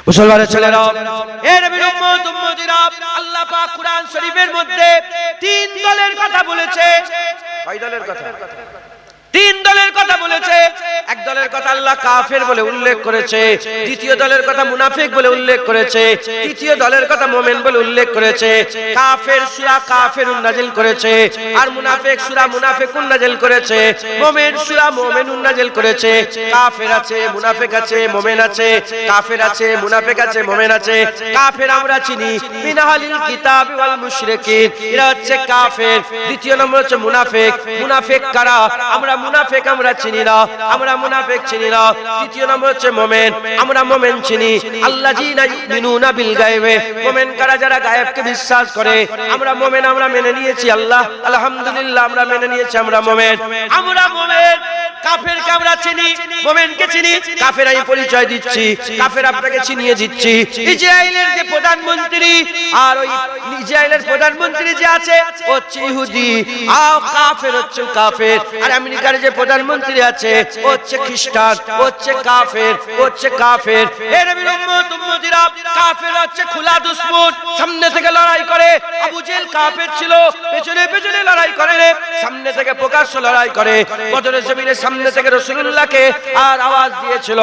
মুসলমানের ছেলেরা, এ নবীর উম্মত উম্মতিরা, আল্লাহ পাক কুরআন শরীফের মধ্যে তিন দলের কথা বলেছে। কয় দলের কথা? তিন দলের কথা বলেছে। এক দলের কথা আল্লাহ কাফের বলে উল্লেখ করেছে, দ্বিতীয় দলের কথা মুনাফিক বলে উল্লেখ করেছে, তৃতীয় দলের কথা মুমিন বলে উল্লেখ করেছে। কাফের সূরা কাফিরুন নাজিল করেছে, আর মুনাফিক সূরা মুনাফিকুন নাজিল করেছে, মুমিন সূরা মুমিনুন নাজিল করেছে। কাফের আছে, মুনাফিক আছে, মুমিন আছে, কাফের আছে, মুনাফিক আছে, মুমিন আছে। কাফের আমরা চিনি মিনাহালিল কিতাব ওয়াল মুশরিকিন, এরা হচ্ছে কাফের। দ্বিতীয় নম্বর হচ্ছে মুনাফিক। মুনাফিক কারা? আমরা মুনাফিক আমরা চিনি না, আমরা মুনাফিক চিনি না। তৃতীয় নম্বর হচ্ছে মুমিন, আমরা মুমিন চিনি। আল্লাযীনা ইউমিনুনা বিল গায়বে, মুমিন কারা? যারা গায়েবকে বিশ্বাস করে। আমরা মুমিন, আমরা মেনে নিয়েছি, আল্লাহ আলহামদুলিল্লাহ আমরা মেনে নিয়েছি, আমরা মুমিন, আমরা মুমিন। কাফেরকে আমরা চিনি, মুমিনকে চিনি। কাফের আমি পরিচয় দিচ্ছি, কাফের আপনাকে চিনিয়ে দিচ্ছি। ইসরায়েলের যে প্রধানমন্ত্রী, আর ওই ইসরায়েলের প্রধানমন্ত্রী যে আছে ও হচ্ছে ইহুদি, আর কাফের হচ্ছে কাফের। আর আমেরিকার যে প্রধানমন্ত্রী আছে ও হচ্ছে খ্রিস্টান, ও হচ্ছে কাফের, ও হচ্ছে কাফের। হে নবীর উম্মত উম্মতিরা, কাফের হচ্ছে খোলা দুশমন, সামনে থেকে লড়াই করে। আবু জেহেল কাফের ছিল, পেছনে পেছনে লড়াই করে, সামনে থেকে প্রকাশ্য লড়াই করে। বদরের জমিনে সামনে থেকে রাসূলুল্লাহকে আর আওয়াজ দিয়েছিল,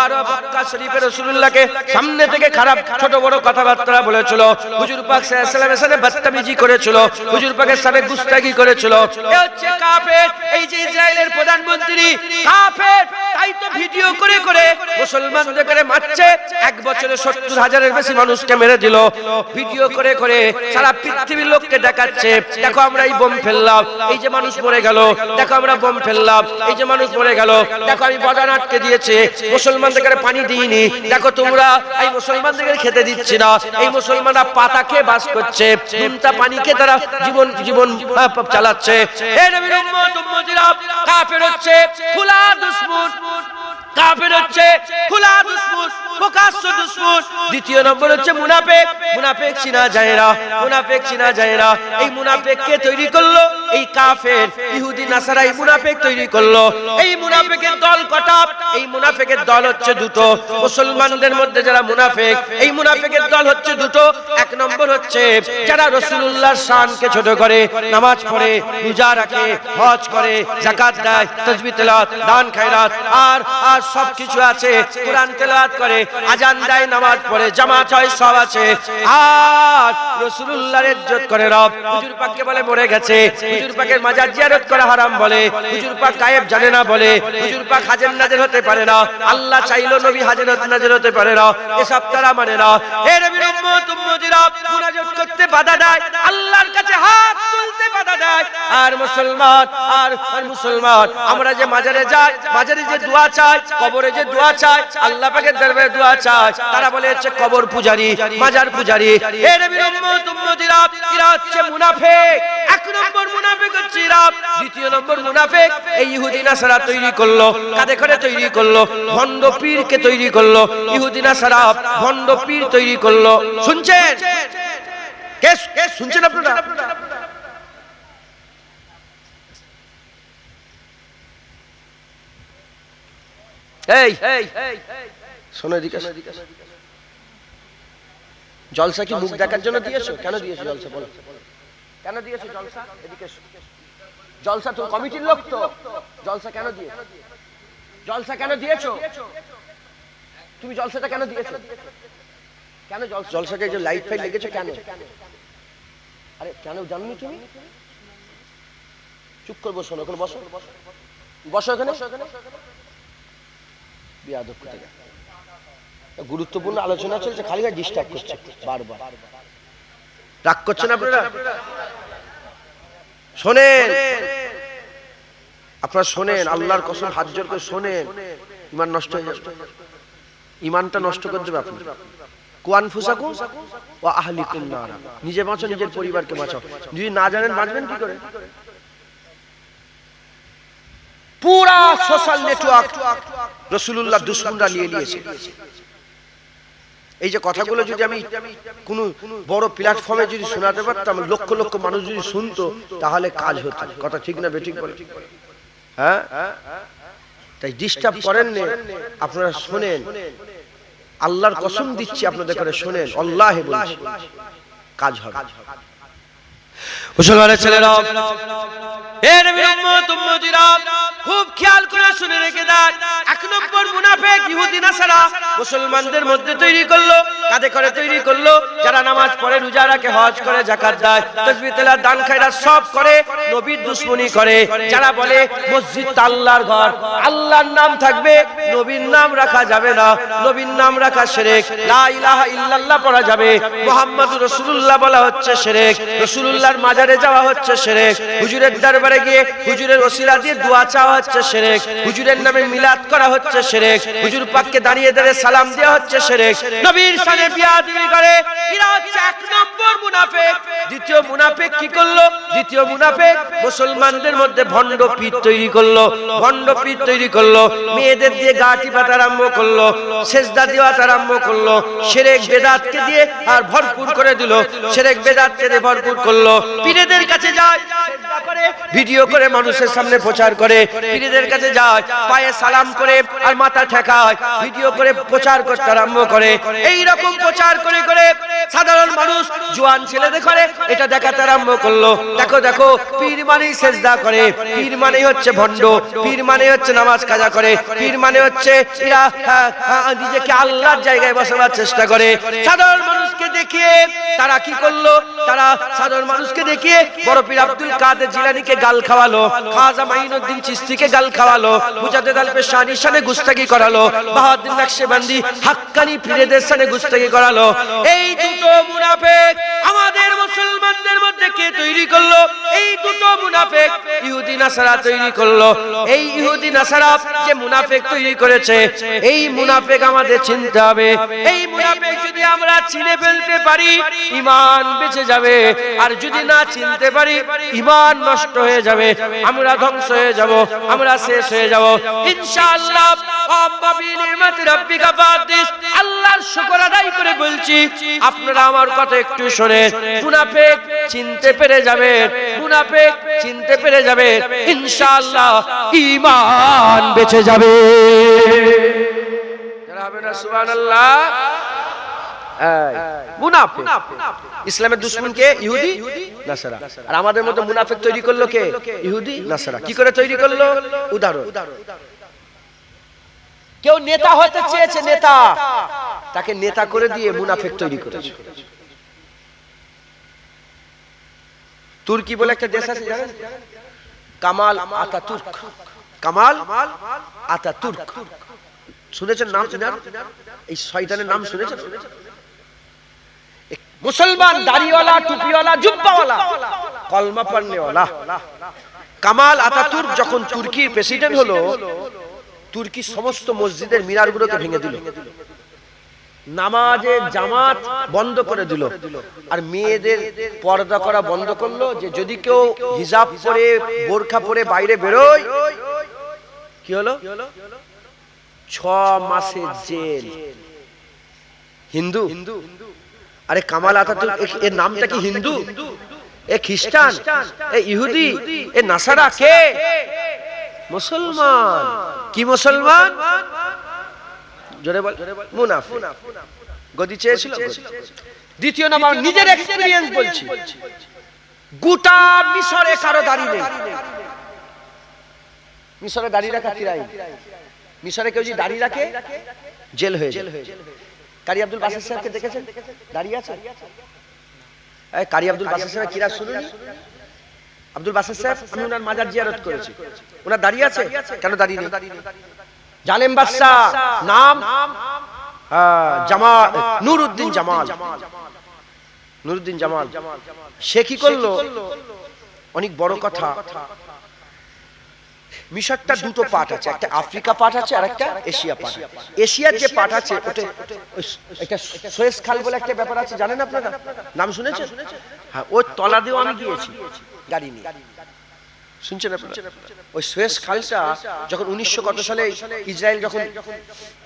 আর মক্কা শরীফে রাসূলুল্লাহকে সামনে থেকে খারাপ ছোট বড় কথাবার্তা বলেছিল। হুজুর পাক সাল্লাল্লাহু আলাইহি ওয়াসাল্লামের সাথে বদতমিজি করেছিল, হুজুর পাকের সাথে গুস্তাখি করেছিল। এ হচ্ছে কাফের। এই যে ইসরায়েলের প্রধানমন্ত্রী কাফের, তাই তো ভিডিও করে করে মুসলমানদেরকে মারছে। এক বছরে ৭০,০০০-এর বেশি মানুষকে মেরে দিল। ভিডিও করে করে সারা পৃথিবীর লোককে দেখাচ্ছে, দেখো আমরা এই বোম ফেললাম, এই যে মানুষ মরে গেল, দেখো আমরা বোম ফেললাম, এই যে মানুষ মরে গেল, দেখো আমি বাগান আটকে দিয়েছে, মুসলমানদেরকে পানি দিইনি, দেখো তোমরা এই মুসলমানদেরকে খেতে দিচ্ছি না। এই মুসলমানরা পাতা খেয়ে বাস করছে, নুনটা পানি খেয়ে তারা জীবন জীবন চালাচ্ছে। এই নবীর উম্মত উম্মতিরা, কাফের হচ্ছে খোলা দুশমন, কাফের হচ্ছে খোলা দুশমন, প্রকাশ্য দুশমন। দ্বিতীয় নম্বর হচ্ছে মুনাফিক। মুনাফিক চিনা যায় না, মুনাফিক চিনা যায় না। এই মুনাফিককে তৈরি করলো এই কাফের, ইহুদি নাসারা এই মুনাফিক তৈরি করলো। এই মুনাফিকের দল কটা? এই মুনাফিকের দল হচ্ছে দুটো। মুসলমানদের মধ্যে যারা মুনাফিক, এই মুনাফিকের দল হচ্ছে দুটো। এক নম্বর হচ্ছে যারা রাসূলুল্লাহর শানকে ছোট করে, নামাজ পড়ে, রোজা রাখে, হজ করে, যাকাত দেয়, তাসবিহ তেলাওয়াত, দান খায়রাত, আর সবকিছু আছে, কোরআন তেলাওয়াত করে, আজান দেয়, নামাজ পড়ে, জামাত হয়, সব আছে। আর রাসূলুল্লাহর ইজ্জত করে রব। হুজুর পাককে বলে মরে গেছে, হুজুর পাকের মাজার জিয়ারত করা হারাম বলে, হুজুর পাক গায়েব জানে না বলে, হুজুর পাক হাজির নাজির হতে পারে না, আল্লাহ চাইলো নবী হাজির নাজির হতে পারে না, এসব তারা মানে না। হে নবীর উম্মত উম্মতিরা, মুনাজাত করতে বাধা দেয়, আল্লাহর কাছে হাত তুলতে বাধা দেয়। আর মুসলমান, আর মুসলমান আমরা যে মাজারে যাই, মাজারে যে দোয়া চাই, কবরে যে দোয়া চাই, আল্লাহ পাকের দরবারে দোয়া চাই, তারা বলে হচ্ছে কবর পূজারী, মাজার পূজারী। হে নবীর উম্মত উম্মতিরা, এরা হচ্ছে মুনাফিক। এক নম্বর মুনাফিক হচ্ছে এরা। দ্বিতীয় নম্বর মুনাফিক এই ইহুদি নাসারা তৈরি করলো। কাদের করে তৈরি করলো? ভণ্ড পীরকে তৈরি করলো। ইহুদি নাসারা ভণ্ড পীর তৈরি করলো। শুনছেন? কে শুনছেন আপনারা? এই শোনো এদিকে, জলসা কি মুখ দেখার জন্য দিয়েছো? কেন দিয়েছো জলসা? বলো কেন দিয়েছো জলসা? এদিকে জলসা তো কমিটির লোক, তো জলসা কেন দিয়েছো? জলসা কেন দিয়েছো? তুমি জলসাটা কেন দিয়েছো? কেন জলসাকে যে লাইট ফাইট লেগেছে কেন? আরে কেন জাননি তুমি? চুপ করবো, শোনো, ওখানে বসো, বসো এখানে। বিয়াদব কোথাকার। গুরুত্বপূর্ণ আলোচনা চলছে, খালি ডিস্টার্ব করছে বারবার। রাগ করছেন আপনারা? শোনেন, আপনারা শোনেন, আল্লাহর কসম হাত জোর করে শোনেন। ইমান নষ্ট হয়ে যাবে, ইমানটা নষ্ট করে দেবে আপনি। কুআনফুসাকুম ওয়া আহলিকুম নারা, নিজে বাঁচো, নিজের পরিবারকে বাঁচাও। যদি না জানেন বাঁচবেন কি করে? পুরা সোশ্যাল নেটওয়ার্ক রাসূলুল্লাহ দুশমনরা নিয়ে নিয়েছে। এই যে কথাগুলো যদি আমি কোন বড় প্ল্যাটফর্মে যদি শোনাতে পারতাম, লক্ষ লক্ষ মানুষ যদি শুনতো, তাহলে কাজ হতো। কথা ঠিক না বেঠিক বলে? হ্যাঁ, তাই ডিস্টার্ব করেন না, আপনারা শোনেন। আল্লাহর কসম দিচ্ছি আপনাদের করে শুনেন, আল্লাহে বলছি কাজ হবে। মুসলমানের ছেলেরা, এ নবীর উম্মত উম্মতিরা, খুব খেয়াল করে শুনে রেখে দেন। এক নম্বর মুনাফিক ইহুদি নাসারা মুসলমানদের মধ্যে তৈরি করলো। কাঁধে করে তৈরি করলো? যারা নামাজ পড়ে, রোজা রাখে, হজ করে, যাকাত দেয়, তাসবিহ তেলাওয়াত, দান খায়রাত সব করে, নবীর দুশমনি করে। যারা বলে মসজিদটা আল্লাহর ঘর, আল্লাহর নাম থাকবে, নবীর নাম রাখা যাবে না, নবীর নাম রাখা শিরক, লা ইলাহা ইল্লাল্লাহ পড়া যাবে, মুহাম্মাদুর রাসূলুল্লাহ বলা হচ্ছে শিরক, রাসূলুল্লাহর মাজারে যাওয়া হচ্ছে শিরক, হুজুরের দরবারে গিয়ে হুজুরের ওসিলা দিয়ে দোয়া চাওয়া হচ্ছে শিরক, হুজুরের নামে মিলাদ করা হচ্ছে শিরক, হুজুর পাককে দাঁড়িয়ে দাঁড়িয়ে সালাম দেওয়া হচ্ছে শিরক, নবীর শানে বিয়াদবি করে। এরা হচ্ছে এক নম্বর মুনাফিক। দ্বিতীয় মুনাফিক কি করলো? দ্বিতীয় মুনাফিক মুসলমানদের মধ্যে ভণ্ড পীর তৈরি করলো। ভণ্ড পীর তৈরি করলো, মেয়েদের দিয়ে গা টিপাতে আরম্ভ করলো, সেজদা দেওয়া আরম্ভ করলো, শিরক বেদাতকে দিয়ে আর ভরপুর করে দিল, শিরক বেদাতকে দিয়ে ভরপুর করলো। পীরেদের কাছে যায়, সেজদা করে, ভিডিও করে মানুষের সামনে প্রচার করে, পীরেদের কাছে যায়, পায়ে সালাম করে আর মাথা ঠেকায়, ভিডিও করে প্রচার করতে আরম্ভ করে। এই রকম প্রচার করে করে সাধারণ মানুষ, জোয়ান ছেলেদের করে এটা দেখাতে আরম্ভ করলো। দেখো দেখো, পীর মানেই সেজদা করে, পীর মানেই হচ্ছে ভণ্ড, পীর মানে হচ্ছে নামাজ কাজা করে, পীর মানে হচ্ছে এরা নিজেকে আল্লাহর জায়গায় বসাবার চেষ্টা করে। সাধারণ মানুষকে দেখিয়ে তারা কি করলো? তারা সাধারণ মানুষকে দেখিয়ে বড় পীর আব্দুল কাদের জিলানীকে গাল খাওয়ালো, খাজা মাইনুদ্দিন চিশতিকে গাল খাওয়ালো, মুজাদ্দিদ আল পেশানির শানে গুস্তাখি করালো, বাহাউদ্দিন নকশবন্দি হাক্কানি পীরদের শানে গুস্তাখি করালো। এই দুটো মুনাফিক আমাদের মুসলমানদের মধ্যে কে তৈরি করলো? এই দুটো মুনাফিক ইহুদি নাসারা তৈরি করলো। এই ইহুদি নাসারা যে মুনাফিক তৈরি করেছে, এই মুনাফিক আমাদের চিনতে হবে। এই মুনাফিক যদি আমরা চিনে ফেলতে পারি, ঈমান বেঁচে যাবে, আর যদি না চিনতে পারি, ঈমান নষ্ট হয়ে যাবে, আমরা ধ্বংস হয়ে যাব, আমরা শেষ হয়ে যাব ইনশাআল্লাহ। আল্লাহর শুকর আদায় করে বলছি, আপনারা আমার কথা একটু শুনেন। মুনাফিক চিনতে পেরে যাবেন, মুনাফিক চিনতে পেরে যাবেন, ইনশাআল্লাহ ঈমান বেঁচে যাবে। যারা হবে না সুবহানাল্লাহ। মুনাফিক ইসলামের দুশমন কে? ইহুদি নাসারা। আর আমাদের মধ্যে মুনাফিক তৈরি করলো কে? ইহুদি নাসারা। কি করে তৈরি করলো? উদাহরণ, কেউ নেতা হতে চেয়েছে, নেতা, তাকে নেতা করে দিয়ে মুনাফিক তৈরি করেছে। তুর্কি বলে একটা দেশ আছে জানেন? কামাল আতাতুর্ক, কামাল আতাতুর্ক শুনেছেন নাম? এই শয়তানের নাম শুনেছেন? মুসলমান, দাড়িওয়ালা, টুপিওয়ালা, জুব্বাওয়ালা, কলমা পড়নেওয়ালা। কামাল আতাতুর্ক যখন তুর্কির প্রেসিডেন্ট হলো, তুর্কি সমস্ত মসজিদের মিনারগুলোকে ভেঙে দিল, নামাজে জামাত বন্ধ করে দিল, আর মেয়েদের পর্দা করা বন্ধ করলো। যে যদি কেউ হিজাব পরে, বোরখা পরে বাইরে বেরোয়, কি হলো? 6 মাসের জেল। হিন্দু? আরে কামাল আতাতুর্ক এর নামটা কি হিন্দু? এ খ্রিস্টান? এ ইহুদি? এ নাসারা? কে? মুসলমান। কি মুসলমান? জোরে বল। মুনাফিক। গদি চেয়েছিল। দ্বিতীয় নাম্বার, নিজের এক্সপেরিয়েন্স বলছি, গোটা মিশরে কারো দাড়ি নেই। মিশরে দাড়ি রাখা কি আইন? মিশরে কেউ যদি দাড়ি রাখে জেল হয়ে যায়। কারি আব্দুল বাসির সাহেবকে দেখেছেন? দাড়ি আছে? এই কারি আব্দুল বাসির সাহেব কিরা শুনুন। আব্দুল বাসির সাহেব, আমি ওনার মাজার জিয়ারত করেছি, ওনার দাড়ি আছে? কেন দাড়ি নেই? জালেম বাদশা, নাম জামাল, নুরউদ্দিন জামাল, নুরউদ্দিন জামাল। সে কি করলো? অনেক বড় কথা, মিশরটা দুটো পার্ট আছে, একটা আফ্রিকা পার্ট আছে আর একটা এশিয়া পার্ট। এশিয়ার যে পার্ট আছে ওটা একটা সুয়েজ খাল বলে একটা ব্যাপার আছে, জানেন আপনারা? নাম শুনেছেন? হ্যাঁ, ওই তলা দিয়েও আমি গিয়েছি গাড়ি নিয়ে। শুনছেন আপনারা? ওই সুয়েজ খালটা যখন 1900 কত সালে ইসরায়েল যখন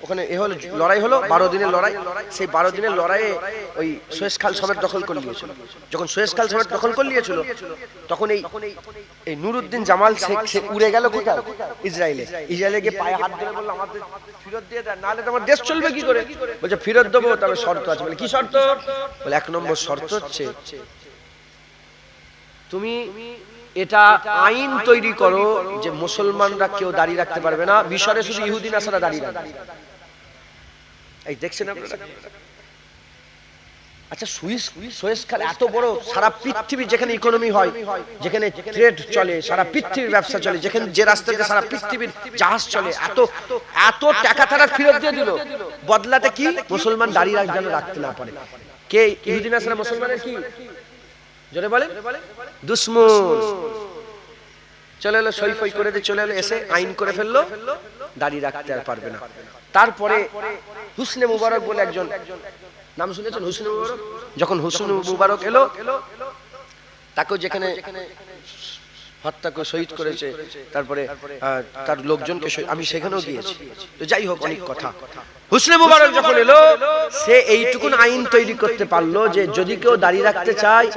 ওখানে হলো লড়াই হলো 12 দিনের লড়াই, সেই 12 দিনের লড়াইয়ে ওই সুয়েজ খাল সমেত দখল করে নিয়েছিল। যখন সুয়েজ খাল সমেত দখল করে নিয়েছিল তখন এই নুরুদ্দিন জামাল সে উড়ে গেল কোথায়? ইসরায়েলে। ইসরায়েলে গিয়ে পায়ে হাত ধরে বলল আমাদের ফেরত দিয়ে দেন, নাহলে তোমার দেশ চলবে কি করে? বলছে ফেরত দেবো, তবে শর্ত আছে। বলে কি শর্ত? বলে 1 নম্বর শর্ত হচ্ছে তুমি এটা আইন তৈরি করো যে মুসলমানরা কেউ দাঁড়িয়ে রাখতে পারবে না, মিশরে শুধু ইহুদি নাসারা দাঁড়িয়ে রাখবে। এই দেখছেন আপনারা? আচ্ছা সুয়েজ খাল এত বড়, সারা পৃথিবী যেখানে ইকোনমি হয়, যেখানে ট্রেড চলে, সারা পৃথিবীর ব্যবসা চলে, যেখানে যে রাস্তাতে সারা পৃথিবীর জাহাজ চলে, এত টাকা তারা ফেরত দিয়ে দিল। বদলাতে কি? মুসলমান দাঁড়িয়ে যেন রাখতে না পারে। কে? ইহুদি নাসারা মুসলমানের কি জোরে বলেন? দুশমন। চলে এলো, সই ফই করে দিয়ে চলে এলো, এসে আইন করে ফেললো, দাঁড়িয়ে রাখতে আর পারবে না। তারপরে হুসনে মুবারক বলে একজন, নাম শুনেছেন হুসনে মুবারক? যখন হুসনে মুবারক এলো, তাকেও যেখানে হত্যা করে শহীদ করেছে, তারপরে তার লোকজনকে আমি সেখানেও গিয়েছি। তো যাই হোক, অনেক কথা। হুসনে মুবারক যখন এলো, সে এইটুকুন আইন তৈরি করতে পারলো যে যদি কেউ দাঁড়িয়ে রাখতে চায়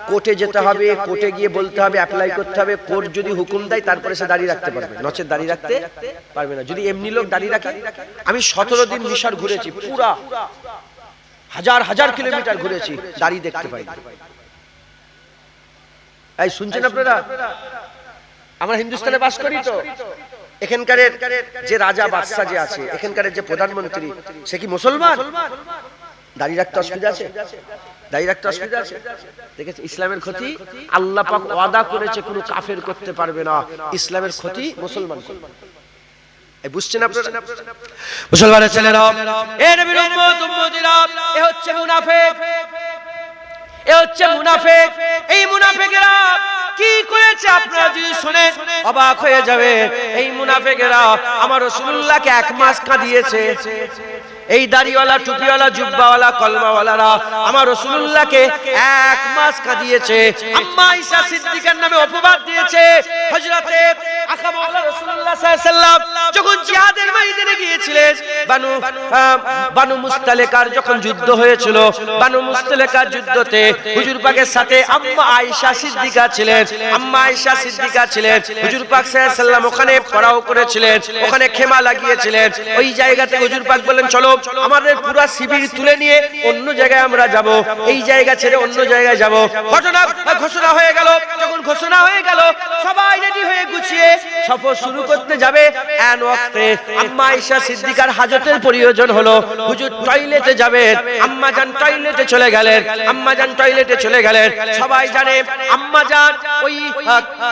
কোর্টে যেতে হবে, কোর্টে গিয়ে বলতে হবে, অ্যাপ্লাই করতে হবে, কোর্ট যদি হুকুম দেয় তারপরে সে দাঁড়িয়ে রাখতে পারবে, নচেত দাঁড়িয়ে রাখতে পারবে না। যদি এমনি লোক দাঁড়িয়ে রাখে, আমি 17 দিন মিশর ঘুরেছি, পুরা হাজার কিলোমিটার ঘুরেছি, দাঁড়িয়ে দেখতে পাই। এই শুনছেন আপনারা? আমরা হিন্দুস্তানে বাস করি, তো এখানকার যে রাজা বাদশা যে আছে, এখানকার যে প্রধানমন্ত্রী, সে কি মুসলমান? দাঁড়িয়ে রাখতে অসুবিধা আছে? দাঁড়িয়ে রাখতে অসুবিধা আছে? দেখেছে ইসলামের ক্ষতি আল্লাহ পাক ওয়াদা করেছে, কোনো কাফের করতে পারবে না। ইসলামের ক্ষতি মুসলমান করবে। এই বুঝছেন আপনারা? মুসলমানের ছেলেরা, এ নবীর উম্মত উম্মতিরা, এ হচ্ছে মুনাফিক, এ হচ্ছে মুনাফিক। এই মুনাফিকেরা কি করেছে আপনারা যদি শুনেন অবাক হয়ে যাবে। এই মুনাফিকেরা আমার রাসূলুল্লাহকে 1 মাস কাঁদিয়েছে। এই দাড়িওয়ালা, টুপিওয়ালা, জুব্বাওয়ালা, কলমাওয়ালারা আমার রাসূলুল্লাহকে 1 মাস কাঁদিয়েছে। আম্মা আয়েশা সিদ্দিকার নামে অপবাদ দিয়েছে। হযরতে আকা মাওলা রাসূলুল্লাহ সাল্লাল্লাহু আলাইহি ওয়াসাল্লাম যখন জিহাদের ময়দানে গিয়েছিলেন, বানু মুস্তালিকার যখন যুদ্ধ হয়েছিল, বানু মুস্তালিকার যুদ্ধতে হুজুর পাকের সাথে আম্মা আয়েশা সিদ্দিকা ছিলেন। আম্মা আয়েশা সিদ্দিকা ছিলেন, হুজুর পাক সাল্লাল্লাহু আলাইহি ওয়াসাল্লাম ওখানে পড়াও করেছিলেন, ওখানে খেমা লাগিয়েছিলেন। ওই জায়গাতে হুজুর পাক বললেন চলো আমাদের পুরো শিবির তুলে নিয়ে অন্য জায়গায় আমরা যাব, এই জায়গা ছেড়ে অন্য জায়গায় যাব। ঘোষণা হয়ে গেল। যখন ঘোষণা হয়ে গেল, সবাই রেডি হয়ে গুছিয়ে সফর শুরু করতে যাবে। এন ওয়াক্তে আম্মা আয়েশা সিদ্দিকার হাজতের প্রয়োজন হলো, হুজুর টয়লেটে যাবেন। আম্মা জান টয়লেটে চলে গেলেন। আম্মা জান টয়লেটে চলে গেলেন। সবাই জানে আম্মা জান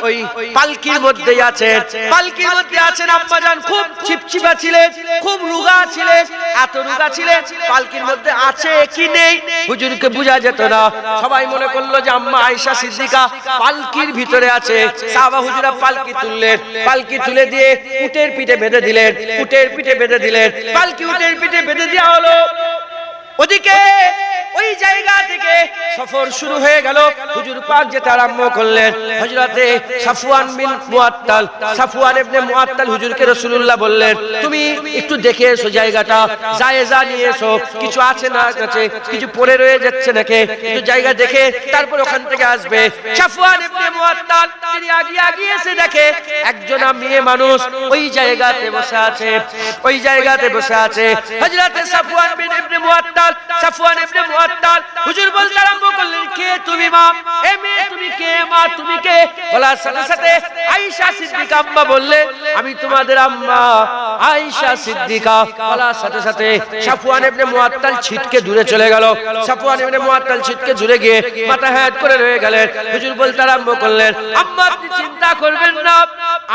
ওই পালকির মধ্যেই আছেন। পালকির মধ্যে আছেন আম্মা জান। খুব চিপচিপা ছিলেন, খুব রোগা ছিলেন। এত রোগা ছিলেন, পালকির মধ্যে আছে কি নেই হুজুরকে বোঝা যেত না। সবাই মনে করলো যে আম্মা আয়েশা সিদ্দিকা পালকির ভিতরে আছে। সাহাবা হুজুরা পালকি তুললেন। পালকি তুলে দিয়ে উটের পিঠে বেঁধে দিলেন। উটের পিঠে বেঁধে দিলেন। পালকি উটের পিঠে বেঁধে দেওয়া হলো। ওদিকে ওই জায়গা থেকে সফর শুরু হয়ে গেল। হুজুর পাক যেতে আরম্ভ করলেন। হযরতে সাফওয়ান বিন মুআত্তাল, সাফওয়ান ইবনে মুআত্তাল হুজুরকে রাসূলুল্লাহ বললেন তুমি একটু দেখে এসো জায়গাটা, জায়েজা নিয়ে এসো, কিছু আছে না আছে, কিছু পড়ে রয়ে যাচ্ছে নাকি, একটু জায়গা দেখে তারপর ওখান থেকে আসবে। সাফওয়ান ইবনে মুআত্তাল তিনি আগিয়ে এসে দেখে একজন মেয়ে মানুষ ওই জায়গাতে বসে আছে। ওই জায়গাতে বসে আছে হযরতে সাফওয়ান বিন ইবনে মুআত্তাল। সাফওয়ান ইবনে মুআত্তাল হুজুর বলতে আরম্ভ করলেন কে তুমি মা? এ মেয়ে তুমি কে? মা তুমি কে? বলার সাথে সাথে আয়েশা সিদ্দিকা আম্মা বললে আমি তোমাদের আম্মা আয়েশা সিদ্দিকা। বলার সাথে সাথে সাফওয়ান ইবনে মুআত্তাল ছিটকে দূরে চলে গেল। সাফওয়ান ইবনে মুআত্তাল ছিটকে দূরে গিয়ে মাথা হেঁট করে রয়ে গেলেন। হুজুর বলতে আরম্ভ করলেন আম্মা আপনি চিন্তা করবেন না,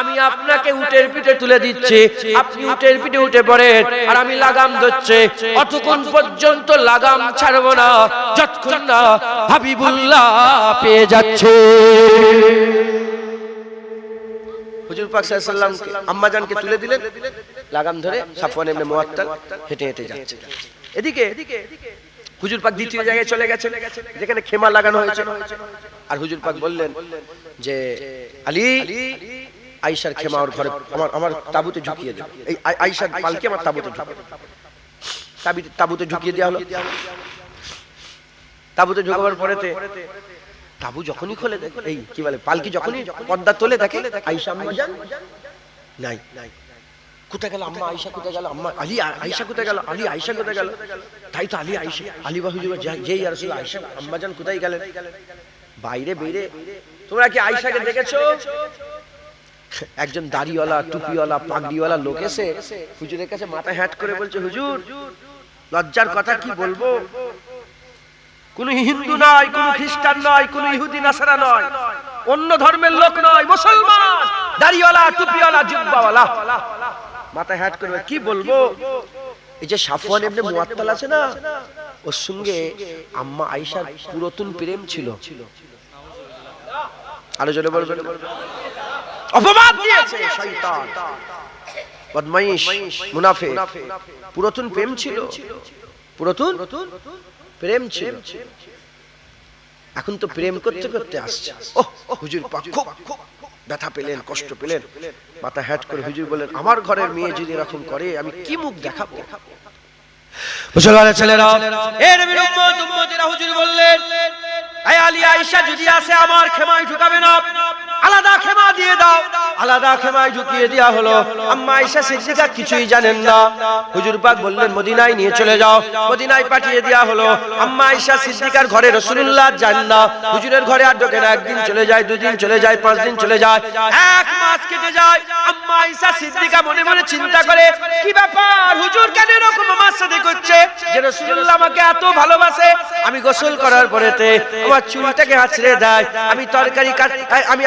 আমি আপনাকে উটের পিঠে তুলে দিচ্ছি, আপনি উটের পিঠে উঠে পড়েন আর আমি লাগাম ধরছি। অতক্ষণ পর্যন্ত লাগাম ছাড়বো না যতক্ষণ না হাবিবুল্লাহ পেয়ে যাচ্ছে। হুজুর পাক সাল্লাল্লাহু আলাইহি ওয়াসাল্লাম আম্মা জানকে তুলে দিলেন, লাগাম ধরে সাফওয়ান ইবনে মুআত্তাল হেঁটে হেঁটে যাচ্ছে। এদিকে হুজুর পাক দ্বিতীয় জায়গায় চলে গেছেন যেখানে খেমা লাগানো হয়েছে। আর হুজুর পাক বললেন যে আলী আয়েশার খেমা ওর ঘরে আমার তাবুতে ঝুঁকিয়ে দাও। এই আয়েশার পালকি আমার তাবুতে তাবুতে ঝুঁকিয়ে দেওয়া হলো। তাবুতে ঝুঁকাবার পরেতে তাবু যখনই খোলে দেখে এই কি বলে পালকি যখনই পর্দা তোলে দেখে আয়েশা আম্মা জান নাই। কোথায় গেল আম্মা আয়েশা, কোথায় গেল আম্মা আলী আয়েশা, কোথায় গেল আলী আয়েশা, কোথায় গেল? তাই তো আলী আয়েশা আলী বা হুজুর যেই আর রাসূল আয়েশা আম্মা জান কোথায় গেলেন? বাইরে বেরে তোমরা কি আয়েশাকে দেখেছো? একজন দাড়িওয়ালা টুপিওয়ালা পাগড়িওয়ালা লোক এসে হুজুরের কাছে মাথা হ্যাট করে বলছে, হুজুর লজ্জার কথা কি বলবো, কোন হিন্দু নয়, কোন খ্রিস্টান নয়, কোন ইহুদি নাসারা নয়, অন্য ধর্মের লোক নয়, মুসলমান, দাড়িওয়ালা টুপিওয়ালা জুব্বাওয়ালা। মাথা হ্যাট করে কি বলবো, এই যে সাফওয়ান ইবনে মুআত্তাল আছে না, ওর সঙ্গে আম্মা আয়েশার পুরাতন প্রেম ছিল। আরো জোরে বলবেন। অপবাদ দিয়েছে শয়তান, বদমাইশ, মুনাফিক। পুরাতন প্রেম ছিল, পুরাতন প্রেম ছিল। এখন তো প্রেম করতে করতে আসছে। ওহ হুজুর পাক খুব ব্যথা পেলেন, কষ্ট পেলেন, মাথা হ্যাট করে হুজুর বলেন, আমার ঘরের মেয়ে যদি এরকম করে আমি কি মুখ দেখাবো? মুসলমানের ছেলেরা, এ নবীর উম্মত উম্মতিরা, হুজুর বললেন, এই আলী আয়েশা যদি আসে আমার খেমায় ঢুকাবে না, আলাদা খেমা দিয়ে দাও। আলাদা খেমায় ঢুকিয়ে দেওয়া হলো। আম্মা আয়েশা সিদ্দিকা কিছুই জানেন না। হুজুর পাক বললেন মদিনায় নিয়ে চলে যাও। মদিনায় পাঠিয়ে দেওয়া হলো। আম্মা আয়েশা সিদ্দিকার ঘরে রাসূলুল্লাহ যান না। হুজুরের ঘরে আর ঢোকে না। একদিন চলে যায়, দুদিন চলে যায়, 5 দিন চলে যায়, 1 মাস কেটে যায়। আম্মা আয়েশা সিদ্দিকা মনে মনে চিন্তা করে, কি ব্যাপার, হুজুর কেন এরকম আমার সাথে করছে? যে রাসূলুল্লাহ আমাকে এত ভালোবাসে, আমি গোসল করার পরেতে আমার চুলটাকে আঁচড়ে দেয়, আমি তরকারি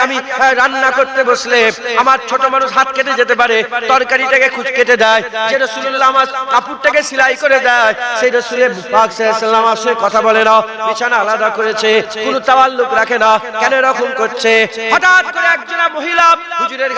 আমি রান্না করতে বসলে আমার ছোট মানুষ হাত কেটে যেতে পারে, তরকারিটাকে খুঁজ কেটে দেয়। যে রাসূলুল্লাহ আমার কাপড়টাকে সেলাই করে দেয়, সেই রাসূল পাক সাল্লাল্লাহু আলাইহি ওয়াসাল্লাম আসে কথা বলে না, বিছানা আলাদা করেছে, কোনো তাওয়াল্লুক রাখে না, কেন এরকম করছে? হঠাৎ করে একজন মহিলা হুজুরের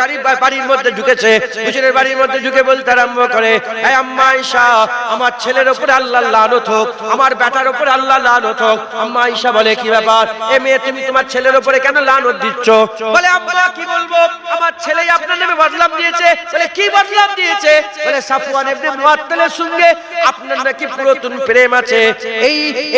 বাড়ির মধ্যে ঢুকেছে। হুজুরের বাড়ির মধ্যে ঢুকে বলতে আরম্ভ করে, এই আম্মা আয়েশা, আমার ছেলের উপরে আল্লাহর লানত হোক, আমার বেটার উপরে আল্লাহর লানত হোক। আম্মা আয়েশা বলে, কি ব্যাপার এ মেয়ে, তুমি তোমার ছেলের উপরে কেন লানত দিচ্ছ? বলে, আম্মা কি বলবো, আমার ছেলেই আপনার নামে বদনাম দিয়েছে। বলে, কি বদনাম দিয়েছে? বলে, সাফওয়ান ইবনে মুআত্তালের সঙ্গে আপনার নাকি পুরাতন প্রেম আছে,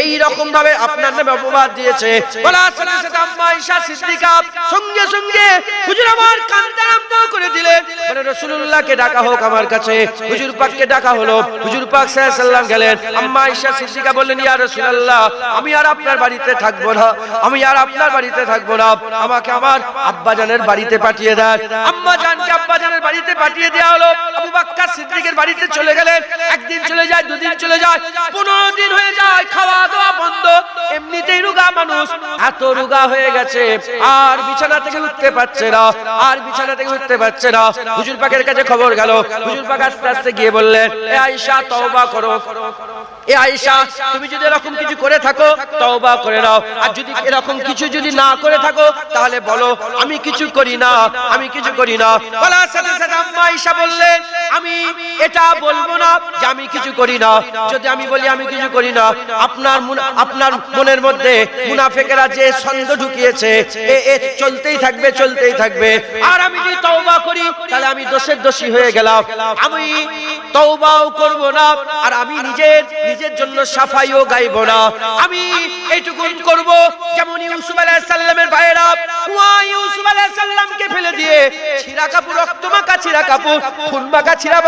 এই রকম ভাবে আপনার নামে অপবাদ দিয়েছে। বলার সাথে সাথে আম্মা আয়েশা সিদ্দিকা সঙ্গে সঙ্গে হুজুর আমার কান্দে আরম্ভ করে দিলেন। বলে, রাসূলুল্লাহকে ডাকা হোক আমার কাছে। হুজুর পাককে ডাকা হলো। হুজুর পাক সাল্লাল্লাহু আলাইহি ওয়াসাল্লাম গেলেন। আম্মা আয়েশা সিদ্দিকা বললেন, ইয়া রাসূলুল্লাহ, আমি আর আপনার বাড়িতে থাকবো না, আমি আর আপনার বাড়িতে থাকবো না, আমাকে আমার আব্বাজানের বাড়িতে পাঠিয়ে দেন। আম্মা জানকে আব্বাজানের বাড়িতে পাঠিয়ে দেওয়া হলো। আবু বকর সিদ্দিকের বাড়িতে চলে গেলেন। একদিন চলে যায়, দুদিন চলে যায়, 15 দিন হয়ে যায়, খাওয়া দাওয়া বন্ধ। এমনিতেই রোগা মানুষ, এত রোগা হয়ে গেছে আর বিছানা থেকে উঠতে পারছে না, আর বিছানা থেকে উঠতে পারছে না। হুজুর পাকের কাছে খবর গেল। হুজুর পাক আস্তে আস্তে গিয়ে বললেন, এ আয়েশা তওবা করো, এ আয়েশা তুমি যদি এরকম কিছু করে থাকো তওবা করে নাও, আর যদি এরকম কিছু যদি না করে থাকো তাহলে বলো আমি কিছু করি না, আমি কিছু করি না। বলার সাথে সাথে আম্মা আয়েশা বললেন, আমি এটা বলবো না যে আমি কিছু করি না। যদি আমি বলি আমি কিছু করি না, আপনার মনের মধ্যে মুনাফিকেরা যে ছন্দ ঢুকিয়েছে এ চলতেই থাকবে, চলতেই থাকবে। আর আমি যদি তওবা করি তাহলে আমি দোষী হয়ে গেলাম। আমি তওবাও করব না, আর আমি নিজের জন্য সাফাইও গাইব না। আমি এইটুকুন করব, যেমন ইউসুফ আলাইহিস সালামের ভাইয়েরা কুয়ায় ইউসুফ আলাইহিস সালামকে ফেলে দিয়ে ছিঁড়া কাপড়, রক্তমাখা ছিঁড়া কাপড়, খুনমাখা ছিঁড়া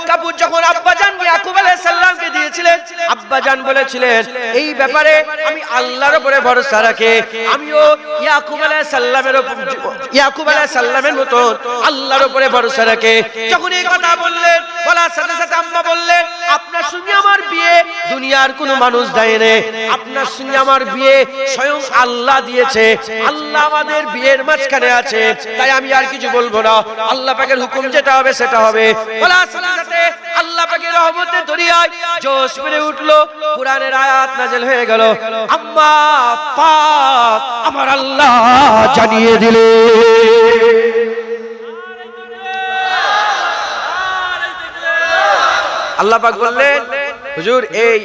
কাপড় যখন আব্বাজান ইয়াকুব আলাইহিস সালামকে দিয়েছিলেন, আব্বাজান বলেছিলেন, এই ব্যাপারে আমি আল্লাহর উপরে ভরসা রাখি, আমিও ইয়াকুব আলাইহিস সালামের মতো আল্লাহর উপরে ভরসা রাখি। যখন এই কথা বললেন, বলার সাথে সাথে আম্মা বললেন, আপনার সঙ্গে আমার বিয়ে দুনিয়ার কোনো মানুষ দেয়নি, আপনার সঙ্গে আমার বিয়ে স্বয়ং আল্লাহ দিয়েছে, আল্লাহ আমাদের বিয়ের মাঝখানে আছে, তাই আমি আর কিছু বলবো না, আল্লাহ পাকের হুকুম যেটা হবে সেটা হবে। বলার সাথে সাথে আল্লাহ পাকের রহমতের দরিয়ায় জোশ মেরে উঠলো, কোরআনের আয়াত নাযিল হয়ে গেল। আম্মা পাক আমার আল্লাহ জানিয়ে দিলে, আল্লাহ পাক বললেন, হুজুর এই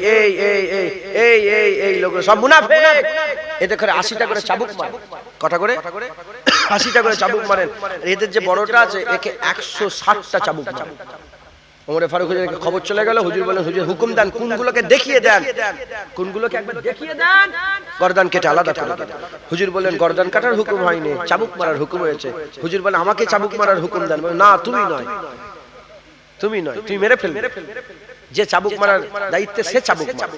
লোক সব মুনাফিক, এদের করে 80টা করে চাবুক মারেন। কটা করে? 80টা করে চাবুক মারেন। এদের যে বড়টা আছে একে 160টা চাবুক মারেন। ওমর ফারুক হুজুরকে খবর চলে গেল। হুজুর বলেন, হুজুর হুকুম দেন, কোনগুলোকে দেখিয়ে দেন, কোনগুলোকে একবার দেখিয়ে দেন, গর্দান কেটে আলাদা করে দেন। হুজুর বলেন, গর্দান কাটার হুকুম হয়নি, চাবুক মারার হুকুম হয়েছে। হুজুর বলেন, আমাকে চাবুক মারার হুকুম দেন। না, তুমি নয়, তুমি মেরে ফেলবে। যে চাবুক মারার দায়িত্বে সে চাবুক মারে।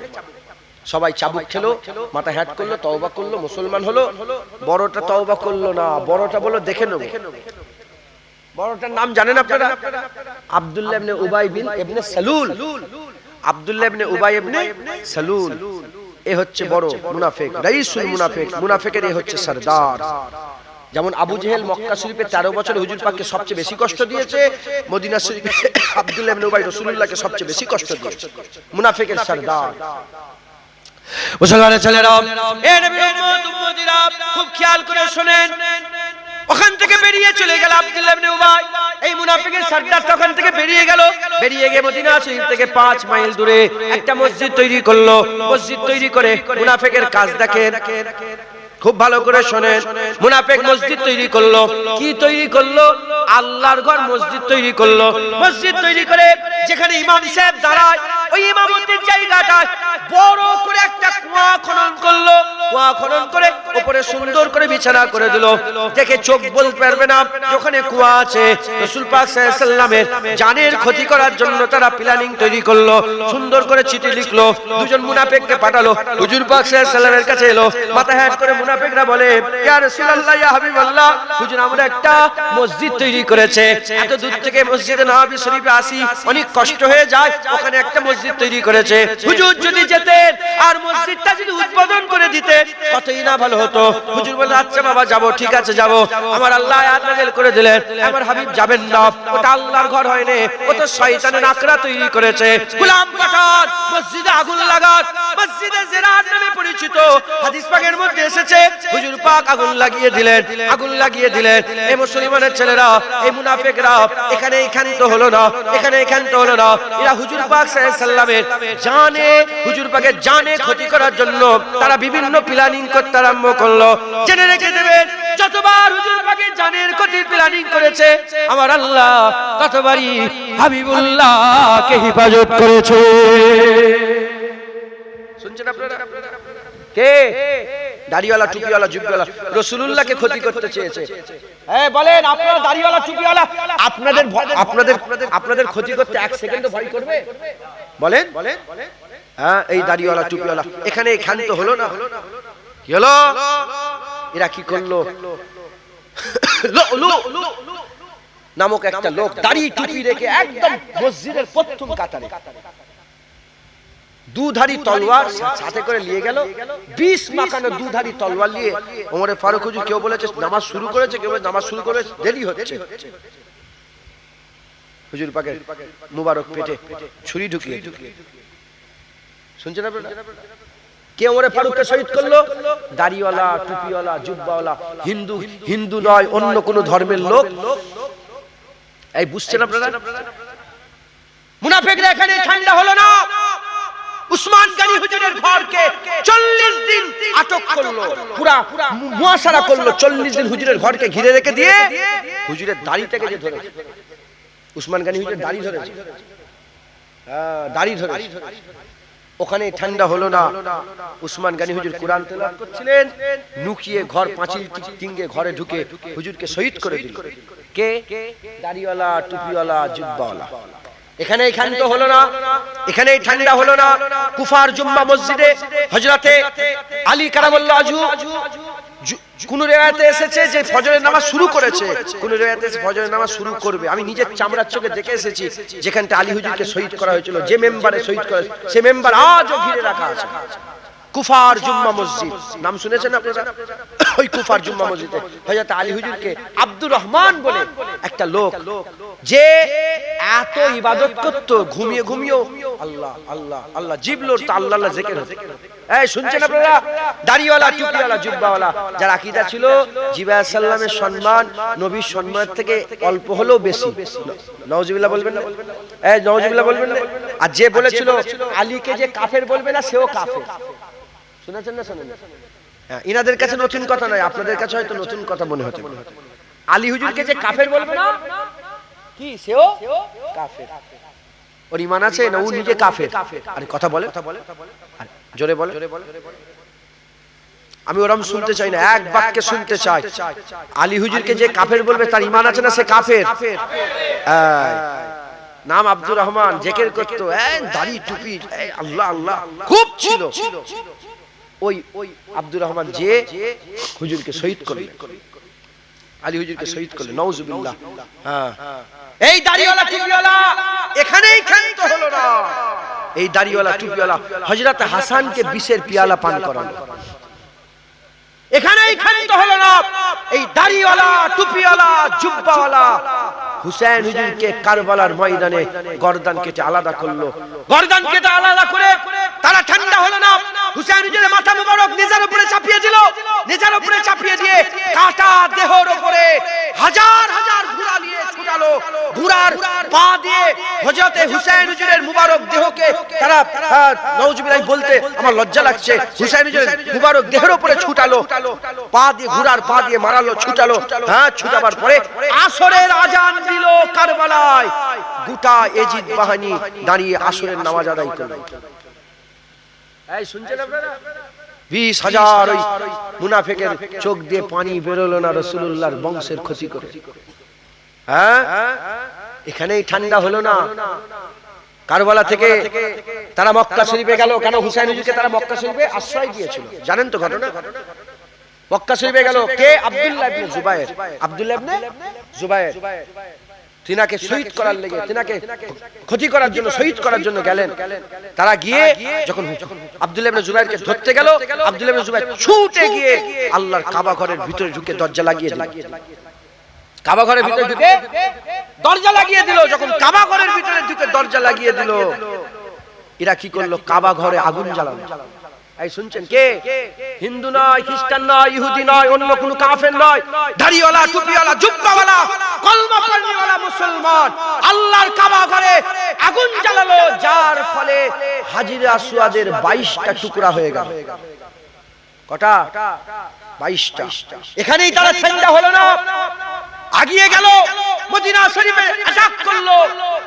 সবাই চাবুক খেলো, মাথা হ্যাট করলো, তওবা করলো, মুসলমান হলো। বড়টা তওবা করলো না, বড়টা বলল দেখে নেব। বড়টার নাম জানেন আপনারা? আব্দুল্লাহ ইবনে উবাই ইবনে সালুল। আব্দুল্লাহ ইবনে উবাই ইবনে সালুল এ হচ্ছে বড় মুনাফিক, রাইসুল মুনাফিক। মুনাফিকের এ হচ্ছে সরদার। যেমন আবু জেহেল মক্কা শরীফে 13 বছর হুজুর পাককে সবচেয়ে বেশি কষ্ট দিয়েছে, মদিনা শরীফে আব্দুল্লাহ ইবনে উবাই রাসূলুল্লাহকে সবচেয়ে বেশি কষ্ট দিয়েছে। মুনাফিকের সরদার। মুসলমানের ছেলেরা, এ নবীর উম্মত উম্মতিরা, খুব খেয়াল করে শুনেন। ওখান থেকে বেরিয়ে চলে গেল আব্দুল্লাহ ইবনে উবাই। এই মুনাফিকের সরদার তখন থেকে বেরিয়ে গেল। বেরিয়ে গিয়ে মদিনা শরীফ থেকে 5 মাইল দূরে একটা মসজিদ তৈরি করলো। মসজিদ তৈরি করে মুনাফিকের কাজ দেখেন, খুব ভালো করে শোনেন। মুনাফিক মসজিদ তৈরি করলো। কি তৈরি করলো? আল্লাহর ঘর মসজিদ তৈরি করলো। মসজিদ তৈরি করে যেখানে ইমাম সাহেব দাঁড়ায়, ওই ইমামতির জায়গাটা বড় করে একটা কুয়া খনন করলো। কুয়া খনন করে উপরে সুন্দর করে বিছানা করে দিল। দেখে চোখ বলতে পারবে না ওখানে কুয়া আছে। রাসূল পাক সাল্লাল্লাহু আলাইহি ওয়াসাল্লামের জানের ক্ষতি করার জন্য তারা প্ল্যানিং তৈরি করলো। সুন্দর করে চিঠি লিখলো, দুজন মুনাফিককে পাঠালো। হুজুর পাক সাল্লাল্লাহু আলাইহি ওয়াসাল্লামের কাছে এলো। মাথা হ্যাট করে মুনাফিকরা বলে, ইয়া রাসূলুল্লাহ, ইয়া হাবিবাল্লাহ, হুজুর আমরা একটা মসজিদ তৈরি করেছে। এত দূর থেকে মসজিদে নববী শরীফে আসি, অনেক কষ্ট হয়ে যায়। ওখানে একটা মসজিদ তৈরি করেছে। হুজুর যদি যেতেন আর মসজিদটা যদি উদ্বোধন করে দিতেন কতই না ভালো হতো। হুজুর বললেন, আচ্ছা বাবা যাব, ঠিক আছে যাব। আমার আল্লাহ আয়াত নাযিল করে দিলেন, আমার হাবিব যাবেন না, ওটা আল্লাহর ঘর হয়নি, ও তো শয়তানের আকড়া তৈরি করেছে। গোলাম পাঠান, মসজিদে আগুন লাগান। মসজিদে জিরাত নামে পরিচিত, হাদিস পাকের মধ্যে এসেছে। হুজুর পাক আগুন লাগিয়ে দিলেন, আগুন লাগিয়ে দিলেন। এই মুসলমানের ছেলেরা, এই মুনাফিকরা এখানে ক্ষান্ত হলো না, এখানে ক্ষান্ত হলো না। এরা হুজুর পাক সাল্লাল্লাহু আলাইহি ওয়াসাল্লামের জানে, হুজুর পাকের জানে ক্ষতি করার জন্য তারা বিভিন্ন প্ল্যানিং করতে আরম্ভ করলো। জেনে রেখে দেবেন, যতবার হুজুর পাকের জানের ক্ষতির প্ল্যানিং করেছে আমার আল্লাহ ততবারই হাবিবুল্লাহকে হেফাজত করেছে। শুনছেন আপনারা? কে? দাড়িওয়ালা, টুপিওয়ালা, জুব্বাওয়ালা রাসূলুল্লাহকে ক্ষতি করতে চেয়েছে। হ্যাঁ বলেন, আপনারা দাড়িওয়ালা, টুপিওয়ালা আপনাদের ক্ষতি করতে 1 সেকেন্ডও ভয় করবে? বলেন। হ্যাঁ, এই দাড়িওয়ালা, টুপিওয়ালা এখানে ক্ষান্ত হলো না। কি হলো? এরা কি করলো? নামক একটা লোক দাড়ি টুপি রেখে একদম মসজিদের প্রথম কাতারে দুধারী তলোয়ার সাথে করে নিয়ে গেল। 20 মাকানো দুধারী তলোয়ার নিয়ে ওমর ফারুক হুজুর, কেউ বলেছে নামাজ শুরু করেছে, কেউ বলেছে নামাজ শুরু করে দেরি হচ্ছে। হুজুর পাকের মুবারক পেটে ছুরি ঢুকিয়ে, শুনছেন আপনারা? কে ওমর ফারুককে শহীদ করলো? দাড়িওয়ালা, টুপিওয়ালা, জুব্বাওয়ালা, হিন্দু নয়, অন্য কোন ধর্মের লোক। এই বুঝছেন আপনারা? মুনাফিকরা এখানে ঠান্ডা হলো না। উসমান গনি হুজুরের ঘরকে 40 দিন আটক করলো, পুরা মুয়াসারা করলো। 40 দিন হুজুরের ঘরকে ঘিরে রেখে দিয়ে হুজুরের দাড়িটাকে যে ধরেছে, উসমান গনি হুজুরের দাড়ি ধরেছে, দাড়ি ধরেছে। ওখানে ঠান্ডা হলো না। উসমান গনি হুজুর কুরআন তেলাওয়াত করছিলেন, নুকিয়ে ঘর পাঁচিল টিঙ্গে ঘরে ঢুকে হুজুরকে শহীদ করে দিল। কে? দাড়িওয়ালা, টুপিওয়ালা, জুব্বাওয়ালা। এখানে ক্ষান্ত হলো না, এখানে ঠান্ডা হলো না। কুফার জুম্মা মসজিদে হযরতে আলী কারামাল্লাহু ওয়াজহু, কোন রিওয়ায়াতে এসেছে যে ফজরের নামাজ শুরু করেছে, কোন রিওয়ায়াতে এসেছে ফজরের নামাজ শুরু করবে। আমি নিজের চামড়ার চোখে দেখে এসেছি যেখানটা আলী হুজুরকে শহীদ করা হয়েছিল, যে মেম্বারে শহীদ করা, সে মেম্বার আজও ঘিরে রাখা আছে। কুফার জুম্মা মসজিদ নাম শুনেছেন আপনারা? ওই কুফার জুম্মা মসজিদে হযরত আলী হুজুরকে আব্দুর রহমান বলে একটা লোক, যে এত ইবাদত করত, ঘুমিয়ে ঘুমিয়েও আল্লাহ আল্লাহ আল্লাহ, জিবলোর তা আল্লাহ আল্লাহ জিকির হতো। এই শুনছেন আপনারা? দাড়িওয়ালা, টুপিওয়ালা, জুব্বাওয়ালা, যার আকীদা ছিল জিবরাইল আলাইহিস সালামের সম্মান নবীর সম্মান থেকে অল্প হলেও বেশি। নাউজুবিল্লাহ বলবেন না? এই নাউজুবিল্লাহ বলবেন না? আর যে বলেছিল আলীকে যে কাফের বলবে না, সেও কাফের। শুনেছেন না? শুনেন? ইনাদের কাছে নতুন কথা নয়, আপনাদের কাছে হয়তো নতুন কথা মনে হতে পারে। আলী হুজুরকে যে কাফের বলবে না, কি সেও কাফের, ওর ঈমান আছে না ও নিজে কাফের? আরে কথা বলে, জোরে বলে। আমি ওরম শুনতে চাই না, এক বাক্যে শুনতে চাই। আলী হুজুরকে যে কাফের বলবে তার ঈমান আছে না সে কাফের? নাম আব্দুর রহমান, জিকির করতো, দাড়ি টুপি, আল্লাহ আল্লাহ খুব ছিল। ওই আব্দুর রহমান যে হুজুরকে শহীদ করলেন, আলী হুজুরকে শহীদ করলেন, নাউজুবিল্লাহ। এই দাড়িওয়ালা টুপিওয়ালা এখানেই ক্ষান্ত হলো না। এই দাড়িওয়ালা টুপিওয়ালা হযরত হাসানকে বিষের পিয়ালা পান করালো, এখানেই ক্ষান্ত হলো না। এই দাড়িওয়ালা টুপিওয়ালা জুব্বাওয়ালা হুসেন হুজুরকে কারবালার ময়দানে গর্দান কেটে আলাদা করলো। গর্দান কেটে আলাদা করে তারা ঠান্ডা হলো না। হুসেন হুজুরের মাথা মোবারক নিজের উপরে চাপিয়ে দিল, নিজের উপরে চাপিয়ে দিয়ে কাটা দেহর উপরে হাজার হাজার ঘোড়া নিয়ে ছুটালো। ঘোড়ার পা দিয়ে হযরত হুসেন হুজুরের মুবারক দেহকে তারা, নাউজুবিল্লাহ বলতে আমার লজ্জা লাগছে, হুসেন হুজুরের মুবারক দেহের উপরে ছুটালো, পা দিয়ে ঘোড়ার পা দিয়ে মারালো, ছুটালো। ছুটাবার পরে আসরের আজান দিল কারবালায়। গোটা এজিদ বাহিনী দাঁড়িয়ে আসরের নামাজ আদায় করলো। এই শুনছেন আপনারা? 20,000 ওই মুনাফিকের চোখ দিয়ে পানি বেরোলো না রাসূলুল্লাহর বংশের ক্ষতি করে। এখানেই ঠান্ডা হলো না। কারবালা থেকে তারা মক্কা শরীফে গেল। কেন? হুসাইন হুজুরকে তারা মক্কা শরীফে আশ্রয় দিয়েছিল, জানেন তো ঘটনা? মক্কা শরীফে গেল কে? আব্দুল্লাহ ইবনে জুবায়ের। আব্দুল্লাহ ইবনে জুবায়ের তিনাকে শহীদ করার লেগে, তিনাকে ক্ষতি করার জন্য, শহীদ করার জন্য গেলেন। তারা গিয়ে যখন আব্দুল্লাহ ইবনে জুবায়েরকে ধরতে গেল, আব্দুল্লাহ ইবনে জুবায়ের ছুটে গিয়ে আল্লাহর কাবা ঘরের ভিতরে ঢুকে দরজা লাগিয়ে দিল। কাবা ঘরের ভিতরে ঢুকে দরজা লাগিয়ে দিল। যখন কাবা ঘরের ভিতরে ঢুকে দরজা লাগিয়ে দিল, এরা কি করলো? কাবা ঘরে আগুন জ্বালালো। এই শুনছেন? কে? হিন্দু নয়, খ্রিস্টান নয়, ইহুদি নয়, অন্য কোনো কাফের নয়, দাড়িওয়ালা টুপিওয়ালা জুব্বাওয়ালা কলমা পড়নেওয়ালা মুসলমান আল্লাহর কাবা ঘরে আগুন জ্বালালো, যার ফলে হাজির আসওয়াদের 22টা টুকরা হয়ে গেল। কটা? 22টা। এখানেই তারা ঠান্ডা হলো না, আগিয়ে গেল, মদিনা শরীফে অ্যাটাক করলো।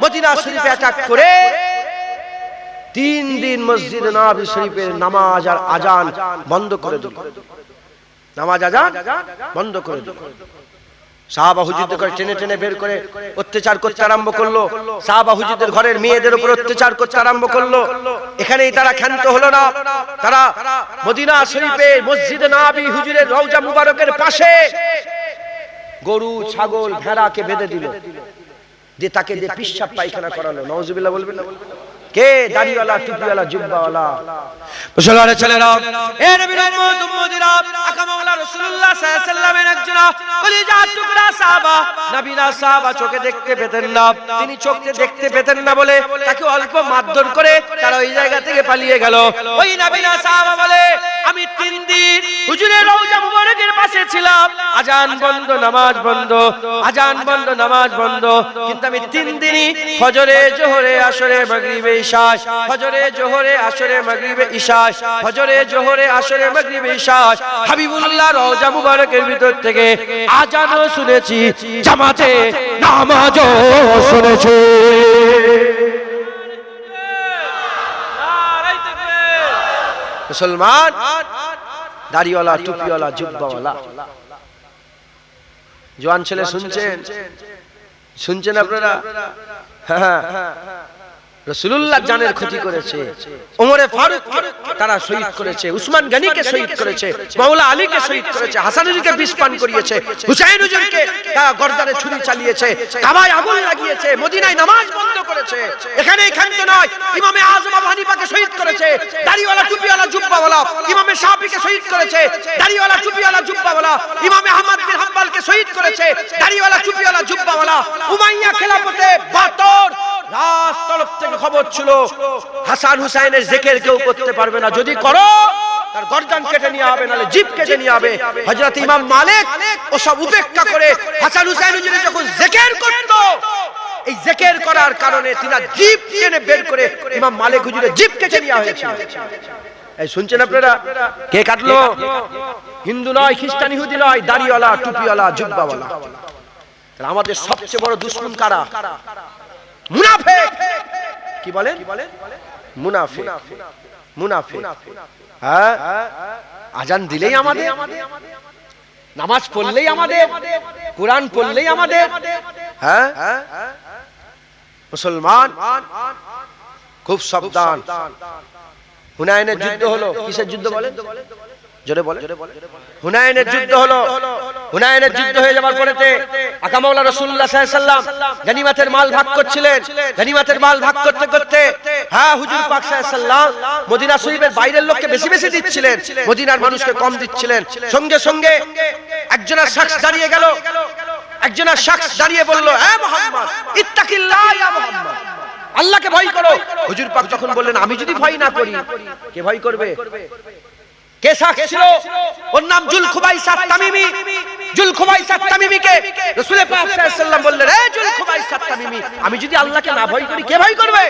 মদিনা শরীফে অ্যাটাক করে 3 দিন মসজিদ নববী শরীফের নামাজ আর আজান বন্ধ করে দিল। নামাজ আজান বন্ধ করে দিল। সাহাবা হুজুরদের করে টেনে টেনে বের করে অত্যাচার করতে আরম্ভ করলো। সাহাবা হুজুরদের ঘরের মেয়েদের উপর অত্যাচার করতে আরম্ভ করলো। এখানেই তারা ক্ষান্ত হলো না। তারা মদিনা শরীফে মসজিদ নববী হুজুরের রওজা মুবারকের পাশে গরু, ছাগল, ভেড়াকে বেঁধে দিল, দিয়ে তাকে দিয়ে পিশাব পায়খানা করালো। নাউজুবিল্লাহ বলবেন না? কে? দাড়িওয়ালা টুপিওয়ালা জুব্বাওয়ালা। মুসলমানের ছেলেরা, এ নবীর উম্মত উম্মতিরা, আকা মাওলা রাসূলুল্লাহ সাল্লাল্লাহু আলাইহি ওয়াসাল্লামের একজন কলিজার টুকরা সাহাবা, নবীরা সাহাবা চোখে দেখতে পেতেন না। তিনি চোখে দেখতে পেতেন না বলে তাকে অল্প মারধর করে তারা ওই জায়গা থেকে পালিয়ে গেল। ওই নবীরা সাহাবা বলে, আমি 3 দিন হুজুরের রওজা মুবারকের পাশে ছিলাম, আজান বন্ধ, নামাজ বন্ধ, আজান বন্ধ, নামাজ বন্ধ, কিন্তু আমি 3 দিনই ফজরে, জোহরে, আসরে, মাগরিবে, ইশা, ফজরে, জোহরে, আসরে, মাগরিবে, ইশা, ফজরে, জোহরে, আসরে, মাগরিবে, ইশা হাবিবুল্লাহ রওজা মুবারকের ভিতর থেকে আজানও শুনেছি, জামাতে নামাজও শুনেছি। মুসলমান দাড়িওয়ালা টুপিওয়ালা জুব্বাওয়ালা জওয়ান ছেলে শুনছেন? শুনছেন আপনারা? হ্যাঁ, রাসূলুল্লাহ জানের ক্ষতি করেছে, ওমরে ফারুক তারা শহীদ করেছে, উসমান গনিকে শহীদ করেছে, মাওলা আলীকে শহীদ করেছে, হাসান হুজুরকে বিষ পান করিয়েছে, হুসাইন হুজুরকে গর্দানে ছুরি চালিয়েছে, কাবায় আগুন লাগিয়েছে, মদিনায় নামাজ বন্ধ করেছে। এখানেই ক্ষান্ত নয়, ইমামে আযম আবু হানিফাকে শহীদ করেছে, দাড়িওয়ালা টুপিওয়ালা জুব্বাওয়ালা, ইমামে শাফিকে শহীদ করেছে, দাড়িওয়ালা টুপিওয়ালা জুব্বাওয়ালা, ইমামে আহমদ বিন হাম্বলকে শহীদ করেছে, দাড়িওয়ালা টুপিওয়ালা জুব্বাওয়ালা। উমাইয়া খেলাফতে 72 রাজ তরফ থেকে খবর ছিল হাসান হুসাইনের জিকির কেউ করতে পারবে না, যদি করো তার গর্দান কেটে নিয়ে হবে, নালে জিভ কেটে নিয়ে হবে। হযরত ইমাম মালিক ওসব উপেক্ষা করে হাসান হুসাইন হুজুর যখন জিকির করত, এই জিকির করার কারণে তিনি জিভ টেনে বের করে ইমাম মালিক হুজুরের জিভ কেটে নেওয়া হয়েছিল। এই শুনছেন আপনারা? কে কাটলো? হিন্দু নয়, খ্রিস্টান, ইহুদি নয়, দাড়িওয়ালা, টুপিওয়ালা, জুব্বাওয়ালা। তাহলে আমাদের সবচেয়ে বড় দুশমন কারা? মুনাফিক। কি বলেন? মুনাফিক। মুনাফিক। হ্যাঁ, আজান দিলেই আমাদের, নামাজ পড়লেই আমাদের, কোরআন পড়লেই আমাদের। হ্যাঁ, মুসলমান খুব সাবধান। হুনাইনের যুদ্ধ হলো, কিসের যুদ্ধ বলেন? জোরে বলেন। হুনাইনের যুদ্ধ হলো। হুনাইনের যুদ্ধ হয়ে যাওয়ার পরেতে আকা মাওলা রাসূলুল্লাহ সাল্লাল্লাহু আলাইহি ওয়াসাল্লাম গনিমতের মাল ভাগ করছিলেন। গনিমতের মাল ভাগ করতে করতে হ্যাঁ, হুজুর পাক সাল্লাল্লাহু আলাইহি ওয়াসাল্লাম মদিনা শরীফের বাইরের লোককে বেশি বেশি দিচ্ছিলেন, মদিনার মানুষকে কম দিচ্ছিলেন। সঙ্গে সঙ্গে একজনের শখস দাঁড়িয়ে গেল। একজনের শখস দাঁড়িয়ে বলল, এ মুহাম্মদ ইত্তাকিল্লাহ ইয়া মুহাম্মদ, আল্লাহকে ভয় করো। হুজুর পাক যখন বললেন, আমি যদি ভয় না করি কে ভয় করবে? কে শখস ছিল? ওর নাম জুলখুবাইসা তামিমি। জুলখুবাইসা তামিমিকে রাসূল পাক সাল্লাল্লাহু আলাইহি ওয়াসাল্লাম বললেন, এ জুলখুবাইসা তামিমি, আমি যদি আল্লাহকে না ভয় করি কে ভয় করবে?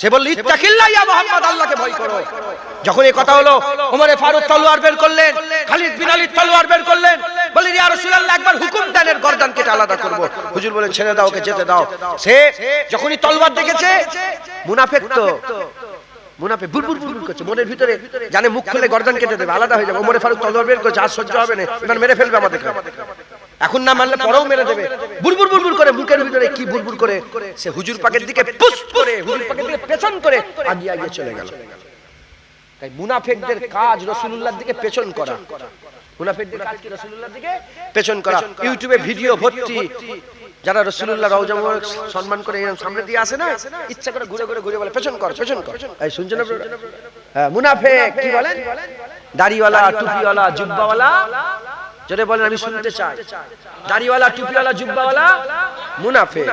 সে বলল, ইত্তাকিল্লাহ ইয়া মুহাম্মদ, আল্লাহকে ভয় করো। যখন এই কথা হলো, ওমর ফারুক তলোয়ার বের করলেন, খালিদ বিন ওয়ালিদ তলোয়ার বের করলেন, বললেন, ইয়া রাসূলুল্লাহ, একবার হুকুম দেন এর গর্দান কেটে আলাদা করব। হুজুর বলেন, ছেড়ে দাও, ওকে যেতে দাও। সে যখনই তলোয়ার দেখেছে, মুনাফিক তো মুনাফিক বুরবুর বুরবুর করছে মনের ভিতরে, জানে মুখ খুলে গর্দান কেটে দেবে, আলাদা হয়ে যাবে। ওমর ফারুক তলোয়ার বের করছে, আর সহ্য হবে না, এবার মেরে ফেলবে আমাদের। এখন না মারলে পরেও মেরে দেবে। বুরবুর বুরবুর করে মুখের ভিতরে কি বুরবুর করে সে হুজুর পাকের দিকে পুশ করে, হুজুর পাকের দিকে পেছন করে আগিয়ে আগিয়ে চলে গেল। তাই মুনাফিকদের কাজ রাসূলুল্লাহর দিকে পেছন করা। মুনাফিকদের কাজ কি? রাসূলুল্লাহর দিকে পেছন করা। ইউটিউবে ভিডিও ভর্তি, যারা রাসূলুল্লাহ রওজা মোবারক সম্মান করে এরকম সামনে দিয়ে আসে না, ইচ্ছা করে ঘুরে ঘুরে ঘুরে বলে, পেছন কর, পেছন কর। এই শুনছেন আপনারা? হ্যাঁ, মুনাফিক। কি বলেন? দাড়িওয়ালা, টুপিওয়ালা, জুব্বাওয়ালা। জোরে বলেন, আমি শুনতে চাই। দাড়িওয়ালা, টুপিওয়ালা, জুব্বাওয়ালা মুনাফিক।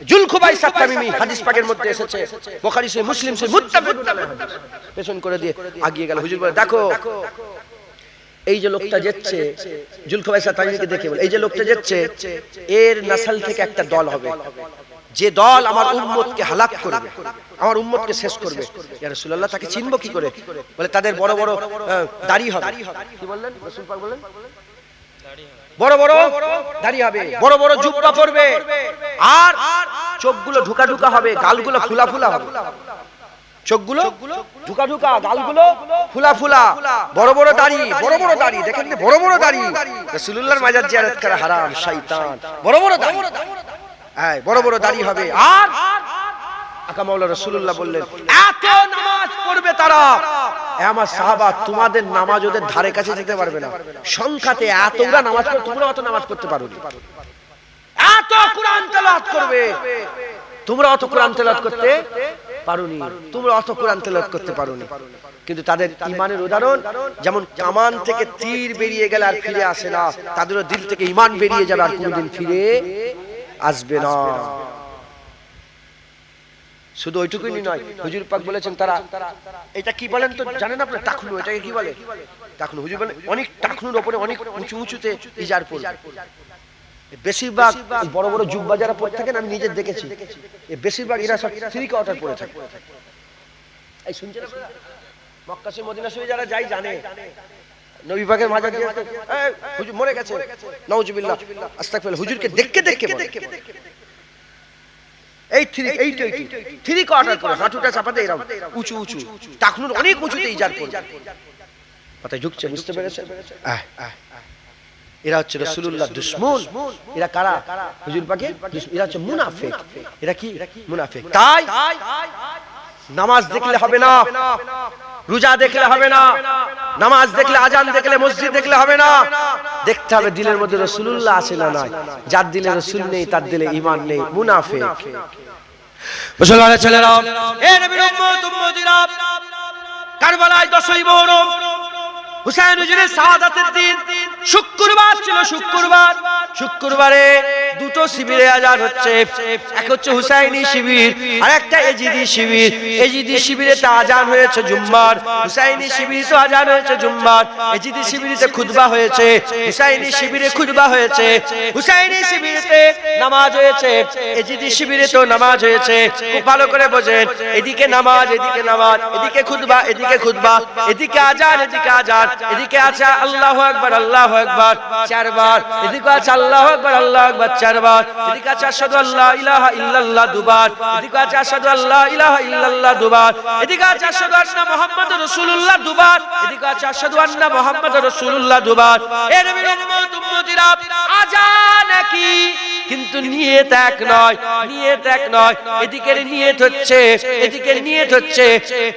জুলখুবাইসা তামিমি হাদিস পাকের মধ্যে এসেছে, বুখারী সহিহ মুসলিম সহিহ মুত্তাফাকুন আলাইহি হাদিস। পেছন করে দিয়ে আগিয়ে গেল। হুজুর বলে, দেখো এই যে লোকটা যাচ্ছে, জুলখুবাইসা তামিমিকে দেখে বলে, এই যে লোকটা যাচ্ছে, এর নাসল থেকে একটা দল হবে, যে দল আমার উম্মতকে হালাক করবে, আমার উম্মতকে শেষ করবে। ইয়া রাসূলুল্লাহ, তাকে চিনব কি করে? বলে, তাদের বড় বড় দাড়ি হবে। কি বললেন? রাসূল পাক বলেন, বড় বড় দাড়ি হবে, বড় বড় জুব্বা পরবে, আর চোখগুলো ঢুকা ঢুকা হবে, গালগুলো ফুলা ফুলা হবে। চোখগুলো ঢুকা ঢুকা, গালগুলো ফুলা ফুলা, বড় বড় দাড়ি, বড় বড় দাড়ি। দেখেন, বড় বড় দাড়ি। রাসূলুল্লাহর মাজার জিয়ারত করা হারাম, শয়তান। বড় বড় দাড়ি, হ্যাঁ, বড় বড় দাড়ি হবে। আর আকা মাওলা রাসূলুল্লাহ বললেন, এত নামাজ পড়বে তারা, আমার সাহাবা, তোমাদের নামাজ ওদের ধারে কাছে যেতে পারবে না। সংখ্যাতে এতগুলা নামাজ পড়ে, তোমরা অত নামাজ পড়তে পারো না। এত কোরআন তেলাওয়াত করবে, তোমরা অত কোরআন তেলাওয়াত করতে পারোনি, তোমরা অত কোরআন তেলাওয়াত করতে পারোনি। কিন্তু তাদের ঈমানের উদাহরণ, যেমন কামান থেকে তীর বেরিয়ে গেলে আর ফিরে আসে না, তাদেরও দিল থেকে ঈমান বেরিয়ে যাবে, আর কোনোদিন ফিরে আসবে না। শুধু ওইটুকুই নয়, হুজুর পাক বলেছেন, তারা এটা কি বলেন তো জানেন আপনারা? টাকনু। এটাকে কি বলে? টাকনু। হুজুর বলেন, অনেক টাকনুর উপরে অনেক উঁচু উঁচুতে ইজার পড়বে। বেশিরভাগ বড় বড় জুব্বা যারা পরে থাকেন, আমি নিজে দেখেছি, বেশিরভাগ এরা সব থ্রি কোয়ার্টার পরে থাকে। এই শুনছেন আপনারা? মক্কা শরীফ, মদিনা শরীফ যারা যাই জানে, নবী পাকের মাজার দিয়ে হুজুর মরে গেছে, নাউজুবিল্লাহ, আস্তাগফিরুল্লাহ, হুজুরকে দেখকে দেখকে বলে, এই থ্রি কোয়ার্টার পরে হাঁটুটা চাপাতে এরকম উঁচু উঁচু, টাকনুর অনেক উঁচুতে ইজার পড়বে। মাথায় ঝুঁকছে, বুঝতে পেরেছেন? এরা হচ্ছে রাসূলুল্লাহ দুশমন। এরা কারা? হুজুর পাকের দুশমন। এরা হচ্ছে মুনাফিক। এরা কি? মুনাফিক। তাই নামাজ দেখলে হবে না, রোজা দেখলে হবে না, নামাজ দেখলে, আজান দেখলে, মসজিদ দেখলে হবে না, দেখতে হবে দিলের মধ্যে রাসূলুল্লাহ আছে না নাই। যার দিলে রাসূল নেই, তার দিলে ঈমান নেই, মুনাফিক। মুসলমানের ছেলেরা, এ নবীর উম্মত উম্মতিরা, কারবালায় 10ই মুহররম হুসাইন হুজুরের শাহাদাতের দিন শুক্রবার ছিল, শুক্রবারে দুটো শিবিরে আজান হচ্ছে। এক হচ্ছে হুসাইনি শিবির আর একটা এজিদি শিবির। এজিদি শিবিরেতে আজান হয়েছে জুম্মার, হুসাইনি শিবিরে তো আজান হয়েছে জুম্মার। এজিদি শিবিরেতে খুতবা হয়েছে, হুসাইনি শিবিরে খুতবা হয়েছে। হুসাইনি শিবিরেতে নামাজ হয়েছে, এজিদি শিবিরে তো নামাজ হয়েছে। খুব ভালো করে বোঝেন, এদিকে নামাজ, এদিকে নামাজ, এদিকে খুতবা, এদিকে খুতবা, এদিকে আজান, এদিকে আজান, এদিকে আছে আল্লাহু আকবার, আল্লাহু আকবার চারবার, এদিকে আছে আল্লাহু আকবার, আল্লাহু আকবার চারবার, এদিকে আছে আশহাদু আল্লা ইলাহা ইল্লাল্লাহ দুবার, এদিকে আছে আশহাদু আল্লা ইলাহা ইল্লাল্লাহ দুবার, এদিকে আছে আশহাদু আন্না মুহাম্মাদুর রাসূলুল্লাহ দুবার, এদিকে আছে আশহাদু আন্না মুহাম্মাদুর রাসূলুল্লাহ দুবার। এ নবীর উম্মত উম্মতিরা, আজান কি কিন্তু নিয়ত এক নয়, নিয়ত এক নয়। এদিকের নিয়ত হচ্ছে, এদিকের নিয়ত হচ্ছে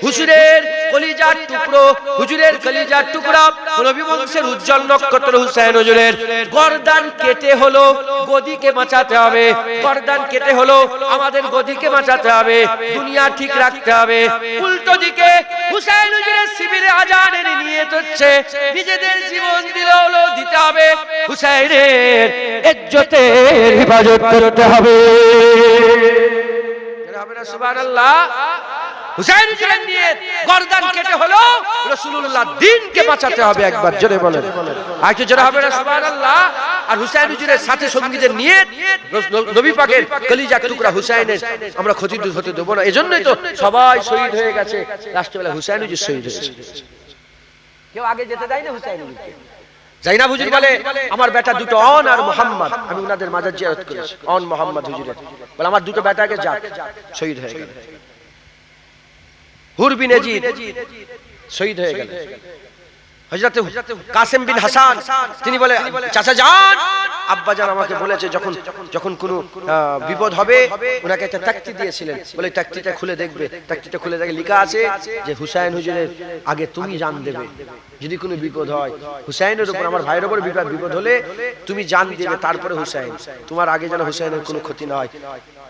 হুজুরের কলিজার টুকরো, হুজুরের কলিজার টুকরা নবী বংশের উজ্জ্বল নক্ষত্র হুসাইন হুজুরের গর্দান কেটে হলো গদিকে বাঁচাতে হবে, গর্দান কেটে হলো আমাদের গদিকে বাঁচাতে হবে, দুনিয়া ঠিক রাখতে হবে। উল্টো দিকে হুসাইন হুজুরের শিবিরে আজানের নিয়ত হচ্ছে নিজেদের জীবন দিলেও দিতে হবে, হুসাইনের ইজ্জতের হিফাজত করতে হবে। সুবহানাল্লাহ। হুসাইন হুজুরের নিয়ত গর্দান কেটে হলো রাসূলুল্লাহ দ্বীনকে বাঁচাতে হবে। একবার জোরে বলেন, আরেকটু জোরে হবে না সুবহানাল্লাহ। আর হুসাইন হুজুরের সাথে সঙ্গীদের নিয়ত নবী পাকের কলিজার টুকরা হুসাইনের আমরা ক্ষতিদূর হতে দেব না। এজন্যই তো সবাই শহীদ হয়ে গেছে, রাষ্ট্রবেলা হুসাইন হুজুর শহীদ হয়েছে। কেউ আগে যেতে দেয় না হুসাইন হুজুরকে। জাইনাব হুজুর বলে আমার বেটা দুটো অন আর মোহাম্মদ, আমি উনাদের মাজার জিয়ারত করেছি, অন মোহাম্মদ হুজুরের বলে আমার দুটো বেটাকে যাক, শহীদ হয়ে গেল। হুর বিন ইয়াজিদ শহীদ হয়ে গেল। হযরত কাসেম বিন হাসান তিনি বলে চাচা যান, আব্বা জান আমাকে বলেছে যখন যখন কোনো বিপদ হবে ওনাকে একটা তাকতি দিয়েছিলেন, বলে তাকতিটা খুলে দেখবে। তাকতিটা খুলে দেখে লেখা আছে যে হুসাইন হুজুরের আগে তুমি জান দেবে, যদি কোনো বিপদ হয় হুসাইনের উপর, আমার ভাইয়ের উপর বিপদ হলে তুমি জান দেবে, তারপরে হুসাইন, তোমার আগে যেন হুসাইনের কোনো ক্ষতি না হয়।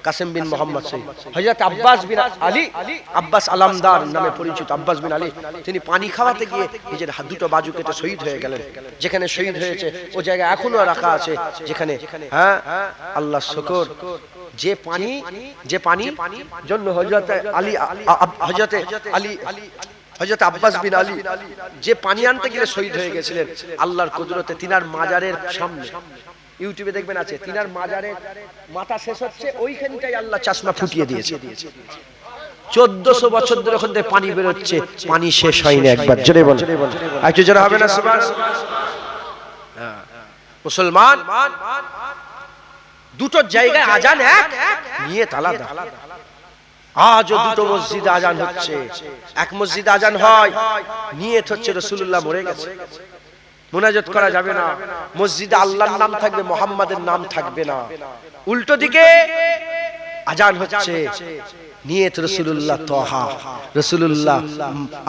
কাসেম বিন মোহাম্মদ শহীদ। হযরত আব্বাস বিন আলী, আব্বাস আলামদার নামে পরিচিত আব্বাস বিন আলী, তিনি পানি খাওয়াতে গিয়ে নিজের হাত দুটো বাজু কেটে শহীদ হয়ে গেলেন। যেখানে শহীদ হয়েছে ও জায়গায় এখনো রাখা আছে, যেখানে হ্যাঁ আল্লাহ শুকর, যে পানি জন্য হযরত আলী, হযরত আলী, হযরত আব্বাস বিন আলী যে পানি আনতে গিয়ে শহীদ হয়ে গেছিলেন, আল্লাহর কুদরতে তিনার মাজারের সামনে, ইউটিউবে দেখবেন আছে, তিনার মাজারের মাথা শেষ হচ্ছে ওইখানটাই আল্লাহ চশমা ফুটিয়ে দিয়েছে। 1400 বছর ধরে ওখান থেকে পানি বের হচ্ছে, পানি শেষ হয়নি। একবার জোরে বল, একটু জোরে হবে না সুবহানাল্লাহ। মুসলমান দুটো জায়গায় আজান এক, নিয়ত আলাদা। আজও দুটো মসজিদে আজান হচ্ছে, এক মসজিদে আজান হয় নিয়ত হচ্ছে রাসূলুল্লাহ মরে গেছে, মুনাজাত করা যাবে না, মসজিদে আল্লাহর নাম থাকবে, মুহাম্মাদের নাম থাকবে না। উল্টো দিকে আজান হচ্ছে নিয়ত রাসূলুল্লাহ তাহা, রাসূলুল্লাহ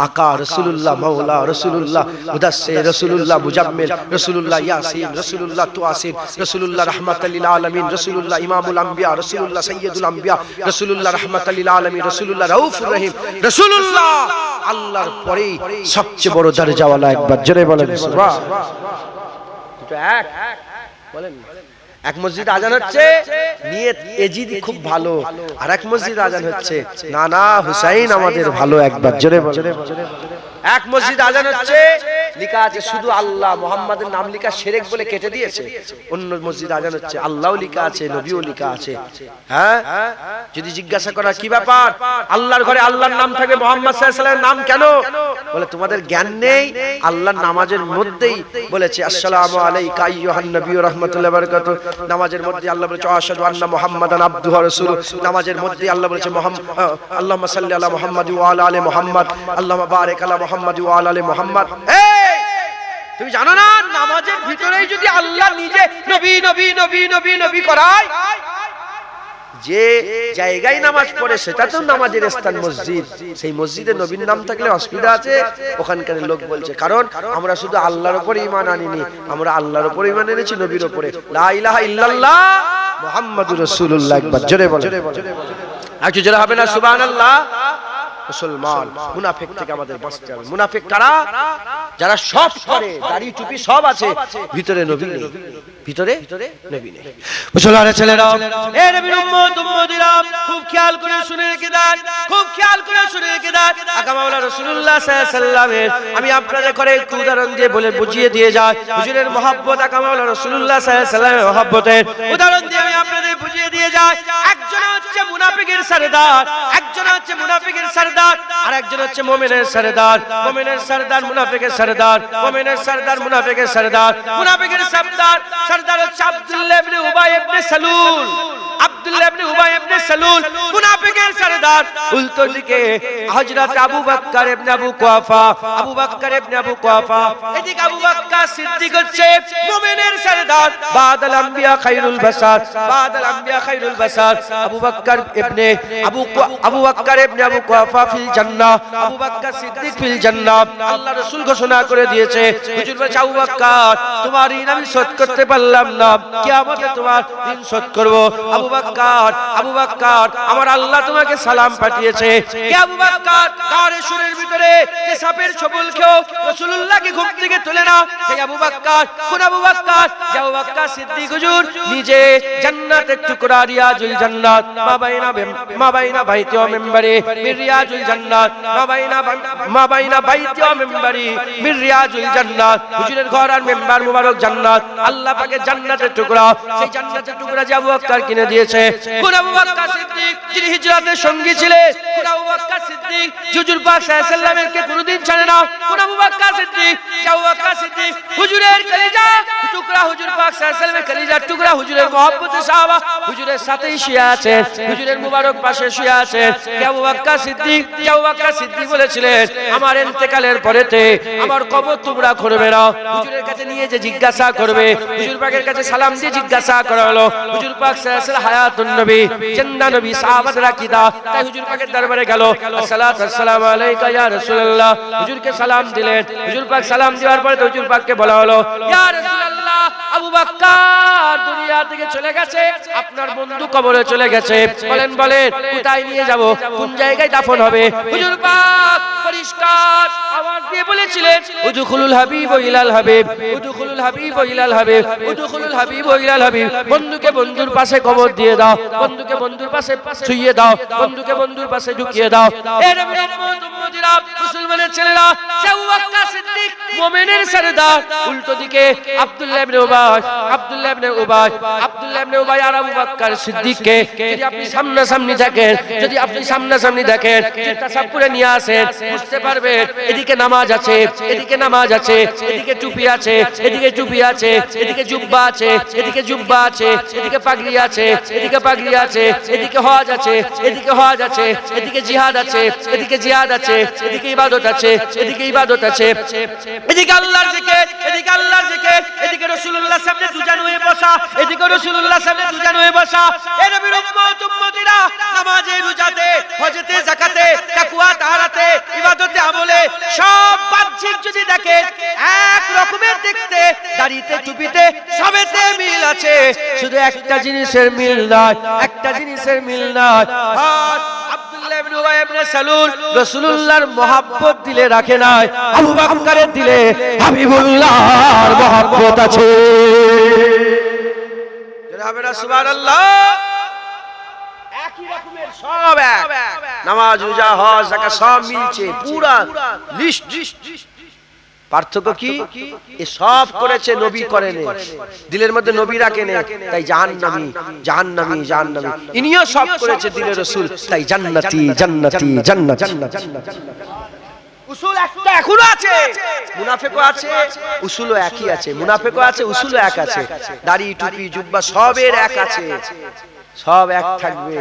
আকা, রাসূলুল্লাহ মাওলা, রাসূলুল্লাহ মুদাসসির, রাসূলুল্লাহ মুজাম্মিল, রাসূলুল্লাহ ইয়াসিন, রাসূলুল্লাহ তুয়াসির, রাসূলুল্লাহ রাহমাতাল লিল আলামিন, রাসূলুল্লাহ ইমামুল আম্বিয়া, রাসূলুল্লাহ সাইয়্যিদুল আম্বিয়া, রাসূলুল্লাহ রাহমাতাল লিল আলামিন, রাসূলুল্লাহ রাউফুর রহিম, রাসূলুল্লাহ আল্লাহর পরেই সবচেয়ে বড় দরজাওয়ালা। একবার জোরে বলেন সুবহানাল্লাহ। দুটো এক বলেন। এক মসজিদে আজান হচ্ছে নিয়ত এজিদি খুব ভালো, আর এক মসজিদে আজান হচ্ছে না না হুসাইন আমাদের ভালো। একবার জোরে বলেন। এক মসজিদে আজান হচ্ছে লেখা আছে শুধু আল্লাহ, মুহাম্মাদের নাম লেখা শিরক বলে কেটে দিয়েছে। অন্য মসজিদে আজান হচ্ছে আল্লাহও লেখা আছে, নবীও লেখা আছে। হ্যাঁ, যদি জিজ্ঞাসা করা কি ব্যাপার, আল্লাহর ঘরে আল্লাহর নাম থাকবে, মুহাম্মদ সাল্লাল্লাহু আলাইহি ওয়াসাল্লামের নাম কেন? বলে তোমাদের জ্ঞান নেই। আল্লাহর নামাজের মধ্যেই বলেছে আসসালামু আলাইকা আইয়ুহান নবী ওয়া রাহমাতুল্লাহি ওয়া বারাকাতুহু। নামাজের মধ্যে আল্লাহ বলেছে আশহাদু আন্না মুহাম্মাদান আবদুহু ওয়া রাসূলুহু। নামাজের মধ্যে আল্লাহ বলেছে আল্লাহুম্মা সাল্লি আলা মুহাম্মাদ ওয়া আলা আলি মুহাম্মাদ, আল্লাহুম্মা বারিক আলা মুহাম্মাদ ওয়া আলা আলি মুহাম্মাদ। তুমি জানো না নামাজের ভিতরেই যদি আল্লাহ নিজে নবী নবী নবী নবী নবী করায়, যে জায়গায় নামাজ পড়ে সেটা তো নামাজের স্থান মসজিদ, সেই মসজিদে নবীর নাম থাকলে অসুবিধা আছে? ওখানকার লোক বলছে কারণ আমরা শুধু আল্লাহর উপরে ঈমান আনিনি, আমরা আল্লাহর উপরে ঈমান এনেছি, নবীর উপরে। লা ইলাহা ইল্লাল্লাহ মুহাম্মাদুর রাসূলুল্লাহ। একবার জোরে বলেন, একটু জোরে হবে না সুবহানাল্লাহ। মুসলমান মুনাফিক থেকে আমাদের বাঁচতে হবে। মুনাফিক কারা? যারা সব করে, দাড়ি টুপি সব আছে, ভিতরে নবী নেই, ভিতরে নবী নেই। মুসলমানের ছেলেরা, এ নবীর উম্মত উম্মতিরা, খুব খেয়াল করে শুনে রেখে দেন, খুব খেয়াল করে শুনে রেখে দেন। আকা মাওলানা রাসূলুল্লাহ সাল্লাল্লাহু আলাইহি ওয়াসাল্লামের আমি আপনাদের করে একটু উদাহরণ দিয়ে বলে বুঝিয়ে দিয়ে যাই। হুজুরের মহব্বত, আকা মাওলানা রাসূলুল্লাহ সাল্লাল্লাহু আলাইহি ওয়াসাল্লামের মহব্বতের উদাহরণ দিয়ে আমি আপনাদের বুঝিয়ে দিয়ে যাই। একজন হচ্ছে মুনাফিকের সরদার, একজন হচ্ছে মুনাফিকের সরদার, আর একজন হচ্ছে মুমিনের সরদার। মুমিনের সরদার, মুনাফিকের সরদার, মুমিনের সরদার, মুনাফিকের সরদার। মুনাফিকের সরদার হচ্ছে আব্দুল্লাহ ইবনে উবাই ইবনে সালুল। আব্দুল্লাহ ইবনে উবাই ইবনে সালুল মুনাফিকের সরদার। উল্টো দিকে হযরত আবু বকর ইবনে আবু কুহাফা, আবু বকর ইবনে আবু কুহাফা। এদিকে আবু বকর সিদ্দিক হচ্ছে মুমিনের সরদার। বাদাল আম্বিয়া খায়রুল বাশার, বাদাল আম্বিয়া খায়রুল বাশার। আবু বকর ইবনে আবু বকর ইবনে আবু কুহাফা ফিল জান্নাহ, আবু বকর সিদ্দিক ফিল জান্নাহ। আল্লাহ রাসূল ঘোষণা করে দিয়েছে, হুজুর বলছে আবু বকর তোমার ঋণ আমি শোধ করতে পারলাম না, কিয়ামতে তোমার ঋণ শোধ করব। আবু বকর, আবু বকর আমার আল্লাহ তোমাকে সালাম পাঠিয়েছে। কে আবু বকর? গারে সুরের ভিতরে যে সাপের ছোবল খেও রাসূলুল্লাহকে ঘুম থেকে তুলে না, সেই আবু বকর। কোন আবু বকর? যে আবু বকর সিদ্দিক হুজুর নিজে জান্নাতের টুকরা রিয়াজুল জান্নাত, মা বাইনা বাইতি ওয়া মিম্বারি মির রিয়াজুল জান্নাত, মা বাইনা বাইতি ওয়া মিম্বারি মির রিয়াজুল জান্নাত। হুজুরের ঘর আর মিম্বার মুবারক জান্নাত, আল্লাহ পাকের জান্নাতের টুকরা। সেই জান্নাতের টুকরা যে আবু বকর কিনে দিয়েছে। কোন আবু বকর সিদ্দিক? যিনি হিজরতের সঙ্গী ছিলেন। কোন আবু বকর সিদ্দিক? হুজুর পাক সাল্লাল্লাহু আলাইহি ওয়াসাল্লামের কে কোনদিন ছাড়ে না। কোন আবু বকর সিদ্দিক? যে আবু বকর সিদ্দিক হুজুরের কলিজা টুকরা, হুজুর পাক সাল্লাল্লাহু আলাইহি ওয়াসাল্লামের কলিজার টুকরা, হুজুরের মহব্বতের সাহাবা, হুজুরের সাথেই শুয়ে আছেন, হুজুরের মুবারক পাশে শুয়ে আছেন। কে আবু বকর সিদ্দিক? যে আবু বকর সিদ্দিক বলেছিলেন আমার ইন্তেকালের পরেতে আমার কবর তোমরা করবে না। হুজুরের কাছে নিয়ে যে জিজ্ঞাসা করবে, হুজুর পাকের কাছে সালাম দিয়ে জিজ্ঞাসা করা হলো, হুজুর পাক সাল্লাল্লাহু আলাইহি ওয়াসাল্লাম হায়াতুন নবী, জিন্দা নবী, সাহাবারা কি দা। তাই হুজুর পাকের দরবারে গেল, আসসালাতু আসসালামু আলাইকা ইয়া রাসূলুল্লাহ। হুজুরকে সালাম দিলেন। হুজুর পাক সালাম দেওয়ার পরে হুজুর পাককে বলা হলো, ইয়া রাসূলুল্লাহ আবু বকর দুনিয়া থেকে চলে গেছে, আপনার বন্ধু কবরে চলে গেছে। বলেন বলেন কোথায় নিয়ে যাব, কোন জায়গায় দাফন হবে? হুজুর পাক পরিষ্কার আওয়াজ দিয়ে বলেছিলেন, উদখুলুল হাবিব ইলাল হাবিব, উদখুলুল হাবিব ইলাল হাবিব, উদখুলুল হাবিব ইলাল হাবিব। বন্ধুকে বন্ধুর পাশে কবর দিয়ে দাও, বন্ধুকে বন্ধুর পাশে শুইয়ে দাও, বন্ধুকে বন্ধুর পাশে ঢুকিয়ে দাও। এ নবীর উম্মত উম্মতিরা, মুসলমানের ছেলেরা, আবু বকর সিদ্দিক মুমিনের সরদার। উল্টো দিকে আব্দুল্লাহ ইবনে উবাই, আব্দুল্লাহ ইবনে উবাই, আব্দুল্লাহ ইবনে উবাই আর আবু বকর সিদ্দিককে যদি আপনি সামনাসামনি দেখেন, যদি আপনি সামনাসামনি দেখেন, তাসাব্বুরে নিয়ে আসেন, বুঝতে পারবেন এদিকে নামাজ আছে, এদিকে নামাজ আছে, এদিকে টুপি আছে, এদিকে টুপি আছে, এদিকে জুব্বা আছে, এদিকে জুব্বা আছে, এদিকে পাগড়ি আছে, এদিকে পাগড়ি আছে, এদিকে হজ আছে, এদিকে হজ আছে, এদিকে জিহাদ আছে, এদিকে জিহাদ আছে, এদিকে ইবাদত আছে, এদিকে ইবাদত আছে, এদিকে আল্লাহর জিকির, এদিকে আল্লাহর জিকির, এদিকে রাসূলুল্লাহর সামনে দুজান হয়ে বসা, এদিকে রাসূলুল্লাহর সামনে দুজান হয়ে বসা। এ নবীর উম্মত উম্মতিরা, নামাজে, রোজাতে, হজেতে, যাকাতে, তাকওয়া, তাহারাতে, ইবাদতে, আমলে সব বাহ্যিক যদি দেখেন এক রকমের দেখতে, দাড়িতে, টুপিতে সবেতে মিল আছে, শুধু একটা জিনিসের মিল নাই, একটা জিনিসের মিল নাই। আব্দুল্লাহ ইবনে উবাই ইবনে সালুল রাসূলুল্লাহর মহব্বত দিলে রাখে নাই, আবু বকরের দিলে হাবিবুল্লাহর মহব্বত আছে। যারা হবে না সুবহানাল্লাহ, একই রকমের সব এক, নামাজ, রোজা, হজ, যাকাত সব মিলছে, পুরা লিস্ট। পার্থক্য কি? এ সব করেছে, নবী করেনি, দিলের মধ্যে নবী রাখেনি, তাই জাহান্নামী, জাহান্নামী, জাহান্নামী। ইনিও সব করেছে, দিলে রাসূল, তাই জান্নাতি, জান্নাতি, জান্নাত। উসুল একটা এখনো আছে, মুনাফিকও আছে, উসুলও একই আছে, মুনাফিকও আছে, উসুলও এক আছে, দাড়ি, টুপি, জুব্বা সবের এক আছে, সব এক থাকবে।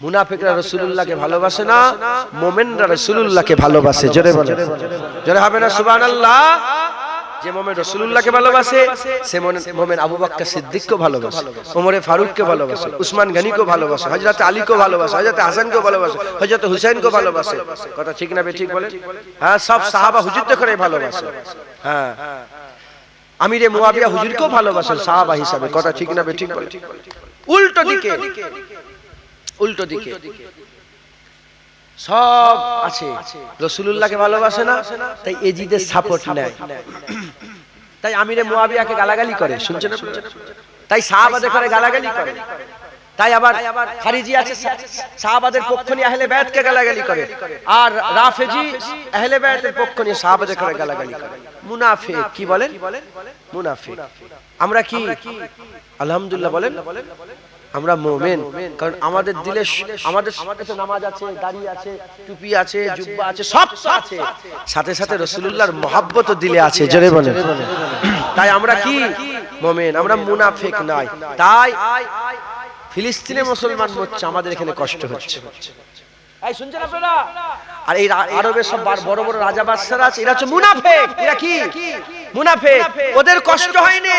মুনাফিকরা রাসূলুল্লাহকে ভালোবাসে না, মুমিনরা রাসূলুল্লাহকে ভালোবাসে। জোরে বলে, জোরে হবে না সুবহানাল্লাহ। যে মুমিন রাসূলুল্লাহকে ভালোবাসে, সে মুমিন আবু বকর সিদ্দিককে ভালোবাসে, ওমরে ফারুককে ভালোবাসে, উসমান গনিকে ভালোবাসে, হযরত আলীকে ভালোবাসে, হযরত হাসানকে ভালোবাসে, হযরত হুসাইনকে ভালোবাসে। কথা ঠিক না বেঠিক বলেন? হ্যাঁ, সব সাহাবা হুজুরকে করে ভালোবাসে। হ্যাঁ, আমিরে মুয়াবিয়া হুজুরকেও ভালোবাসে সাহাবা হিসাবে। কথা ঠিক না বেঠিক বলেন? উল্টো দিকে, উল্টো দিকে সব আছে, রাসূলুল্লাহকে ভালোবাসে না, তাই এজিদের সাপোর্ট নেয়, তাই আমিরে মুয়াবিয়াকে গালাগালি করে, শুনছেন আপনারা? তাই সাহাবাদের করে গালাগালি করে, তাই আবার খারিজি আছে সাহাবাদের পক্ষ নিয়ে আহলে বায়াতকে গালাগালি করে, আর রাফেজি আহলে বায়াতের পক্ষ নিয়ে সাহাবাদের করে গালাগালি করে। মুনাফিক, কি বলেন? মুনাফিক। আমরা কি আলহামদুলিল্লাহ বলেন? আমরা মুমিন, কারণ আমাদের দিলে আমাদের সাথে নামাজ আছে, দাড়ি আছে, টুপি আছে, জুব্বা আছে, সব আছে, সাথে সাথে রাসূলুল্লাহর মহব্বতও দিলে আছে, জোরে বলেন। তাই আমরা কি মুমিন, আমরা মুনাফিক নাই। তাই ফিলিস্তিনে মুসলমান মরছে, আমাদের এখানে কষ্ট হচ্ছে। এই শুনছেন আপনারা? আর এই আরবের সব বড় বড় রাজা বাদশারা আছে, এরা হচ্ছে মুনাফিক। এরা কি মুনাফিক? ওদের কষ্ট হয়নি,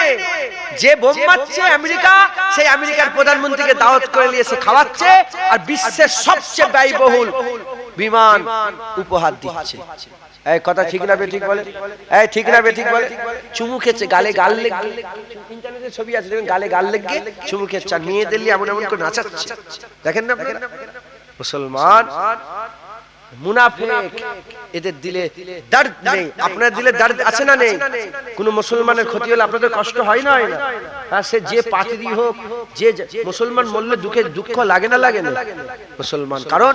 যে বোম মারছে আমেরিকা, সেই আমেরিকার প্রধানমন্ত্রীকে দাওয়াত করে নিয়ে এসে খাওয়াচ্ছে, আর বিশ্বের সবচেয়ে ব্যয়বহুল বিমান উপহার দিচ্ছে। এই কথা ঠিক না বেঠিক বলে? এই ঠিক না বেঠিক বলে? চুমু খেচ্ছে, গালে গাল লেগে, ইন্টারনেটে ছবি আছে দেখুন, গালে গাল লেগে চুমু খেচ্ছে, আর মেয়েদের এমন এমন করে নাচাচ্ছে, দেখেন না আপনারা? মুসলমান মুনাফিক, এদের দিলে দর্দ নেই। আপনার দিলে দর্দ আছে না নেই? কোন মুসলমানের ক্ষতি হলে আপনাদের কষ্ট হয় না? হয় না? হ্যাঁ, সে যে পার্টি হোক, যে মুসলমান মরলে দুঃখ লাগে না? লাগে না মুসলমান, কারণ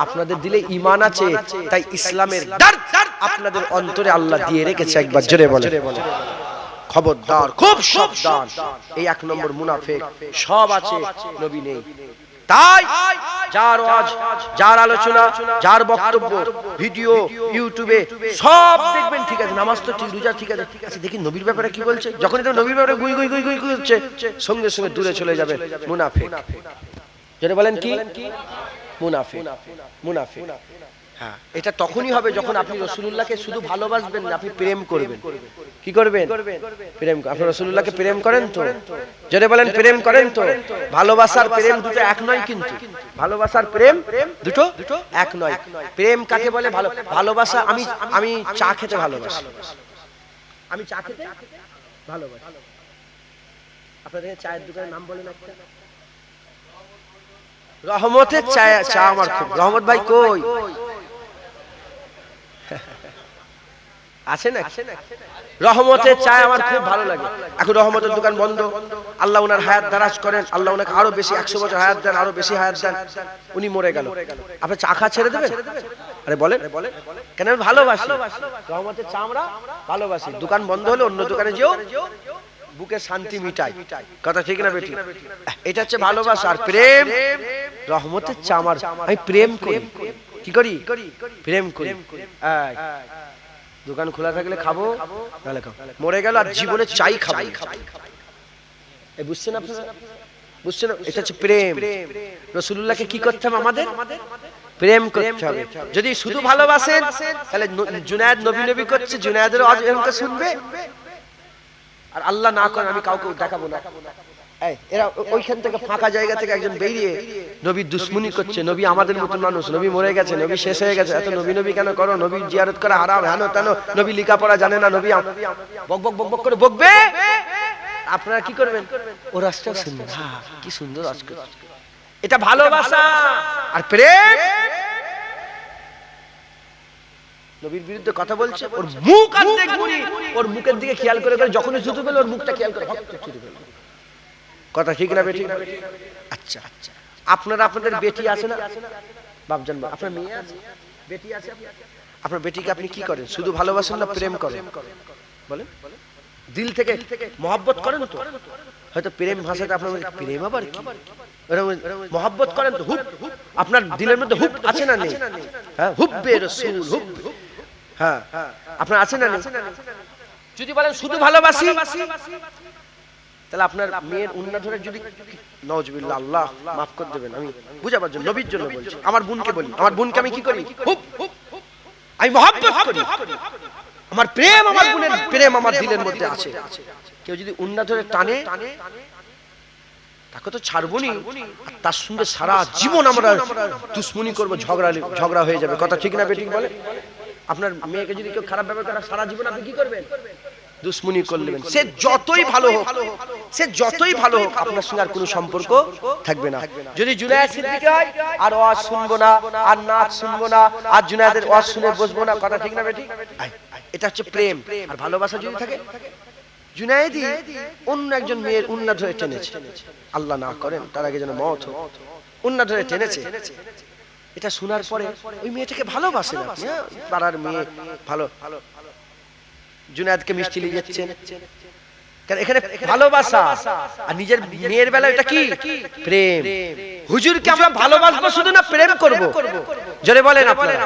আপনাদের দিলে ঈমান আছে, তাই ইসলামের দর্দ আপনাদের অন্তরে আল্লাহ দিয়ে রেখেছে। একবার জোরে বলে খবরদার, খুব সাবধান। এই এক নম্বর মুনাফিক, সব আছে নবী নেই। তাই যার ওয়াজ, যার আলোচনা, যার বক্তব্য ভিডিও ইউটিউবে সব দেখবেন, ঠিক আছে, নামাজ তো ঠিক, রোজা ঠিক আছে, আচ্ছা দেখি নবীর ব্যাপারে কি বলছে। যখনই তো নবীর ব্যাপারে গুই গুই গুই গুই করছে, সঙ্গে সঙ্গে দূরে চলে যাবে। মুনাফিক, যেটা বলেন কি মুনাফিক, মুনাফিক। হ্যাঁ, এটা তখনই হবে যখন আপনি রাসূলুল্লাহকে শুধু ভালোবাসবেন না, আপনি প্রেম করবেন। কি করবেন? প্রেম। আপনি রাসূলুল্লাহকে প্রেম করেন তো? যদি বলেন প্রেম করেন তো? ভালোবাসার প্রেম দুটো এক নয়, কিন্তু ভালোবাসার প্রেম দুটো এক নয়। প্রেম কাকে বলে? ভালোবাসা। আমি চা খেতে ভালোবাসি, আমি চা খেতে ভালোবাসি। আপনাদের চায়ের দোকানের নাম বলেন একটা। রহমতের চা আমার খুব। রহমত ভাই কই আছে না? রহমতের চায় আমার খুব ভালো লাগে। এখন রহমতের দোকান বন্ধ, আল্লাহ ওনার হায়াত দারাজ করেন, আল্লাহ ওনাকে আরো বেশি 100 বছর হায়াত দেন, আরো বেশি হায়াত দেন। উনি মরে গেল, আপনি চা খা ছেড়ে দেবেন? আরে বলেন কেন? আমি ভালোবাসি রহমতের চা, আমরা ভালোবাসি। দোকান বন্ধ হলে অন্য দোকানে যেও, বুকে শান্তি মিটাই। কথা ঠিক না বেটি? এটা হচ্ছে ভালোবাসা। আর প্রেম, রহমতের চা আমার, আমি প্রেম করি। কি করি? প্রেম করি। দোকান খোলা থাকলে খাবো, নাহলে খাবো। মরে গেল আর জীবনে চাই খাবো। এই বুঝছেন আপনারা? বুঝছেন? এটা হচ্ছে প্রেম। রাসূলুল্লাহকে কি করতে হবে? আমাদের প্রেম করতে হবে। যদি শুধু ভালোবাসেন, তাহলে জুনায়েদ নবী নবী করছে, জুনায়েদের আজ এরকম শুনবে। আর আল্লাহ না করেন, আমি কাউকে দেখাবো না। এরা ওইখান থেকে ফাঁকা জায়গা থেকে একজন বেরিয়ে নবী দুশ্মনী করছে, নবী আমাদের মতন মানুষ, নবী মরে গেছে, নবী শেষ হয়ে গেছে, এত নবী নবী কেন করো? নবী জিয়ারত করা হারাম, হেন তেন, নবী লেখাপড়া জানে না, নবী বক বক বক বক করে বকবে। আপনারা কি করবেন? ও রাস্তা সুন্দর, হ্যাঁ কি সুন্দর আজকে। এটা ভালোবাসা। আর প্রেম, নবীর বিরুদ্ধে কথা বলছে, ওর মুখ আর দেখবনি, ওর মুখের দিকে খেয়াল করে করে, যখনই জুতো পেল ওর মুখটা খেয়াল করে ছুটে পেল। কথা ঠিক না বেটি? আচ্ছা, আপনারা আপনাদের বেটি আছে না বাপজান? আপনার মেয়ে আছে, বেটি আছে, আপনার বেটিকে আপনি কি করেন? শুধু ভালোবাসেন না প্রেম করেন? বলেন, দিল থেকে মহব্বত করেন তো? হয়তো প্রেম ভাষাটা আপনার প্রেম আবার কি, মহব্বত করেন তো? হুব আপনার দিলের মধ্যে হুব আছে না নেই? হ্যাঁ, হুব্বে রাসূল, হুব। হ্যাঁ, আপনার আছে না নেই? যদি বলেন শুধু ভালোবাসি, তাহলে আপনার মেয়ের উন্না ধরে যদি নাউজুবিল্লাহ, আল্লাহ মাফ করে দেবেন, আমি বুঝাবার জন্য নবীর জন্য বলছি। আমার বোনকে বলি, আমার বোনকে আমি কি করি? হুব, আমি মহব্বত করি। আমার প্রেম, আমার বোনের প্রেম আমার দিলের মধ্যে আছে। কেউ যদি উন্না ধরে টানে, তাকে তো ছাড়বনি, তার সঙ্গে সারা জীবন আমরা দুশ্মনী করবো, ঝগড়া হয়ে যাবে। কথা ঠিক না বেটি? বলে আপনার মেয়েকে যদি কেউ খারাপ ব্যবহার করে, সারা জীবন আপনি কি করবেন? দুশ্মনী করলেন। সে যতই ভালো হোক, সে যতই ভালো হোক আপনার সঙ্গে আর কোনো সম্পর্ক থাকবে না। যদি জুনায়েদ সিদ্দিকী হয়, আর ওয়াজ শুনবো না, আর নাচ শুনবো না, আর জুনায়েদের ওয়াজ শুনে বসবো না, কথা ঠিক না বেঠিক? এটা হচ্ছে প্রেম। আর ভালোবাসা যদি থাকে, জুনায়েদি অন্য একজন মেয়ের উন্না ধরে টেনেছে, আল্লাহ না করেন তার আগে যেন মওত হোক, উন্না ধরে টেনেছে, এটা শোনার পরে ওই মেয়েটাকে ভালোবাসেন আপনি, পাড়ার মেয়ে ভালো, জুনায়েদকে মিষ্টি নিয়ে যাচ্ছেন, কারণ এখানে ভালোবাসা। আর নিজের মেয়ের বেলা এটা কি প্রেম। হুজুরকে আমরা ভালোবাসবো শুধু না, প্রেম করব। জোরে বলেন আপনারা।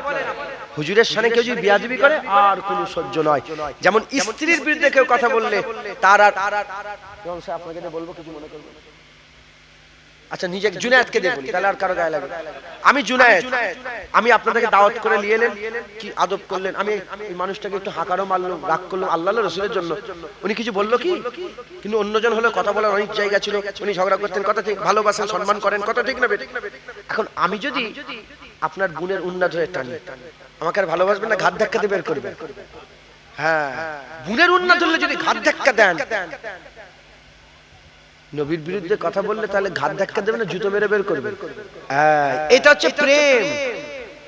হুজুরের সামনে কেউ যদি বিয়াদবি করে আর কোনো সহ্য নয়। যেমন স্ত্রীর বিরুদ্ধে কেউ কথা বললে তার আর আপনাকে বলবো কিছু মনে করবেন, আচ্ছা নিজে জুনায়েদকে দেখুন, তাহলে আর কারো গায়ে লাগে। আমি জুনায়েদ, আমি আপনাদেরকে দাওয়াত করে নিয়ে এলেন, কি আদব করলেন, আমি এই মানুষটাকে একটু হাঁকারও মারলাম, রাগ করলাম আল্লাহর রাসূলের জন্য, উনি কিছু বললো কি? কিন্তু অন্যজন হলে কথা বলার অনেক জায়গা ছিল, উনি ঝগড়া করতেন, কথা ঠিক, ভালোবাসেন, সম্মান করেন, কথা ঠিক না বেঠিক? এখন আমি যদি আপনার বোনের উন্না ধরে টানি, আমাকে আর ভালোবাসবেন না, ঘাট ধাক্কা দিয়ে বের করবেন? হ্যাঁ, বোনের উন্না ধরলে যদি ঘাট ধাক্কা দেন, নবীর বিরুদ্ধে কথা বললে তাহলে ঘাট ধাক্কা দেবে না, জুতো মেরে বের করবে। এটা হচ্ছে প্রেম।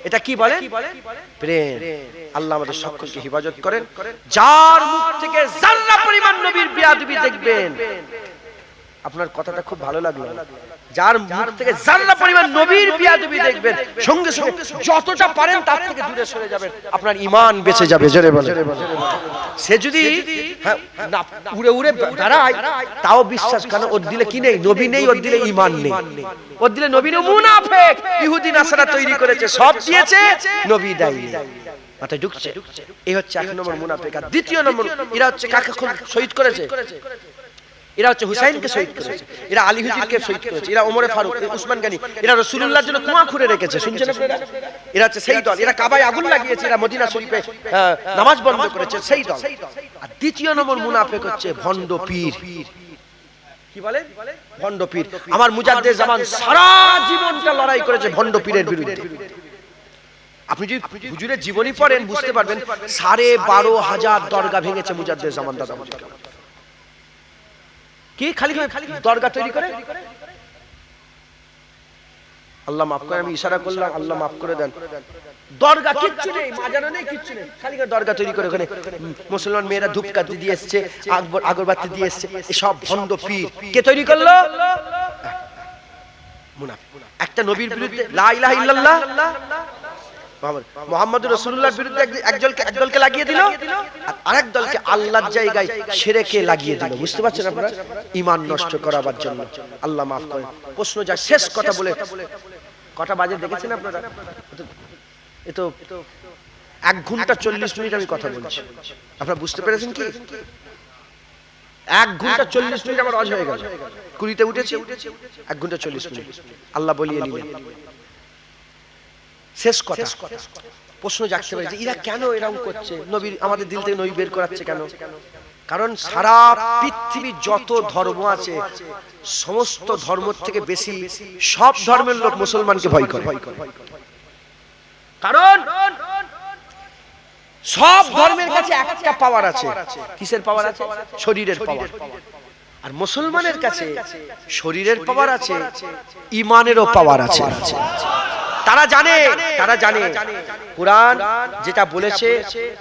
এটা কি বলে? প্রেম। আল্লাহ আমাদের সকলকে হেফাজত করেন। যার মুখ থেকে যারা পরিমাণ নবীর বেয়াদবি দেখবেন, আপনার কথাটা খুব ভালো লাগলো, যার মুখ থেকে যারা পরিমাণ নবীর বেয়াদবি দেখবেন, সঙ্গে সঙ্গে যতটা পারেন তার থেকে দূরে সরে যাবেন, আপনার ঈমান বেঁচে যাবে। জোরে বলেন। সে যদি উড়ে উড়ে দাঁড়ায় তাও বিশ্বাস, কারণ ওর দিলে কি নেই? নবী নেই, ওর দিলে ঈমান নেই, ওর দিলে নবী নেই, মুনাফিক, ইহুদি নাসারা তৈরি করেছে, সব দিয়েছে, নবী দেয়নি, মাথায় ঢুকছে। এই হচ্ছে এক নম্বর মুনাফিক। আর দ্বিতীয় নম্বর, এরা হচ্ছে কাকে শহীদ করেছে? এরা হচ্ছে হুসাইনকে শহীদ করেছে, এরা আলী হুজুরকে শহীদ করেছে, এরা ওমরে ফারুক, উসমান গনি, এরা রাসূলুল্লাহর জন্য কুয়া খুঁড়ে রেখেছে, শুনছেন আপনারা? এরা হচ্ছে সেই দল, এরা কাবায় আগুন লাগিয়েছে, এরা মদিনা শরীফে নামাজ বন্ধ করেছে, সেই দল। আর দ্বিতীয় নম্বর মুনাফিক হচ্ছে ভণ্ড পীর। কি বলে? ভণ্ড পীর। আমার মুজাদ্দিদ জামান সারা জীবনটা লড়াই করেছে ভণ্ড পীরের বিরুদ্ধে। আপনি যদি হুজুরের জীবনী পড়েন বুঝতে পারবেন, 12,500 দরগা ভেঙেছে মুজাদ্দিদ জামান দাদা। কি খালি দরগা তৈরি করে? আল্লাহ মাফ করে, আমি ইশারা করলাম, আল্লাহ মাফ করে দেন। দরগা কিচ্ছু নেই, মাজানো নেই, কিচ্ছু নেই, খালি দরগা তৈরি করে ওখানে মুসলমান মেয়েরা ধূপকাঠি দিয়ে এসছে, আগরবাতি দিয়ে এসছে, এসব ভণ্ড পীর। কে তৈরি করলো? মুনাফিক। একটা নবীর বিরুদ্ধে লা ইলাহা ইল্লাল্লাহ মুহাম্মদুর রাসূলুল্লাহর বিরুদ্ধে একদলকে লাগিয়ে দিল, আর আরেক দলকে আল্লাহর জায়গায় শিরকে লাগিয়ে দিল। বুঝতে পারছেন আপনারা? ঈমান নষ্ট করার জন্য। আল্লাহ মাফ করেন। প্রশ্ন যা শেষ কথা বলে, কটা বাজে দেখেছেন আপনারা? এ তো 1 ঘন্টা 40 মিনিট আমি কথা বলছি, আপনারা বুঝতে পেরেছেন কি? 1 ঘন্টা 40 মিনিট আমার ওয়াজ হয়ে গেল। 20তে উঠেছি, 1 ঘন্টা 40 মিনিট আল্লাহ বলিয়ে নিলেন। শেষ কথা, প্রশ্ন জাগতে পারে যে এরা কেন এরকম করছে, নবী আমাদের দিল থেকে নবী বের করাচ্ছে কেন? কারণ সারা পৃথিবীর যত ধর্ম আছে, সমস্ত ধর্ম থেকে বেশি সব ধর্মের লোক মুসলমানকে ভয় করে। কারণ সব ধর্মের কাছে একটা পাওয়ার আছে। কিসের পাওয়ার আছে? শরীরের পাওয়ার। আর মুসলমানের কাছে শরীরের পাওয়ার আছে, ঈমানেরও পাওয়ার আছে। তারা জানে কুরআন যেটা বলেছে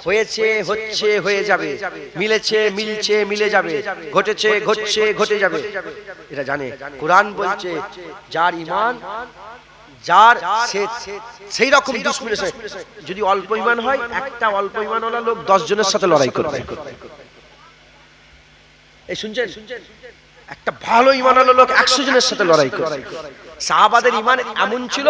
হয়েছে, হচ্ছে, হয়ে যাবে, মিলেছে, মিলছে, মিলে যাবে, ঘটেছে, ঘটছে, ঘটে যাবে, এটা জানে। কুরআন বলছে যার ঈমান, যার সেই রকম দুশমনের সাথে, যদি অল্প ঈমান হয়, একটা অল্প ঈমানওয়ালা লোক 10 জনের সাথে লড়াই করবে। এই শুনছেন? একটা ভালো ঈমানওয়ালা লোক 100 জনের সাথে লড়াই করে। সাহাবাদের ঈমান এমন ছিল,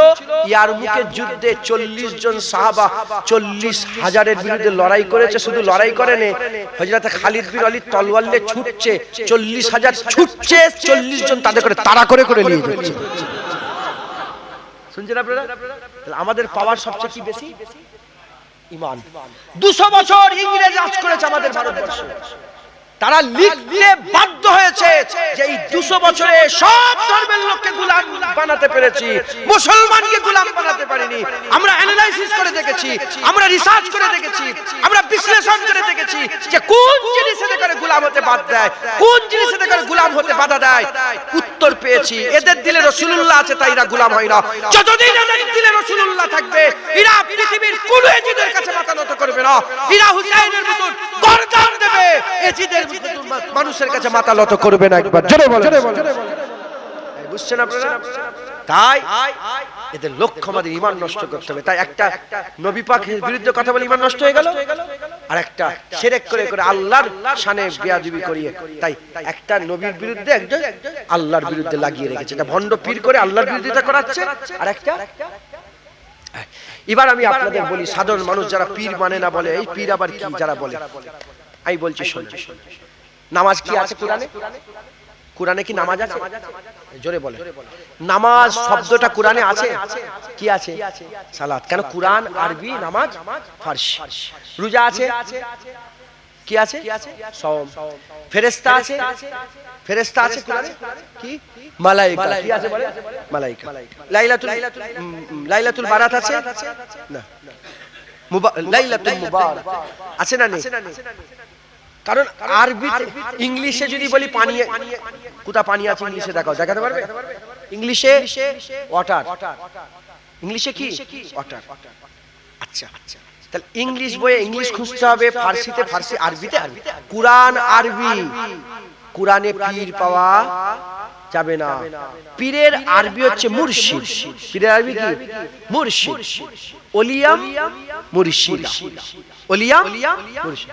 ইয়ারমুকের যুদ্ধে 40 জন সাহাবা 40,000-এর বিরুদ্ধে লড়াই করেছে। শুধু লড়াই করেনি, হযরত খালিদ বিন ওয়ালিদ তলোয়ার নিয়ে ছুটছে, 40,000 ছুটছে, 40 জন তাদের করে তাড়া করে করে নিয়ে যাচ্ছে। শুনছেন আপনারা? আমাদের পাওয়ার সবচেয়ে কি বেশি? ঈমান। 200 বছর ইংরেজ রাজ করেছে আমাদের ভারতবর্ষে। তারা লিখতে বাধ্য হয়েছে যে এই 200 বছরে সব ধর্মের লোককে গোলাম বানাতে পেরেছি, মুসলমানকে গোলাম বানাতে পারিনি। আমরা অ্যানালাইসিস করে দেখেছি, আমরা রিসার্চ করে দেখেছি, আমরা বিশ্লেষণ করে দেখেছি যে কোন জিনিসে করে গোলাম গোলাম হতে বাধা দেয়? কোন জিনিসে থেকে গোলাম হতে বাধা দেয়? উত্তর পেয়েছি, এদের দিলে রাসূলুল্লাহ আছে তাই এরা গোলাম হয় না। যতদিন এদের দিলে রাসূলুল্লাহ থাকবে এরা পৃথিবীর কোন এজিদের কাছে মাথা নত করবে না। এরা হুসাইনের মতন গর্দান দেবে, এজিদের মানুষের কাছে মাথা নত করবে না। একবার জোরে বলেন, বুঝছেন আপনারা? তাই এদের লক্ষ্য আমাদের ঈমান নষ্ট করতে হবে। তাই একটা নবী পাকের বিরুদ্ধে কথা বলে ঈমান নষ্ট হয়ে গেল, আর একটা শিরক করে করে আল্লাহর শানে বেয়াদবি করিয়ে, তাই একটা নবীর বিরুদ্ধে একজন আল্লাহর বিরুদ্ধে লাগিয়ে রেখেছে। এটা ভণ্ড পীর করে আল্লাহর বিরোধিতা করাচ্ছে, আর একটা। এবার আমি আপনাদের বলি, সাধারণ মানুষ যারা পীর মানে না বলে, এই পীর আবার কি যারা বলে, আমি বলছি শুনুন। নামাজ কি আছে কোরআনে? কোরআনে কি নামাজ আছে? জোরে বলে। নামাজ শব্দটা কোরআনে আছে? কি আছে? সালাত। কেন? কোরআন আরবি, নামাজ ফারসি। রোজা আছে? কি আছে? সওম। ফেরেশতা আছে? ফেরেশতা আছে কোরআনে? কি? মালায়েকা। কি আছে বলে? মালায়েকা। লাইলাতুল বারাত আছে? না। লাইলাতুল মুবারাক আছে না নেই? কারণ আরবিতে, ইংলিশে যদি বলি পানি, কোথা পানি আছে ইংলিশে দেখাও, দেখাতে পারবে? ইংলিশে ওয়াটার। ইংলিশে কি? ওয়াটার। আচ্ছা, তাহলে ইংলিশ বইয়ে ইংলিশ খুঁজতে হবে, ফারসিতে ফারসি, আরবিতে আরবি। কোরআন আরবি, কোরআনে পীর পাওয়া যাবে না। পীরের আরবি হচ্ছে মুর্শিদ। পীরের আরবি কি? মুর্শিদ। ওলিয়াম মুর্শিদা। ওলিয়াম মুর্শিদ।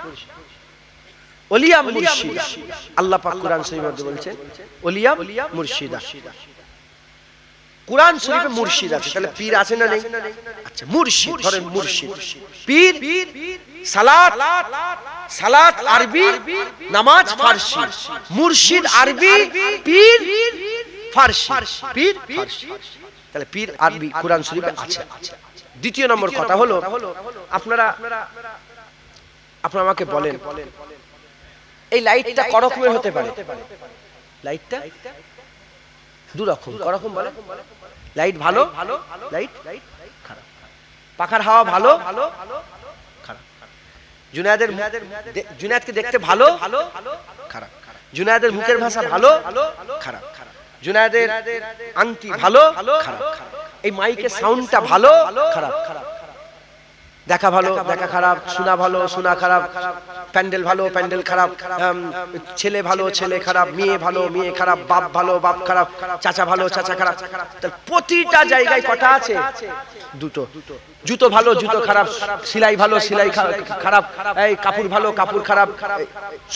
ওলিয়াম মুর্শিদা। আল্লাহ পাক কোরআন শরীফের মধ্যে বলছেন ওলিয়াম মুর্শিদা। কোরআন শরীফে মুর্শিদ আছে, তাহলে পীর আছে না নেই? আচ্ছা, মুর্শিদ ধরেন, মুর্শিদ। পীর সালাত, সালাত আরবি, নামাজ ফারসি। মুর্শিদ আরবি, পীর ফারসি। পীর ফারসি, তাহলে পীর আরবি কোরআন শরীফে আছে। দ্বিতীয় নম্বর কথা হলো, আপনারা আমাকে বলেন, এই লাইটটা ক রকমের হতে পারে? লাইটটা দু রকম। ক রকম বলে? লাইট ভালো, লাইট খারাপ। পাখার হাওয়া ভালো, খারাপ। জুনায়েদকে দেখতে ভালো, খারাপ। জুনায়েদের মুখের ভাষা ভালো, খারাপ। জুনায়েদের আংটি ভালো, খারাপ। এই মাইকের সাউন্ডটা ভালো, খারাপ। দেখা ভালো, দেখা খারাপ। শোনা ভালো, শোনা খারাপ। প্যান্ডেল ভালো, প্যান্ডেল খারাপ। ছেলে ভালো, ছেলে খারাপ। মেয়ে ভালো, মেয়ে খারাপ। বাপ ভালো, বাপ খারাপ। চাচা ভালো, চাচা খারাপ। প্রতিটা জায়গায় কটা আছে? দুটো। জুতো ভালো, জুতো খারাপ। সেলাই ভালো, সেলাই খারাপ। এই কাপড় ভালো, কাপড় খারাপ।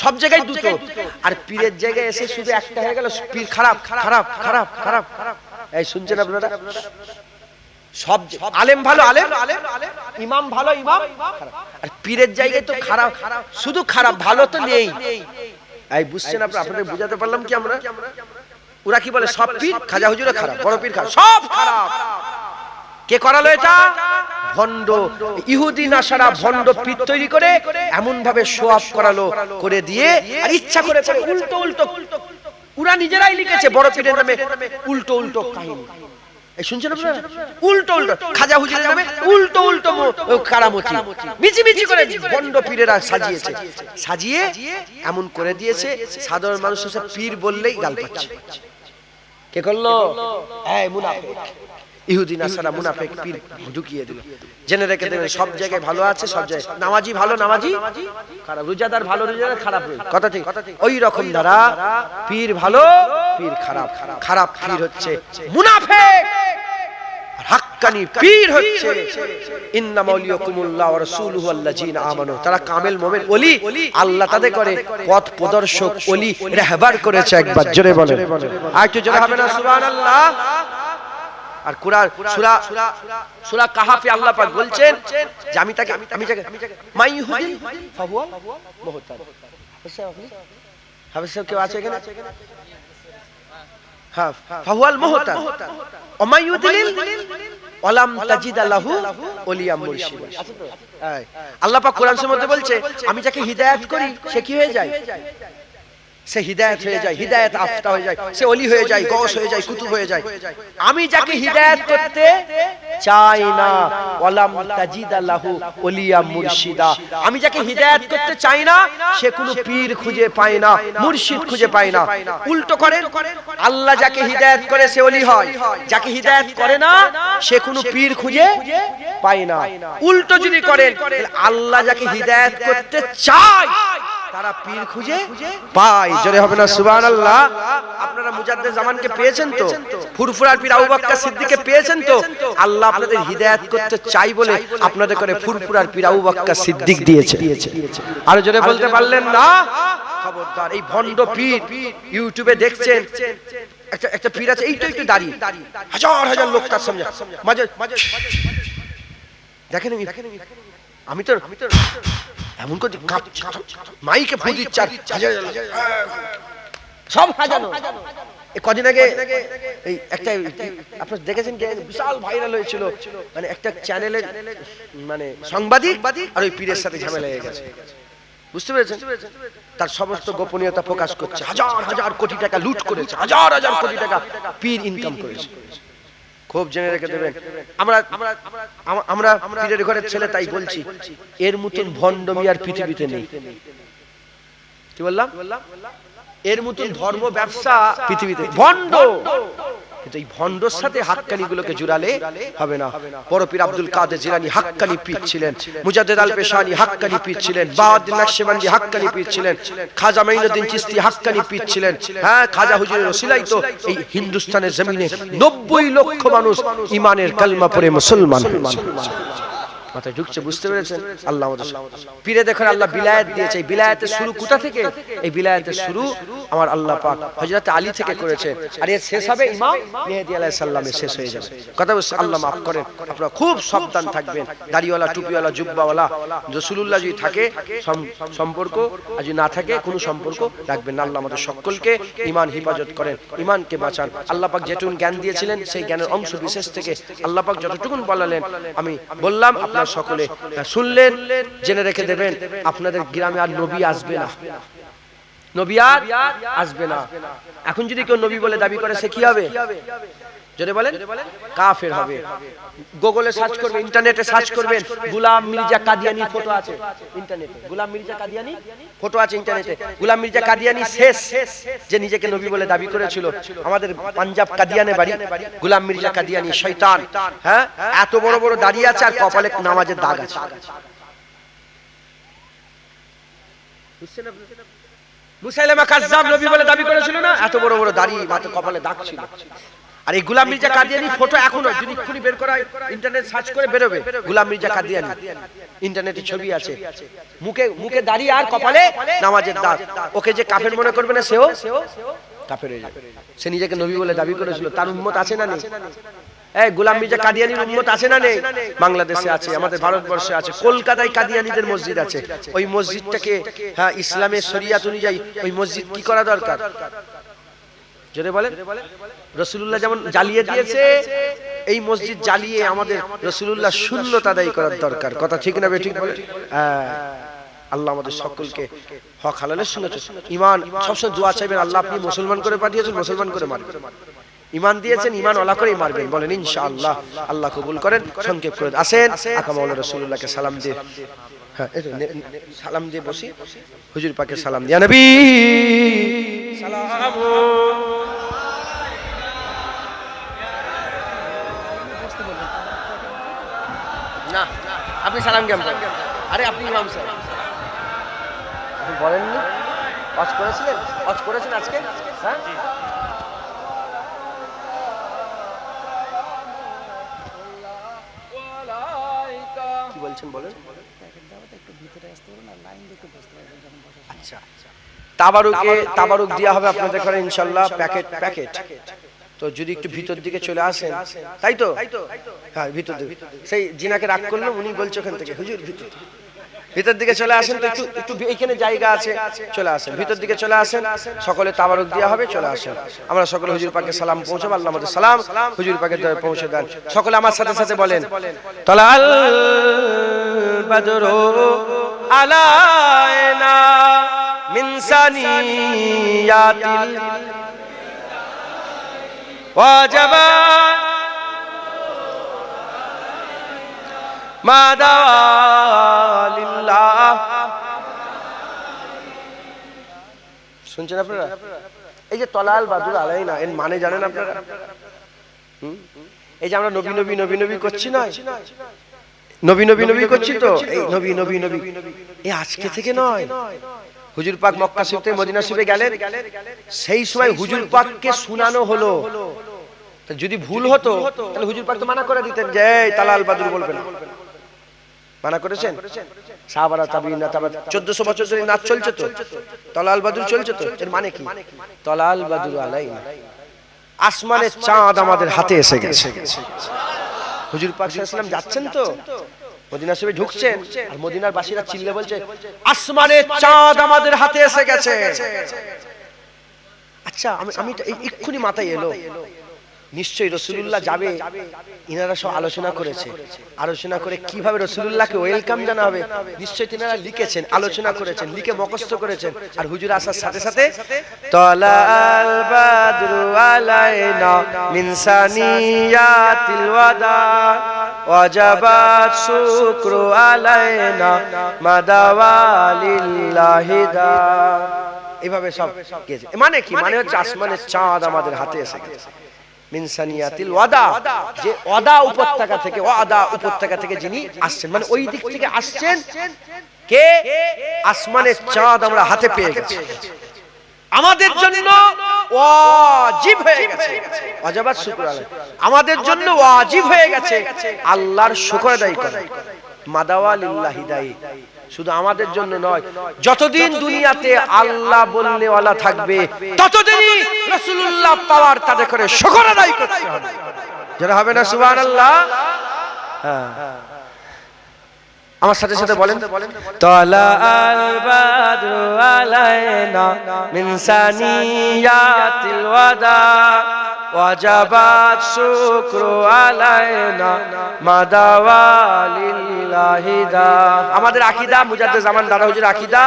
সব জায়গায় দুটো। আর পীরের জায়গায় এসে শুধু একটা হয়ে গেল, পীর খারাপ, খারাপ, খারাপ, খারাপ। এই শুনছেন আপনারা? সব আলেম ভালো, আলেম। ইমাম ভালো, ইমাম খারাপ। আর পীরের জায়গায় তো খারাপ, শুধু খারাপ, ভালো তো নেই। এই বুঝছেন আপনারা? আপনাদের বুঝাতে পারলাম কি আমরা? ওরা কি বলে? সব পীর, খাজা হুজুরে খারাপ, বড় পীর খারাপ, সব খারাপ। কে করালো এটা? ভণ্ড ইহুদি নাসারা ভণ্ড পীর তৈরি করে এমন ভাবে শো অফ করালো, করে দিয়ে, আর ইচ্ছা করে উল্টো উল্টো, ওরা নিজেরাই লিখেছে বড় পীরের নামে উল্টো উল্টো কাহিনী। এই শুনছেন আপনারা? উল্টো উল্টো খাজা হুজুরের নামে উল্টো উল্টো কারামতি, মিছি মিছি করে ভণ্ড পীরেরা সাজিয়েছে। সাজিয়ে এমন করে দিয়েছে, সাধারণ মানুষ এসে পীর বললেই গাল পাচ্ছে। কে করলো? এই মুনাফিক, ইহুদি নাসারা মুনাফিক পীর ঢুকিয়ে দিল। জেনে রেখে দেবেন, সব জায়গায় ভালো আছে, সব জায়গায় নামাজি ভালো, নামাজি খারাপ। রোজাদার ভালো, রোজাদার খারাপ। কথা ঠিক? ওই রকম দ্বারা পীর ভালো, পীর খারাপ। খারাপ পীর হচ্ছে মুনাফিক, হাক্কানি পীর হচ্ছে ইন্নামা ওয়ালিয়াকুমুল্লাহ ওয়া রাসূলুহু আল্লাযীনা আমানু। তারা কামেল মুমিন ওলি, আল্লাহ তাদের করে পথ প্রদর্শক ওলি রাহবার করেছে। একবার জোরে বলেন, আর একটু জোরে হবে না? সুবহানাল্লাহ। আর কোরআন সূরা কাহাফে আল্লাহ পাক বলছেন যে আমি তাকে মাইহুদিন ফাহুয়া মুহতাদ। হাফেজ সাহেব কেউ আছে এখানে? হ্যাঁ, ফাহুয়াল মুহতাদ ওয়া মাইয়ুদিল ওয়ালাম তাজিদ লাহু ওলিয়া মুরশিদ। আছে তো? আল্লাহ পাক কোরআনের মধ্যে বলছে আমি যাকে হিদায়াত করি সে কি হয়ে যায়? সে হিদায়াত হয়ে যায়, হিদায়াত আফতা হয়ে যায়, সে ওলি হয়ে যায়, গৌস হয়ে যায়, কুতুব হয়ে যায়। আমি যাকে হিদায়াত করতে চাই না, ওয়ালাম তাজিদা লাহু ওলিয়া মুর্শিদা, আমি যাকে হিদায়াত করতে চাই না সে কোনো পীর খুঁজে পায় না, মুর্শিদ খুঁজে পায় না। উল্টো করেন, আল্লাহ যাকে হিদায়াত করে সে ওলি হয়, যাকে হিদায়াত করে না সে কোনো পীর খুঁজে পায় না। উল্টো যদি করেন, আল্লাহ যাকে হিদায়াত করতে চায় তারা পীর খুঁজে পায়। জোরে হবে না সুবহানাল্লাহ। আপনারা মুজাদ্দেদ জামানকে পেয়েছেন তো, ফুরফুরার পীর আবু বকর সিদ্দিককে পেয়েছেন তো, আল্লাহ আপনাদের হিদায়াত করতে চাই বলে আপনাদের করে ফুরফুরার পীর আবু বকর সিদ্দিক দিয়েছে। আর জোরে বলতে পারলেন না? খবরদার, এই ভণ্ড পীর ইউটিউবে দেখছেন, একটা পীর আছে এইটা একটু দাঁড়িয়ে হাজার হাজার লোক তার সামনে মাঝে দেখেন, আমি তো এমন করে মাইকে ফু দিচ্ছে, সব হাজানো। কদিন আগে এই একটা আপনারা দেখেছেন বিশাল ভাইরাল হয়েছিল, মানে একটা চ্যানেলের মানে সাংবাদিক আর ওই পীরের সাথে ঝামেলা হয়ে গেছে, বুঝতে পেরেছেন? তার সমস্ত গোপনীয়তা প্রকাশ করছে, হাজার হাজার কোটি টাকা লুট করেছে, হাজার হাজার কোটি টাকা পীর ইনকাম করেছে। খুব জেনে রেখে দেবেন, আমরা পীরের ঘরের ছেলে তাই বলছি, এর মতন ভণ্ডমি আর পৃথিবীতে নেই। কি বললাম? এর মতন ধর্ম ব্যবসা পৃথিবীতে ভণ্ড, কিন্তু এই ভণ্ডর সাথে হাক্কানি গুলোকে জুড়ালে হবে না। বড় পীর আব্দুল কাদের জিলানী হাক্কানি পীর ছিলেন, মুজাদ্দেদ আল পেশানি হাক্কানি পীর ছিলেন, বাহাউদ্দিন নকশবন্দি হাক্কানি পীর ছিলেন, খাজা মাইনুদ্দিন চিশতি হাক্কানি পীর ছিলেন। হ্যাঁ, খাজা হুজুরের ওসিলাই তো এই হিন্দুস্তানের জমিনে 90 লক্ষ মানুষ ঈমানের কালমা পড়ে মুসলমান হয়েছে। মাথায় ঢুকছে, বুঝতে পেরেছেন? আল্লাহ আমাদের পীরে দেখেন আল্লাহ বিলায়াত দিয়েছে। এই বিলায়াতের শুরু কোথা থেকে? এই বিলায়াতের শুরু আমার আল্লাহ পাক হযরত আলী থেকে করেছে, আর এর শেষ হবে ইমাম মেহেদী আলাইহিস সালামের শেষ হয়ে যাবে। কথা বলছে, আল্লাহ মাফ করেন। আপনারা খুব সাবধান থাকবেন, দাড়িওয়ালা, টুপিওয়ালা, জুব্বাওয়ালা রাসূলুল্লাহ যদি থাকে সম্পর্ক, আর যদি না থাকে কোনো সম্পর্ক রাখবেন না। আল্লাহ আমাদের সকলকে ঈমান হেফাজত করেন, ঈমানকে বাঁচান। আল্লাহ পাক যেটুকু জ্ঞান দিয়েছিলেন সেই জ্ঞানের অংশ বিশেষ থেকে আল্লাহ পাক যতটুকু বলালেন আমি বললাম, আপনারা সকলে শুনলেন। জেনে রেখে দেবেন, আপনাদের গ্রামে আর নবী আসবে না, নবী আর আসবে না। এখন যদি কেউ নবী বলে দাবি করে সে কি হবে? যদি বলেন কাফের হবে। গুগলে সার্চ করবেন, ইন্টারনেটে সার্চ করবেন, গোলাম মির্জা কাদিয়ানি ফটো আছে ইন্টারনেটে, গোলাম মির্জা কাদিয়ানি ফটো আছে ইন্টারনেটে। গোলাম মির্জা কাদিয়ানি শেষ যে নিজেকে নবী বলে দাবি করেছিল, আমাদের পাঞ্জাব কাদিয়ানে বাড়ি। গোলাম মির্জা কাদিয়ানি শয়তান, হ্যাঁ, এত বড় বড় দাঁড়িয়ে আছে আর কপালে নামাজের দাগ আছে। মুসাইলামা কাজ্জাব নবী বলে দাবি করেছিল না, এত বড় বড় দাড়ি, মাথা কপালে দাগ ছিল। আর এই গোলাম মির্জা কাদিয়ানি ফটো এখনো যদি এক্ষুনি বের করা ইন্টারনেট সার্চ করে বেরোবে, গোলাম মির্জা কাদিয়ানি ইন্টারনেটে ছবি আছে, মুখে দাড়ি আর কপালে নামাজের দাগ। ওকে যে কাফের মনে করবে না সেও কাফের হয়ে যাবে। সে নিজেকে নবী বলে দাবি করেছিল, তার উম্মত আছে না নেই? এই গোলাম মির্জা কাদিয়ানির উম্মত আছে না নেই? বাংলাদেশে আছে, আমাদের ভারতবর্ষে আছে, কলকাতায় কাদিয়ানিদের মসজিদ আছে। ওই মসজিদটাকে, হ্যাঁ, ইসলামের শরিয়াত অনুযায়ী ওই মসজিদ কি করা দরকার? জোরে বলেন। রাসূলুল্লাহ যেমন জ্বালিয়ে দিয়েছে, এই মসজিদ জ্বালিয়ে আমাদের রাসূলুল্লাহ সুন্নাত আদায় করার দরকার। কথা ঠিক না বেঠিক বলেন? আল্লাহ আমাদের সকলকে হক হালালের সুন্নাত ঈমান সবসময় দোয়া চাইবেন, আল্লাহ আপনি মুসলমান করে পাঠিয়েছেন, মুসলমান করে মারবেন। ঈমান দিয়েছেন, ঈমান ওয়ালা করেই মারবেন, বলেন ইনশাআল্লাহ। আল্লাহ কবুল করেন। সংক্ষেপ করে আসেন, আকা মাওলানা রাসূলুল্লাহকে সালাম দিয়ে, হ্যাঁ, সালাম দিয়ে বসি। হুজুর পাকে সালাম দিয়া নবী সালাম। না, আপনি সালাম কেমন? আরে আপনি ইমাম সাহেব, আপনি বলেননি ওয়াজ করেছিলেন? ওয়াজ করেছেন আজকে? হ্যাঁ, কি বলছেন বলেন? আচ্ছা, তাবারুক দেওয়া হবে আপনাদের ঘরে ইনশাআল্লাহ, প্যাকেট। তো যদি একটু ভিতর দিকে চলে আসেন, তাই তো? হ্যাঁ, ভিতর দিকে। সেই জিনাকে রাগ করলাম, উনি বলছে ওখান থেকে হুজুর ভিতর দিকে চলে আসেন, তো একটু এইখানে জায়গা আছে, চলে আসেন, ভিতর দিকে চলে আসেন। সকলে তাবারুক দেওয়া হবে, চলে আসেন। আমরা সকলে হুজুর পাকে সালাম পৌঁছাবো। আল্লাহ আমাদের সালাম হুজুর পাকে পৌঁছে দেন। সকলে আমার সাথে সাথে বলেন, তালাল বদরু আলাইনা মিন সানিয়াতিল ওয়াজাবা মাদালিল্লাহ। শুনছেন আপনারা? এই যে তলাল বাদুর আলাইনা, এর মানে জানেন আপনারা? এই যে আমরা নবী নবী নবী নবী করছি না, নবী নবী নবী করছি তো, এই নবী নবী নবী এই আজকে থেকে নয়। হুজুর পাক মক্কা শরীফ থেকে মদিনা শরীফে গেলেন, সেই সময় হুজুর পাককে শোনানো হলো। যদি ভুল হতো তাহলে হুজুর পাক তো মানা করে দিতেন যে এই তালাল বাদুর বলবে না। মানা করেছেন সাহাবারা, তাবিঈনরা, তারপর 1400 বছর ধরে নাচ চলছে তো, তালাল বাদুর চলছে তো। এর মানে কি? তালাল বাদুর আলাইনা, আসমানের চাঁদ আমাদের হাতে এসে গেছে। হুজুর পাক সাল্লাল্লাহু আলাইহি ওয়াসাল্লাম যাচ্ছেন তো, মদিনা শরীফে ঢুকছেন, আর মদিনার বাসীরা চিল্লে বলছে আসমানের চাঁদ আমাদের হাতে এসে গেছে। আচ্ছা, আমি এক্ষুনি মাথায় এলো, নিশ্চয়ই রাসূলুল্লাহ যাবে, ইনারা সব আলোচনা করেছে, আলোচনা করে কিভাবে রাসূলুল্লাহকে ওয়েলকাম জানা হবে নিশ্চয়ই তিনারা লিখেছেন, আলোচনা করেছেন, লিখে মুখস্থ করেছেন। আর হুজুর আসার সাথে সাথে তালাল বাদরু আলাইনা মিন সানিয়াতিল ওয়াদা ওয়াজাবাত শুকরু আলাইনা মাদাওয়ালিল্লাহি দা, এইভাবে সব গিয়েছে। মানে কি? মানে হচ্ছে আসমানের চাঁদ আমাদের হাতে এসে গেছে। মিন সানিয়াতিল ওয়াদা, যে ওয়াদা উপত্যকা থেকে, ওয়াদা উপত্যকা থেকে যিনি আসছেন, মানে ওই দিক থেকে আসছেন কে? আসমানের চাঁদ আমরা হাতে পেয়ে গেছি, আমাদের জন্য ওয়াজিব হয়ে গেছে। ওয়াজাবাত শুকর আলাইহি, আমাদের জন্য ওয়াজিব হয়ে গেছে আল্লাহর শুকর আদায় করা। মাদাওয়ালিল্লাহি দাই, শুধু আমাদের জন্য নয়, যতদিন দুনিয়াতে আল্লাহ বললে ওয়ালা থাকবে ততদিনই রাসূলুল্লাহ পাওয়ার তাদের করে শুকর আদায় করতে হবে। যারা হবে না সুবহানাল্লাহ? হ্যাঁ, আমার সাথে সাথে বলেন তালাল বাদরু আলাইনা মিন সানিয়াতিল ওয়াদা ওয়াজাবাত শুকরু আলাইনা মাদাওয়ালিল্লাহি দা। আমাদের আকীদা, মুজাদ্দিদ জামান দাদা হুজুর আকীদা,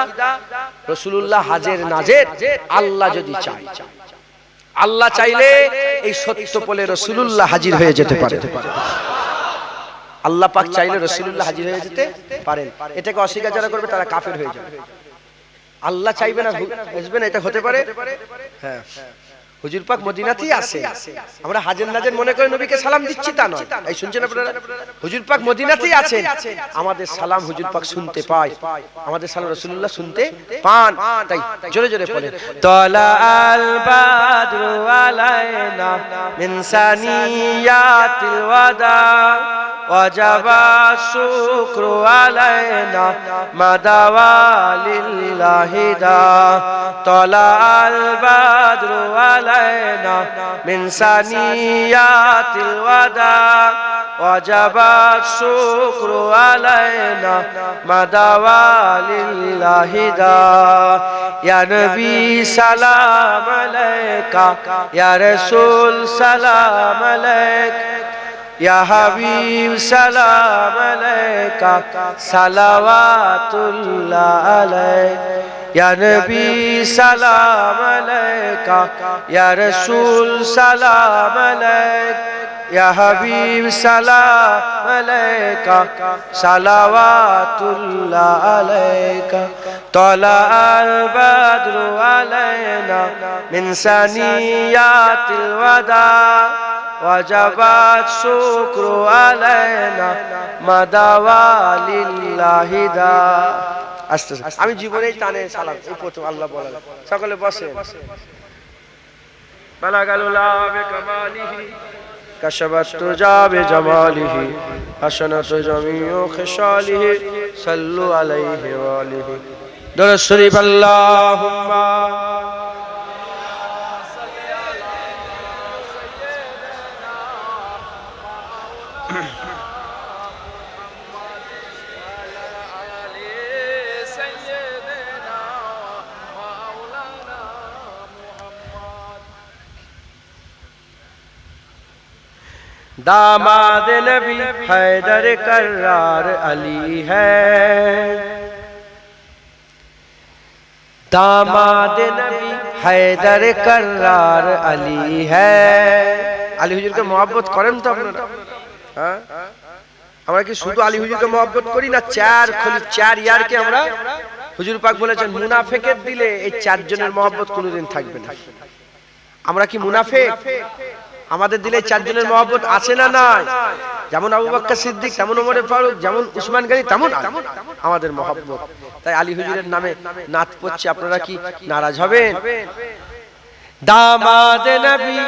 রাসূলুল্লাহ হাজির নাজির আল্লাহ যদি চায়, আল্লাহ চাইলে এই সত্য বলে রাসূলুল্লাহ হাজির হয়ে যেতে পারে। আল্লাহ পাক চাইলে রাসূলুল্লাহ হাজির হয়ে যেতে পারেন। এটাকে অস্বীকার যারা করবে তারা কাফের হয়ে যাবে। আল্লাহ চাইবে না, বুঝবে না, এটা হতে পারে? হ্যাঁ, হুজুর পাক মদিনাতেই আছে, আমরা হাজির নাজির মনে করে নবীকে সালাম দিচ্ছি তা নয়। এই শুনছেন আপনারা? হুজুর পাক মদিনাতেই আছেন, আমাদের সালাম হুজুর পাক শুনতে পায়, আমাদের সালাম রাসূলুল্লাহ শুনতে পান। তাই জোরে জোরে বলেন তালাল বাদরু আলাইনা মিন সানিয়াতিল ওয়াদা ওয়াজাবাত শুকরু আলাইনা মাদাওয়ালিল্লাহি দা। তালাল বাদরু আলাইনা মিন সানিয়াতিল ওয়াদা ওয়াজাবাত শুকরু আলাইনা মাদাওয়ালিল্লাহি দা। ইয়া নবী সালাম আলাইকা, ইয়া রাসূল সালাম আলাইকা, ইয়া হাবিব সালাম আলাইকা, সালাওয়াতুল্লাহ আলাইক। ইয়া নবী সালাম আলাইকা, ইয়া রাসূল সালাম আলাইক, ইয়া হাবিব সালাম আলাইকা, সালাওয়াতুল্লাহ আলাইকা। তালাল বাদরু আলাইনা মিন সানিয়াতিল ওয়াদা ওয়াজাবাত শুকরু আলাইনা মাদাওয়ালিল্লাহি দা। আস্তে আস্তে, আমি জীবনেই টানে সালাম এই প্রথম আল্লাহ বলা। সকলে বসে। বালাগালুলা বিকামালিহি কাশাবাত তুজা বিজামালিহি হাসানাতু জামিউ খিসালিহি সাল্লু আলাইহি ওয়া আলিহি। দরুদ শরীফ আল্লাহুম্মা दामाद नबी हैदर कर्रार अली है, दामाद नबी हैदर कर्रार अली है। আলী হুজুরকে মহব্বত করেন তো আপনারা? হ্যাঁ, আমরা কি শুধু আলী হুজুরকে মহব্বত করি না? চার ইয়ারকে আমরা, হুজুর পাক বলেছেন মুনাফিকের দিলে এই চারজনের মহব্বত কোনোদিন থাকবে না। আমরা কি মুনাফিক? আমাদের দিলে চারজনের মহব্বত আছে না নাই? যেমন আবু বকর সিদ্দিক, তেমন ওমর ফারুক, যেমন উসমান গনি, তেমন আমাদের মহব্বত। তাই আলী হুজুরের নামে নাত পড়ছে, আপনারা কি নারাজ হবেন? দামাদ নবী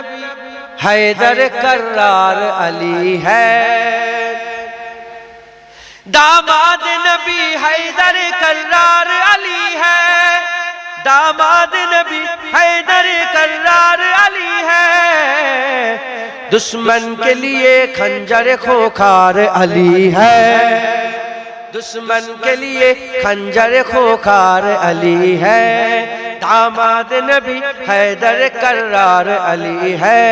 हैदर कर्रार अली है, दामाद नबी हैदर कर्रार अली है, दामाद नबी हैदर कर्रार अली है। दुश्मन के लिए खंजर खोखार अली है, दुश्मन के लिए खंजर खोखार अली है। दामाद नबी हैदर कर्रार अली है।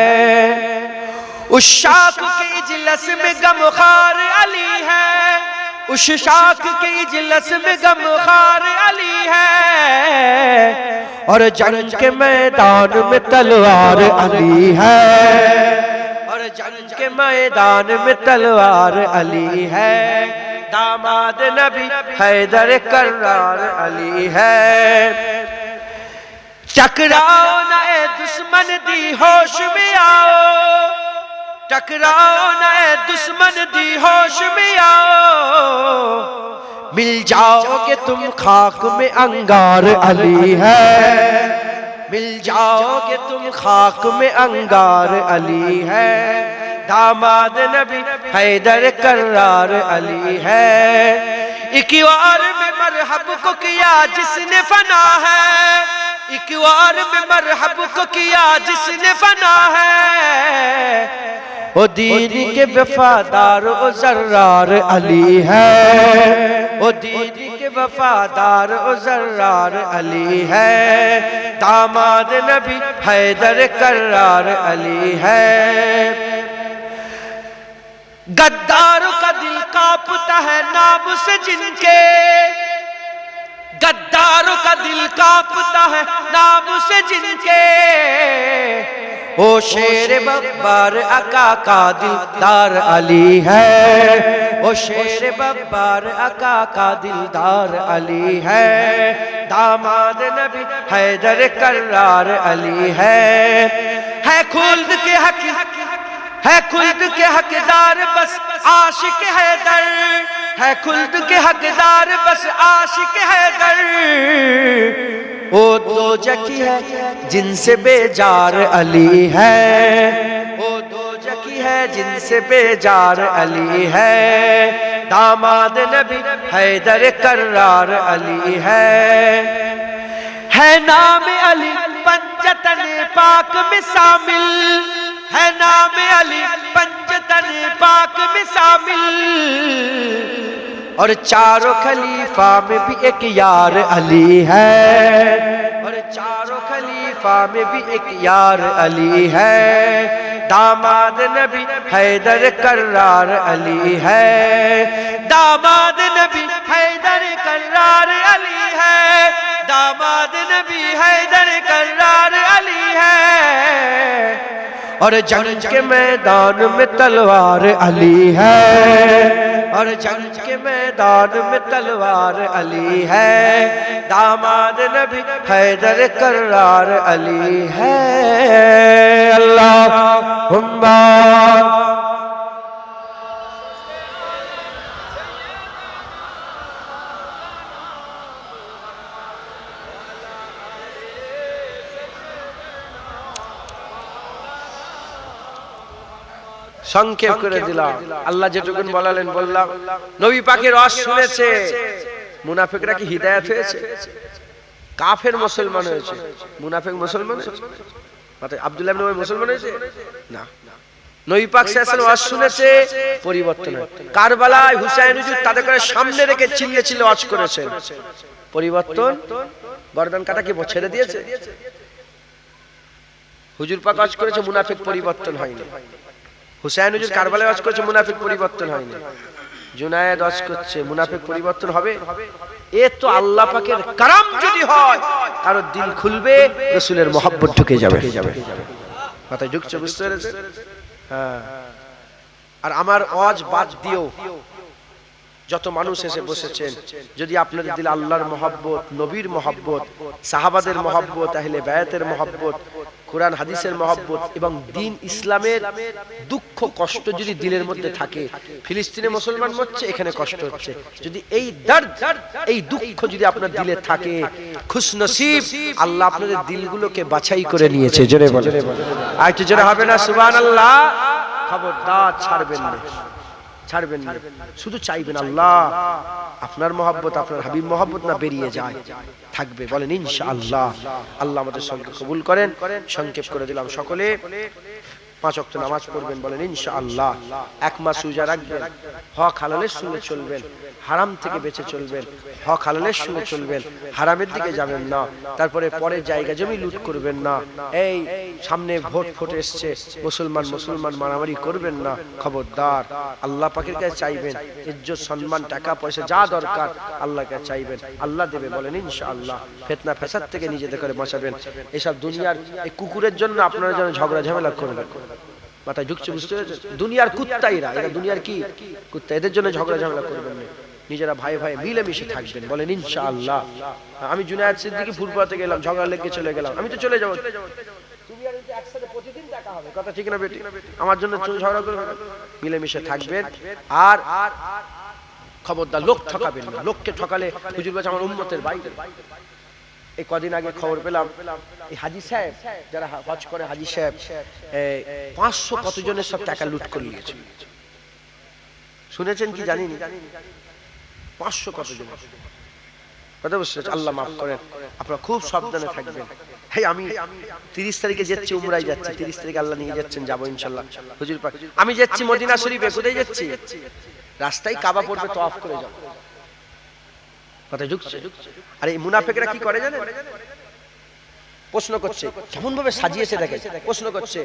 उस शाख के इजलस में गमखार अली है, उस शाख के इजलस में गमखार अली है। और जंग के मैदान में तलवार अली है, और जंग के मैदान में तलवार अली है। दामाद नबी हैदर कर्रार अली है। टकराओ न ए दुश्मन दी होश में आओ, टकराओ न ए दुश्मन दी होश में आओ। मिल जाओगे तुम खाक में अंगार अली है, मिल जाओगे तुम खाक में अंगार अली है। दामाद नबी हैदर कर्रार अली है। एक बार में मरहब को किया जिसने फना है, एक बार में मरहब को किया जिसने फना है। ओ दीन के वफादार ओ जर्रार अली है, ओ दीन के वफादार ओ जर्रार अली है। दामाद नबी हैदर कर्रार अली है। गद्दारों का दिल कांपता है नाम से जिनके, गद्दारों का दिल कांपता है नाम से जिनके। ओ शेर बब्बार आका का दिलदार अली है, ओ शेर बब्बार आका का दिलदार अली है। दामाद नबी हैदर कर्रार अली है। खुल्द के हक है, खुल्द के हकदार बस आशिक हैदर है, खुल्द के हकदार बस आशिक हैदर। वो दो जकी है जिनसे बेजार अली है, वो दो जकी है जिनसे बेजार अली है। दामाद नबी हैदर कर्रार अली है नाम अली पंजतन पाक में शामिल, है नाम अली पंजतन पाक में शामिल। और चारों खलीफा में भी एक यार अली है, और चारों खलीफा में भी एक यार अली है। दामाद नबी हैदर कर्रार अली है, दामाद नबी हैदर कर्रार अली है। दामाद नबी हैदर कर्रार अली है। और जंग के मैदान में तलवार अली है, और जंग के मैदान में तलवार अली है। दामाद नबी हैदर कर्रार अली है। अल्लाहुम्मा সংক্ষেপ করে দিলাম। আল্লাহ যেটুকুন বলালেন বললাম। নবী পাকের ওয়াজ শুনেছে মুনাফিকরা কি হিদায়াত হয়েছে? কাফের মুসলমান হয়েছে, মুনাফিক মুসলমান হয়েছে? মানে আব্দুল্লাহ ইবনে উবাই মুসলমান হয়েছে না। নবী পাক সাল্লাল্লাহু আলাইহি ওয়াসাল্লাম ওয়াজ শুনেছে, পরিবর্তন হয়। কারবালায় হুসাইন হুজুর তাদের করে সামনে রেখে চিল্লে চিল্লে ওয়াজ করেছেন, পরিবর্তন। গর্দান কাটা কি ছেড়ে দিয়েছে? হুজুর পাক ওয়াজ করেছে, মুনাফিক পরিবর্তন হয়নি। হুসাইন হুজুর কারবালায় ওয়াজ করেছে, মুনাফিক পরিবর্তন হয়নি। জুনায়েদ ওয়াজ করছে, মুনাফিক পরিবর্তন হবে? এ তো আল্লাহ পাকের কারাম যদি হয় কারো দিল খুলবে, রাসূলের মহব্বত ঢুকে যাবে। মাথায় ঢুকছে, বুঝতে পেরেছেন? হ্যাঁ। আর আমার ওয়াজ বাদ দিও, যত মানুষ এসে বসেছেন, যদি আপনাদের দিলে আল্লাহর মহব্বত, নবীর মহব্বত, সাহাবাদের মহব্বত, আহলে বায়াতের মহব্বত, কোরআন হাদিসের মহব্বত এবং দ্বীন ইসলামের দুঃখ কষ্ট যদি দিলের মধ্যে থাকে, ফিলিস্তিনে মুসলমান মরছে, এখানে কষ্ট হচ্ছে, যদি এই দর্দ, এই দুঃখ যদি আপনার দিলে থাকে, খুশনসিব, আল্লাহ আপনাদের দিলগুলোকে বাছাই করে নিয়েছে। জোরে বলেন, আর একটু জোরে হবে না সুবহানাল্লাহ? খবরদার ছাড়বেন না, ছাড়বেন না, শুধু চাইবেন আল্লাহ আপনার মহব্বত, আপনার হাবিব মহব্বত না বেরিয়ে যায়, থাকবে। বলেন ইনশাআল্লাহ। আল্লাহ আমাদের সঙ্গে কবুল করেন। সংক্ষেপ করে দিলাম, সকলে 5 ওয়াক্ত নামাজ পড়বেন, বলেন ইনশাআল্লাহ। 1 মাস রোজা রাখবেন, হক হালালের সঙ্গে চলবেন, হারাম থেকে বেঁচে চলবেন, হক হালালের সঙ্গে চলবেন, হারামের দিকে যাবেন না। তারপরে পরে জায়গা জমি লুট করবেন না। এই সামনে ভোট এসছে, মুসলমান মারামারি করবেন না, খবরদার। আল্লাহ পাকের কাছে চাইবেন, ইজ্জত সম্মান টাকা পয়সা যা দরকার আল্লাহকে চাইবেন, আল্লাহ দেবে। বলেন ইনশাআল্লাহ। ফিতনা ফাসাদ থেকে নিজেদের করে বাঁচাবেন। এসব দুনিয়ার এই কুকুরের জন্য আপনারা যেন ঝগড়া ঝামেলা করবেন, মাথায় ঢুকছে, বুঝতে পেরেছেন? দুনিয়ার কুত্তাইরা, এরা দুনিয়ার কি কুত্তা, এদের জন্য ঝগড়া ঝামেলা করবেন না, নিজেরা ভাই ভাই মিলেমিশে থাকবেন। বলেন ইনশাআল্লাহ। আমি জুনায়েদ সিদ্দিকী ফুরপুরাতে গেলাম, ঝগড়া লেগে চলে গেলাম, আমি তো চলে যাবো, তুমি আর কিন্তু একসাথে প্রতিদিন দেখা হবে, কথা ঠিক না বেটি? আমার জন্য ঝগড়া করবে, মিলেমিশে থাকবেন। আর খবরদার লোক ঠকাবেন না, লোককে ঠকালে হুজুর বলেছে আমার উম্মতের বাইরে। এই কদিন আগে খবর পেলাম, এই হাজী সাহেব যারা হজ করে, হাজী সাহেব 500 কতজনের সব টাকা লুট করে নিয়েছে, শুনেছেন কি জানিনি? 500 কতজন, কথা বুঝতে? আল্লাহ মাফ করেন, আপনারা খুব সাবধানে থাকবেন। হেই, আমি 30 তারিখে যাচ্ছি, উমরায় যাচ্ছি, 30 তারিখে আল্লাহ নিয়ে যাচ্ছেন, যাবো ইনশাআল্লাহ। হুজুর পাক, আমি যাচ্ছি মদিনা শরীফে। কোথায় যাচ্ছি? রাস্তায় কাবা পড়বে, তওয়াফ করে যাব, কথা ঢুকছে? আর এই মুনাফিকরা কি করে জানেন? প্রশ্ন করছে, কেমন ভাবে সাজিয়েছে দেখেন, প্রশ্ন করছে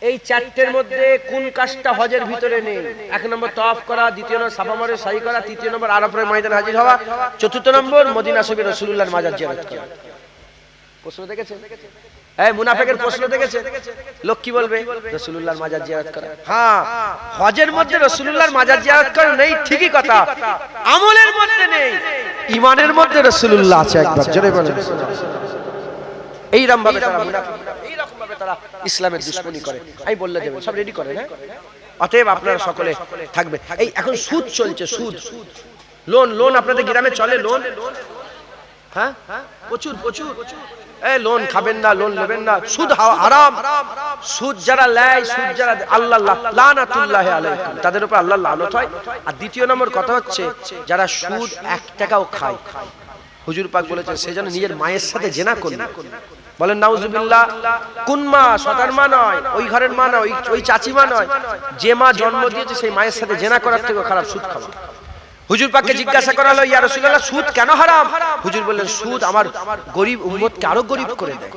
এই 4টের মধ্যে কোন কাজটা হজের ভিতরে নেই? 1 নম্বর তওয়াফ করা, 2 নম্বর সাফা মারওয়া সাই করা, 3 নম্বর আরাফার ময়দানে হাজির হওয়া, 4 নম্বর মদিনা শরীফে রাসূলুল্লাহর মাজার জিয়ারত করা। প্রশ্ন দেখেছেন? এই মুনাফিকের প্রশ্ন দেখেছেন? লোক কি বলবে? রাসূলুল্লাহর মাজার জিয়ারত করা। হ্যাঁ, হজের মধ্যে রাসূলুল্লাহর মাজার জিয়ারত করা নেই, ঠিকই কথা, আমলের মধ্যে নেই, ঈমানের মধ্যে রাসূলুল্লাহ আছে। একবার জোরে বলেন। এইরকম ভাবে তারা মুনাফিক, এইরকম ভাবে তারা ইসলামের দুশমনি করে। আমি বললে দেব, সব রেডি করে না? অতএব আপনারা সকলে থাকবে। এই এখন সুদ চলছে, সুদ, লোন আপনাদের গ্রামে চলে? লোন, হ্যাঁ, প্রচুর। এই লোন খাবেন না, লোন নেবেন না, সুদ হারাম। সুদ যারা নেয়, সুদ যারা, আল্লাহ লানাতুল্লাহি আলাইহিম, তাদের উপর আল্লাহর লানত হয়। আর 2 নম্বর কথা হচ্ছে, যারা সুদ 1 টাকাও খায়, হুজুর পাক বলেছেন সে যেন নিজের মায়ের সাথে জিনা করে। বলেন নাউজুবিল্লাহ। কোন মা? সতার মা নয়, ওই ঘরের মা নয়, ওই চাচি মা নয়, যে মা জন্ম দিয়েছে সেই মায়ের সাথে জিনা করার থেকে খারাপ সুদ খাওয়া। হুজুর পাককে জিজ্ঞাসা করা হলো, ইয়া রাসূলুল্লাহ সুদ কেন হারাম? হুজুর বললেন, সুদ আমার গরিব উম্মতকে আরো গরিব করে দেয়।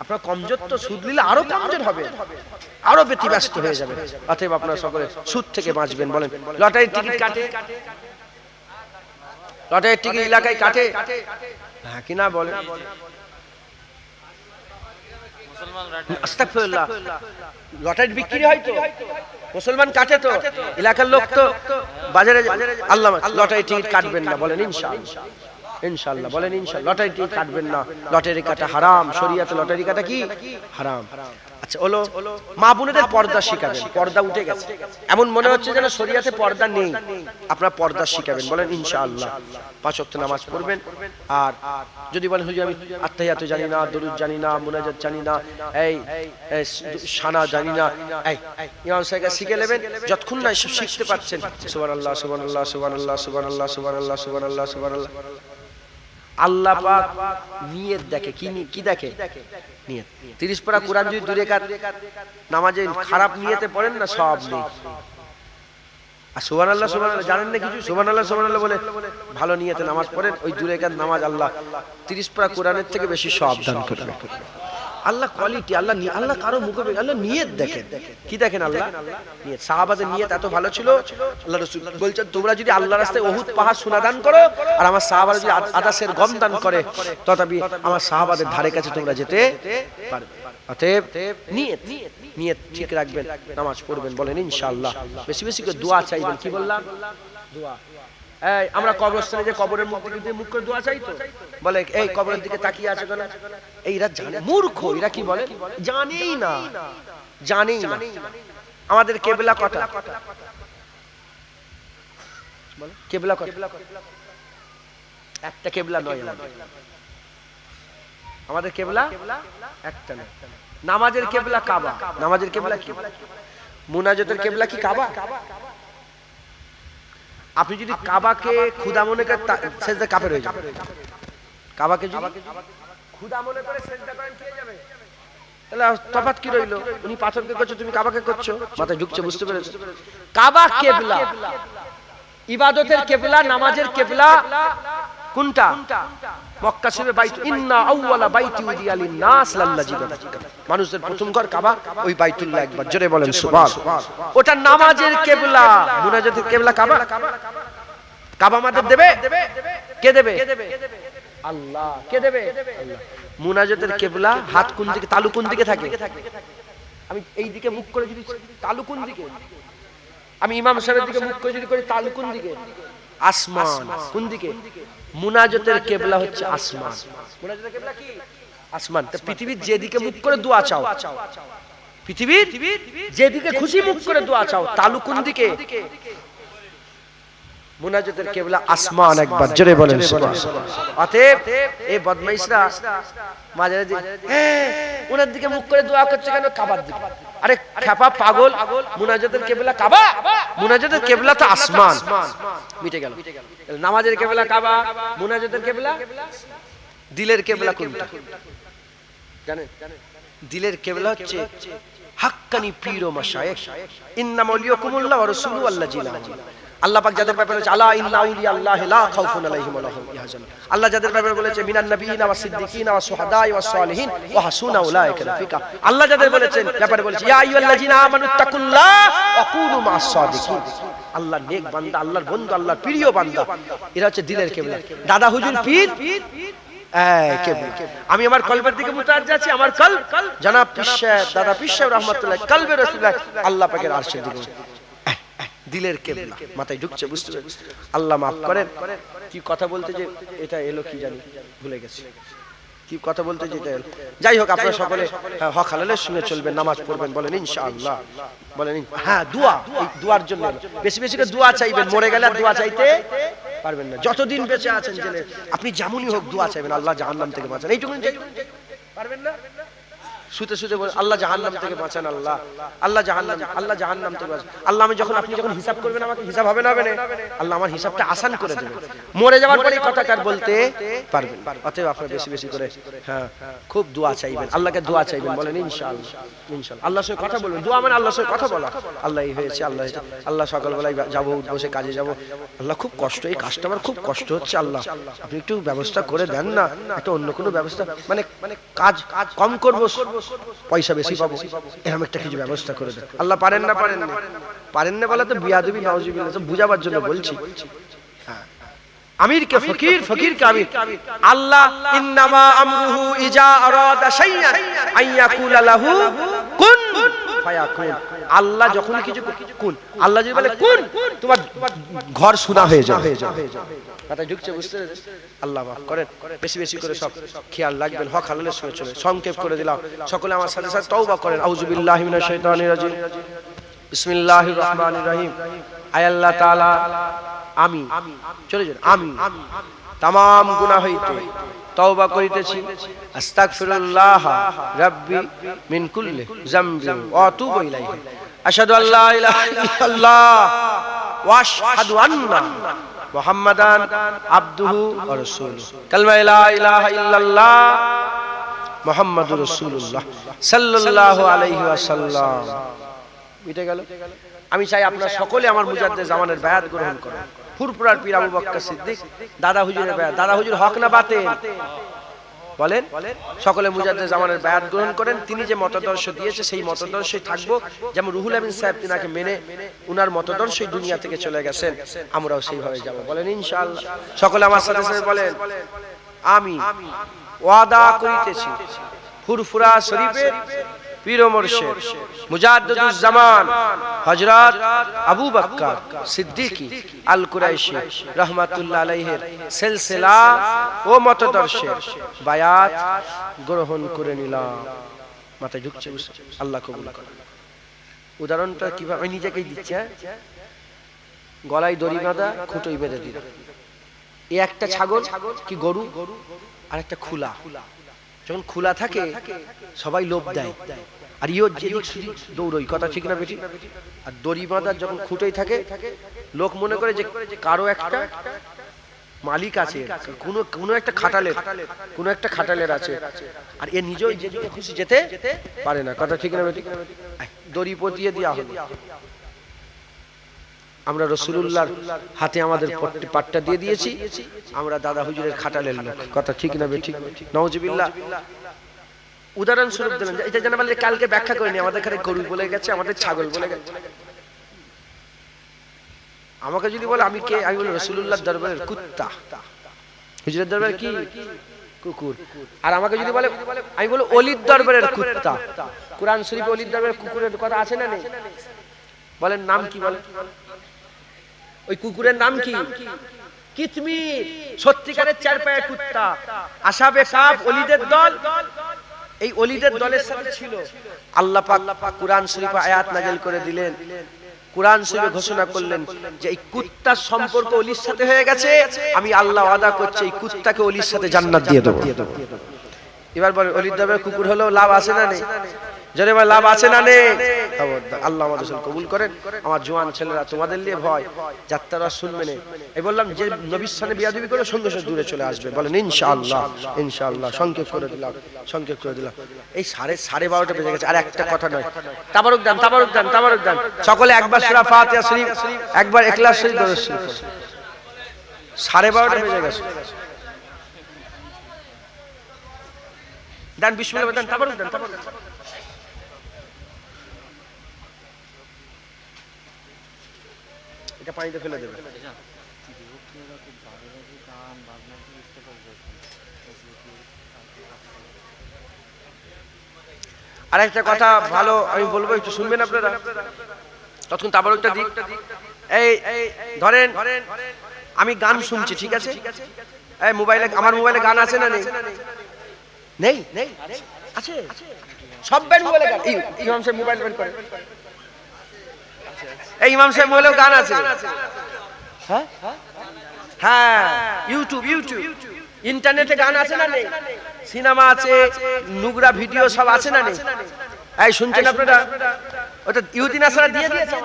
আপনারা কমজোর, তো সুদ নিলে আরো কমজোর হবে, আরো ব্যতিব্যস্ত হয়ে যাবে। অতএব আপনারা সকলে সুদ থেকে বাঁচবেন। বলেন লটারির টিকিট কাটে, লটারির টিকিট এলাকায় কাটে, হ্যাঁ কিনা বলেন? আস্তাগফিরুল্লাহ, লটারি বিক্রি হয় তো, মুসলমান কাটে তো, এলাকার লোক তো বাজারে। আল্লাহ লটারি টিকিট কাটবেন না, বলেন ইনশাআল্লাহ। ইনশাআল্লাহ বলেন ইনশাআল্লাহ। লটারি টিকিট কাটবেন না, লটারি কাটা হারাম, শরীয়তে লটারি কাটা কি হারাম। আচ্ছা হলো, মা বোনেদের পর্দা শিখাবেন। পর্দা উঠে গেছে, এমন মনে হচ্ছে যেন শরীয়তে পর্দা নেই, আপনারা পর্দা শিখাবেন। বলেন ইনশাআল্লাহ। 5 ওয়াক্ত নামাজ পড়বেন। আর যদি বলেন হুজুর আমি আত্তাহিয়াত জানি না, দরুদ জানি না, মুনাজাত জানি না, এই শানা জানি না, এই ইমাম সাহেবকে শিখে নেবেন। যতক্ষণ না এসব শিখতে পারছেন, সুবহানাল্লাহ সুবহানাল্লাহ সুবহানাল্লাহ সুবহানাল্লাহ সুবহানাল্লাহ সুবহানাল্লাহ সুবহানাল্লাহ। আল্লাহ পাক নিয়ত দেখে, কি দেখে? নিয়ত। 30 পারা কোরআন যদি 2 রাকাত নামাজে খারাপ নিয়তে পড়েন না, সব নেই। আর সুবহানাল্লাহ সুবহানাল্লাহ জানেন না কিছু? সুবহানাল্লাহ সুবহানাল্লাহ বলে ভালো নিয়তে নামাজ পড়েন, ওই 2 রাকাত নামাজ আল্লাহ 30 পারা কোরআনের থেকে বেশি সওয়াব দান করবে। আল্লাহ কোয়ালিটি, আল্লাহ কারো মুখে, আল্লাহ নিয়ত দেখেন। কি দেখেন? আল্লাহ নিয়ত। সাহাবাদের নিয়ত এত ভালো ছিল, আল্লাহ রাসূল বলছেন তোমরা যদি আল্লাহর রাস্তায় উহুদ পাহাড় সোনা দান করো আর আমার সাহাবারা যদি আদাসের গম দান করে, তথাপি আমার সাহাবাদের ধারে কাছে তোমরা যেতে পারবে। অতএব নিয়ত ঠিক রাখবেন, নামাজ পড়বেন, বলেন ইনশাআল্লাহ। বেশি বেশি করে দোয়া চাইবেন। কি বললাম? দোয়া। এই আমরা কবরস্থানে যে কবরের মুখ করে দোয়া চাই তো, বলে এই কবরের দিকে তাকিয়ে আছে কেন? এইরা জানে, মূর্খ এরা। কি বলে? জানেই না। আমাদের কেবলা কটা? কেবলা কটা? একটা কেবলা নয় আমাদের কেবলা একটা নয়। নামাজের কেবলা কাবা। নামাজের কেবলা কি? মুনাজাতের কেবলা কি কাবা? আপনি যদি কাবাকে খুদা মনে করে সেজদা কাফের হয়ে যাবে। কাবাকে যদি খুদা মনে করে সেজদা করেন কি হয়ে যাবে? তাহলে তফাৎ কি রইলো? উনি পাথরকে করছো, তুমি কাবাকে করছো। মাথায় ঢুকছে, বুঝতে পেরেছো? কাবা কেবলা, ইবাদতের কেবলা, নামাজের কেবলা কোনটা? মক্কা শরীফে বাইত, ইন্না আউওয়ালা বাইতি উদিয়া লিন-নাস লাল্লাযী বিবাক্কা। মানুষের প্রথম ঘর কাবা, ওই বাইতুল্লাহ। একবার জোরে বলেন সুবহান। ওটা নামাজের কেবলা। মুনাজাতের কেবলা কাবা। কাবা আমাদের দেবে? কে দেবে? আল্লাহ। কে দেবে? আল্লাহ। মুনাজাতের কেবলা হাত কোন দিকে, তালু কোন দিকে থাকে? আমি এই দিকে মুখ করে যদি, তালু কোন দিকে? আমি ইমাম সাহেবের দিকে মুখ করে যদি করি, তালু কোন দিকে? আসমান। কোন দিকে? মুনাজাতের কেবলা হচ্ছে আসমান। মুনাজাতের কেবলা কি? আসমান। তো পৃথিবীর যেদিকে মুখ করে দোয়া চাও, পৃথিবীর যেদিকে খুশি মুখ করে দোয়া চাও, তালু কোন দিকে? মুনাজাতের কেবলা আসমান। একবার জোরে বলেন সুবহানাল্লাহ। অতএব এই বদমাইশরা মাঝে মাঝে ওনার দিকে মুখ করে দোয়া করছে কেন? কাবার দিকে। আরে খেপা পাগল, মুনাজাতের কেবলা কাবা, মুনাজাতের কেবলা তো আসমান। মিটে গেল। নামাজের কেবলা কাবা, মুনাজাতের কেবলা। দিলের কেবলা কোনটা জানেন? দিলের কেবলা হচ্ছে হাক্কানি পীর ও মাশায়েখ। ইন্নামা ওয়ালিয়াকুমুল্লাহ ওয়া রাসূলুহু আল্লাযীনা আমানু। আল্লাহ পাক যাদের ব্যাপারে বলেছে আলা ইন্না আউলিয়া আল্লাহি লা খাউফুন আলাইহিম ওয়া লা হুম ইয়াহজানুন। আল্লাহ যাদের ব্যাপারে বলেছে মিনান নাবিয়িনা ওয়াস সিদ্দিকিনা ওয়াস শুহাদাই ওয়াস সালিহিন ওয়া হাসুনা উলাইকা রাফিকা। আল্লাহ যাদের বলেছেন ব্যাপারে বলেছে ইয়া আইয়ুহাল্লাযিনা আমানুত্তাকুল্লাহ ওয়া কুনু মা'আস সাদিকিন। আল্লাহ নেক বান্দা, আল্লাহর বন্ধু, আল্লাহর প্রিয় বান্দা, এরা হচ্ছে দিলের কেবলা। দাদা হুজুর পীর আমি আমার কলবের দিকে মুতাওয়াজ্জিহ আছি। আমার কলব জনাব পীর দাদা পীর সাহেব রাহমাতুল্লাহ কলবে রাসূলুল্লাহ আল্লাহ পাকের আরশের দিকে। দিলের কেবলা মাথায় ঢুকছে, বুঝতে পেরেছেন? আল্লাহ মাফ করেন। কি কথা বলতে যে এটা এলো কি জানি, ভুলে গেছি কি কথা বলতে যে এটা এলো। যাই হোক, আপনারা সকলে হক হালালের শুনে চলবেন, নামাজ পড়বেন, বলেন ইনশাআল্লাহ। বলেন হ্যাঁ। দোয়া, এই দোয়ার জন্য বেশি বেশি করে দোয়া চাইবেন। মরে গেলে আর দোয়া চাইতে পারবেন না। যতদিন বেঁচে আছেন জেলে আপনি যেমনই হোক দোয়া চাইবেন, আল্লাহ জাহান্নাম থেকে বাঁচান। এইটুকু পারবেন না? শুতে শুতে বলে আল্লাহ জাহান্নাম থেকে বাঁচান, আল্লাহ আল্লাহ জাহান্নাম থেকে বাঁচান। আল্লাহ আমি যখন, আপনি যখন হিসাব করবেন আমাকে হিসাব হবে না, আল্লাহ আমার হিসাবটা আসান করে দেবেন। মরে যাওয়ার পরে কথাকার বলতে পারবেন। অতএব আপনারা বেশি বেশি করে খুব দোয়া চাইবেন, আল্লাহকে দোয়া চাইবেন, বলেন ইনশাআল্লাহ। ইনশাআল্লাহ আল্লাহর সঙ্গে কথা বলবেন। দোয়া মানে আল্লাহর সঙ্গে কথা বলা। আল্লাহ এই হয়েছে, আল্লাহ আল্লাহ সকালবেলায় যাবো, বসে কাজে যাবো, আল্লাহ খুব কষ্ট, এই কাজটা আমার খুব কষ্ট হচ্ছে, আল্লাহ আপনি একটু ব্যবস্থা করে দেন না, একটা অন্য কোনো ব্যবস্থা, মানে কাজ কম করবো, পয়সা বেশি পাবো, এরকম একটা কিছু ব্যবস্থা করে দেন। আল্লাহ পারেন না, পারেন না বলে তো বিয়াদবি নাউজুবিল্লাহ, সব বুঝাবার জন্য বলছি। আমিরকে ফকির, ফকিরকে আমির। আল্লাহ ইন্নামা আমরুহু ইজা আরাদা শাইআন আইয়াকুলা লাহু কুন ফায়াকুন। আল্লাহ যখন কিছু কুন, আল্লাহ যদি বলে কুন, তোমার ঘর সোনা হয়ে যাবে। কথা ঢুকছে, বুঝতে পেরেছেন? আল্লাহ মাফ করেন। বেশি বেশি করে সব খেয়াল রাখবেন, হক হালালের সঙ্গে চলে। সংক্ষেপ করে দিলাম, সকলে আমার সাথে সাথে তওবা করেন। আউযু বিল্লাহি মিনাশ শাইতানির রাজিম, বিসমিল্লাহির রহমানির রহিম। আয় আল্লাহ তাআলা, আমি চলে যান, আমি তামাম গুনাহ হইতে তওবা করিতেছি। আস্তাগফিরুল্লাহ রাব্বি মিন কুল্লি যামবি ওয়া আতুবু ইলাইহি। আশহাদু আল্লা ইলাহা ইল্লাল্লাহ ওয়া আশহাদু আন্না মুহাম্মাদান আবদুহু ওয়া রাসূলুহু। কালমা লা ইলাহা ইল্লাল্লাহ মুহাম্মাদুর রাসূলুল্লাহ সাল্লাল্লাহু আলাইহি ওয়াসাল্লাম। মিটে গেল। আমি চাই আপনারা সকলে আমার মুজাদ্দেদ জামানের বায়াত গ্রহণ করেন। ফুরফুরার পীর আবু বকর সিদ্দিক দাদা হুজুরের বায়াত। দাদা হুজুর হক না বাতিল? বলেন সকলে মুজাদ্দিদ জামানের বায়াত গ্রহণ করেন। তিনি যে মতাদর্শ দিয়েছে সেই মতাদর্শই থাকবো। যেমন রুহুল আমিন সাহেব তিনাকে মেনে উনার মতাদর্শই দুনিয়া থেকে চলে গেছেন, আমরাও সেইভাবে যাব। বলেন ইনশাআল্লাহ। সকলে আমার সাথে সাথে বলেন আমি ওয়াদা করিতেছি ফুরফুরা শরীফের পীর ও মুর্শিদ মুজাদ্দিদুজ জামান হযরত আবু বকর সিদ্দিকী আল কুরাইশি রাহমাতুল্লাহ আলাইহির সিলসিলা ও মতাদর্শের বায়াত গ্রহণ করে নিলাম। মাথায় ঢুকছে? আল্লাহ কবুল করুন। উদাহরণটা কিভাবে আমি নিজেকেই দিচ্ছি। গলায় দড়ি বাঁধা, খুঁটোই বেঁধে দিল। এই একটা ছাগল কি গরু, আর একটা খোলা। যখন খোলা থাকে সবাই লোভ দেয়, আর ইও যেদিক সেদিক দৌড়ই, কথা ঠিক না বেটি? আর দড়ি বাঁধা যখন খুঁটোই থাকে লোক মনে করে যে কারো একটা মালিক আছে, কোনো একটা খাটালের আছে, আর এ নিজেই যেদিকে খুশি যেতে পারে না, কথা ঠিক না বেটি? দড়ি পটিয়ে দেওয়া হলো। আমরা রাসূলুল্লাহর হাতে আমাদের পাট্টা দিয়ে দিয়েছি, আমরা দাদা হুজুরের খাটালের লোক, কথা ঠিক না বেটি? নাউজুবিল্লাহ। উদাহরণস্বরূপ দিলেন, এটা যেন বলে কালকে ব্যাখ্যা করিনি, আমাদের এখানে গরু বলে গেছে, আমাদের ছাগল বলে গেছে। আমাকে যদি বলে আমি কে, আমি বলি রাসূলুল্লাহর দরবারের কুত্তা। হুজুরের দরবারে কি? কুকুর। আর আমাকে যদি বলে, আমি বলি ওলির দরবারের কুত্তা। কুরআন শরীফে ওলির দরবারের কুকুরের কথা আছে না নেই? বলেন নাম কি? বলেন ওই কুকুরের নাম কি? কিতমির। সত্যিকারের চার পায়ে কুত্তা। আসহাবে কাফ ওলিদের দল, এই ওলিদের দলের সাথে ছিল। আল্লাহ পাক কুরআন শরীফে আয়াত নাযিল করে দিলেন, কুরআন শরীফে ঘোষণা করলেন যে এই কুত্তার সম্পর্ক ওলির সাথে হয়ে গেছে, আমি আল্লাহ ওয়াদা করছি এই কুত্তাকে ওলির সাথে জান্নাত দিয়ে দেব। এবার বলেন ওলির দরবারে কুকুর হলো লাভ আছে না নেই? যারে ভাই লাভ আছে না নেই? আল্লাহ আমাদের রাসূল কবুল করেন। আমার জওয়ান ছেলেরা তোমাদের নিয়ে ভয় যাত্রারা শুনবে না, এই বললাম যে নবীর সামনে বিয়াদবি করে সঙ্গে সঙ্গে দূরে চলে আসবে। বলেন ইনশাআল্লাহ। ইনশাআল্লাহ। সংক্ষেপ করে দিলাম। এই 12:30 বেজে গেছে, আর একটা কথা নয়। তাবারুক দান। সকলে একবার সূরা ফাতিহা শরীফ, একবার ইখলাস শরীফ দরুদ শরীফ। 12:30 বেজে গেছে। দান বিসমিল্লাহ দান, তাবারুক দান। এটা পানিতে ফেলে দেবে। আর একটা কথা ভালো আমি বলবো, একটু শুনবেন আপনারা, তখন তাবারুকটা দিক। এই ধরেন আমি গান শুনছি, ঠিক আছে? এই মোবাইলে, আমার মোবাইলে গান আছে না নেই? নেই? আছে। সব ব্যান্ড মোবাইলে গান। ইমাম সাহেব মোবাইল বের করে, এই ইমাম সাহেব মোবাইলেও গান আছে। হ্যাঁ, ইউটিউব ইন্টারনেটে গান আছে না নেই? সিনেমা আছে, নুগরা ভিডিও সব আছে না নেই? এই শুনছেন আপনারা? ওটা ইহুদি নাসারা দিয়ে দিয়েছে।